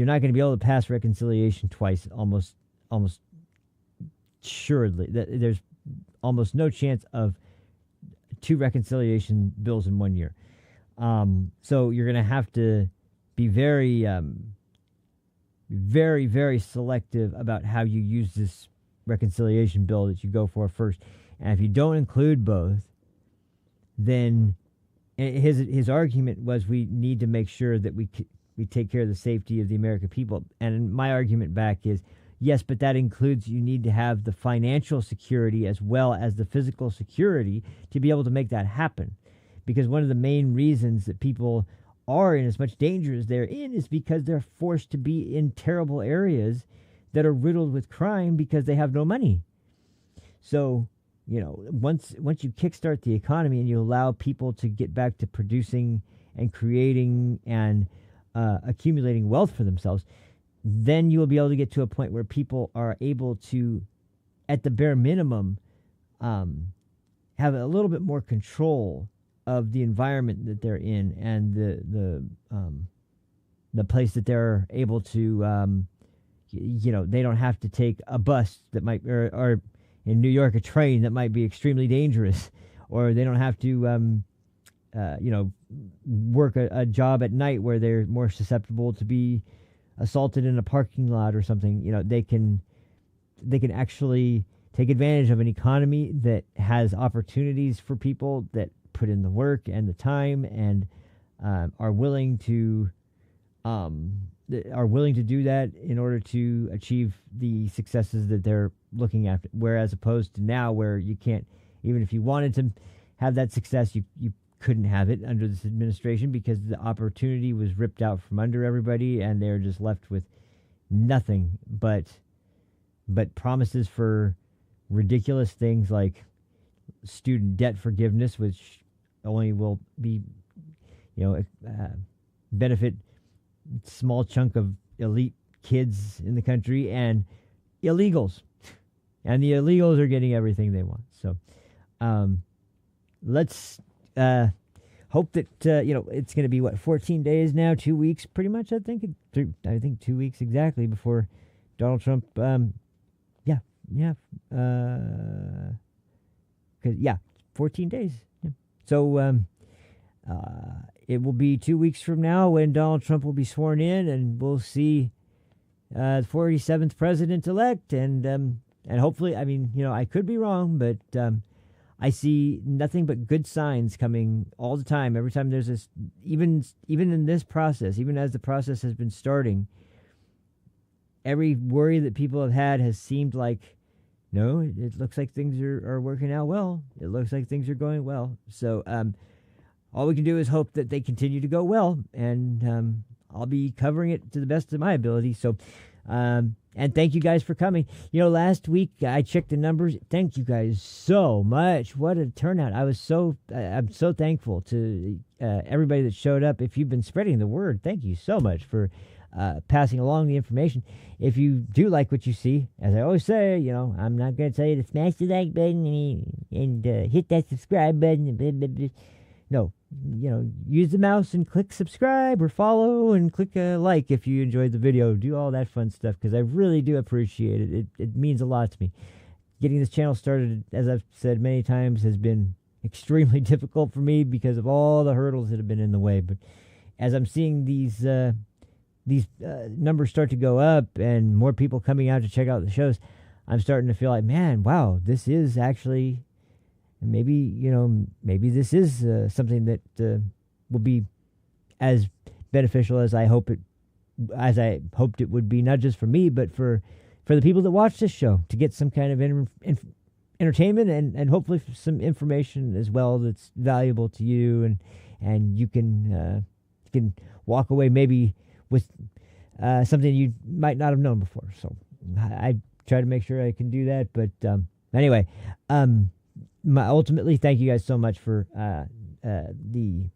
not going to be able to pass reconciliation twice. Almost assuredly, there's almost no chance of 2 reconciliation bills in 1 year. So you're going to have to be very, very, very selective about how you use this reconciliation bill that you go for first. And if you don't include both, then his argument was we need to make sure that we take care of the safety of the American people. And my argument back is, yes, but that includes you need to have the financial security as well as the physical security to be able to make that happen. Because one of the main reasons that people are in as much danger as they're in is because they're forced to be in terrible areas that are riddled with crime because they have no money. So, once you kickstart the economy and you allow people to get back to producing and creating and accumulating wealth for themselves, then you will be able to get to a point where people are able to, at the bare minimum, have a little bit more control of the environment that they're in and the place that they're able to, they don't have to take a bus that might, or in New York, a train that might be extremely dangerous, or they don't have to, work a job at night where they're more susceptible to be assaulted in a parking lot or something. They can actually take advantage of an economy that has opportunities for people that put in the work and the time and are willing to do that in order to achieve the successes that they're looking after. Whereas opposed to now, where you can't, even if you wanted to have that success, you couldn't have it under this administration because the opportunity was ripped out from under everybody and they're just left with nothing but promises for ridiculous things like student debt forgiveness, which only will be, benefit small chunk of elite kids in the country and illegals. And the illegals are getting everything they want. So let's hope that, it's going to be, 14 days now, 2 weeks pretty much, I think 2 weeks exactly before Donald Trump, 14 days. Yeah. So it will be 2 weeks from now when Donald Trump will be sworn in, and we'll see the 47th president-elect, and hopefully, I mean, you know, I could be wrong, but I see nothing but good signs coming all the time. Every time there's this, even in this process, even as the process has been starting, every worry that people have had has seemed like, no, it looks like things are working out well. It looks like things are going well. So all we can do is hope that they continue to go well, and I'll be covering it to the best of my ability. So, and thank you guys for coming. You know, last week I checked the numbers. Thank you guys so much. What a turnout. I'm so thankful to everybody that showed up. If you've been spreading the word, thank you so much for passing along the information. If you do like what you see, as I always say, you know, I'm not going to tell you to smash the like button and hit that subscribe button. No, you know, use the mouse and click subscribe or follow and click like if you enjoyed the video. Do all that fun stuff, because I really do appreciate it. It means a lot to me. Getting this channel started, as I've said many times, has been extremely difficult for me because of all the hurdles that have been in the way. But as I'm seeing these numbers start to go up and more people coming out to check out the shows, I'm starting to feel like, man, wow, this is actually... And maybe this is something that will be as beneficial as I hoped it would be, not just for me, but for the people that watch this show, to get some kind of entertainment and hopefully some information as well that's valuable to you, and you can walk away maybe with something you might not have known before. So I try to make sure I can do that. But anyway. Ultimately, thank you guys so much for the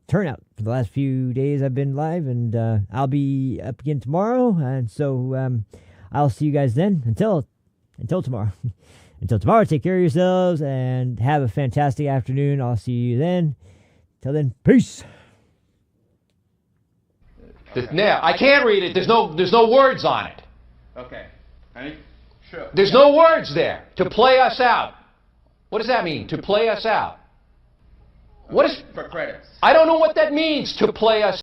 turnout for the last few days I've been live, and I'll be up again tomorrow, and so I'll see you guys then. Until tomorrow. Until tomorrow, take care of yourselves and have a fantastic afternoon. I'll see you then. Till then, peace. Now, I can't read it. There's no words on it. Okay. Sure. There's no words there. To play us out. What does that mean? To play us out. What is... For credits. I don't know what that means, to play us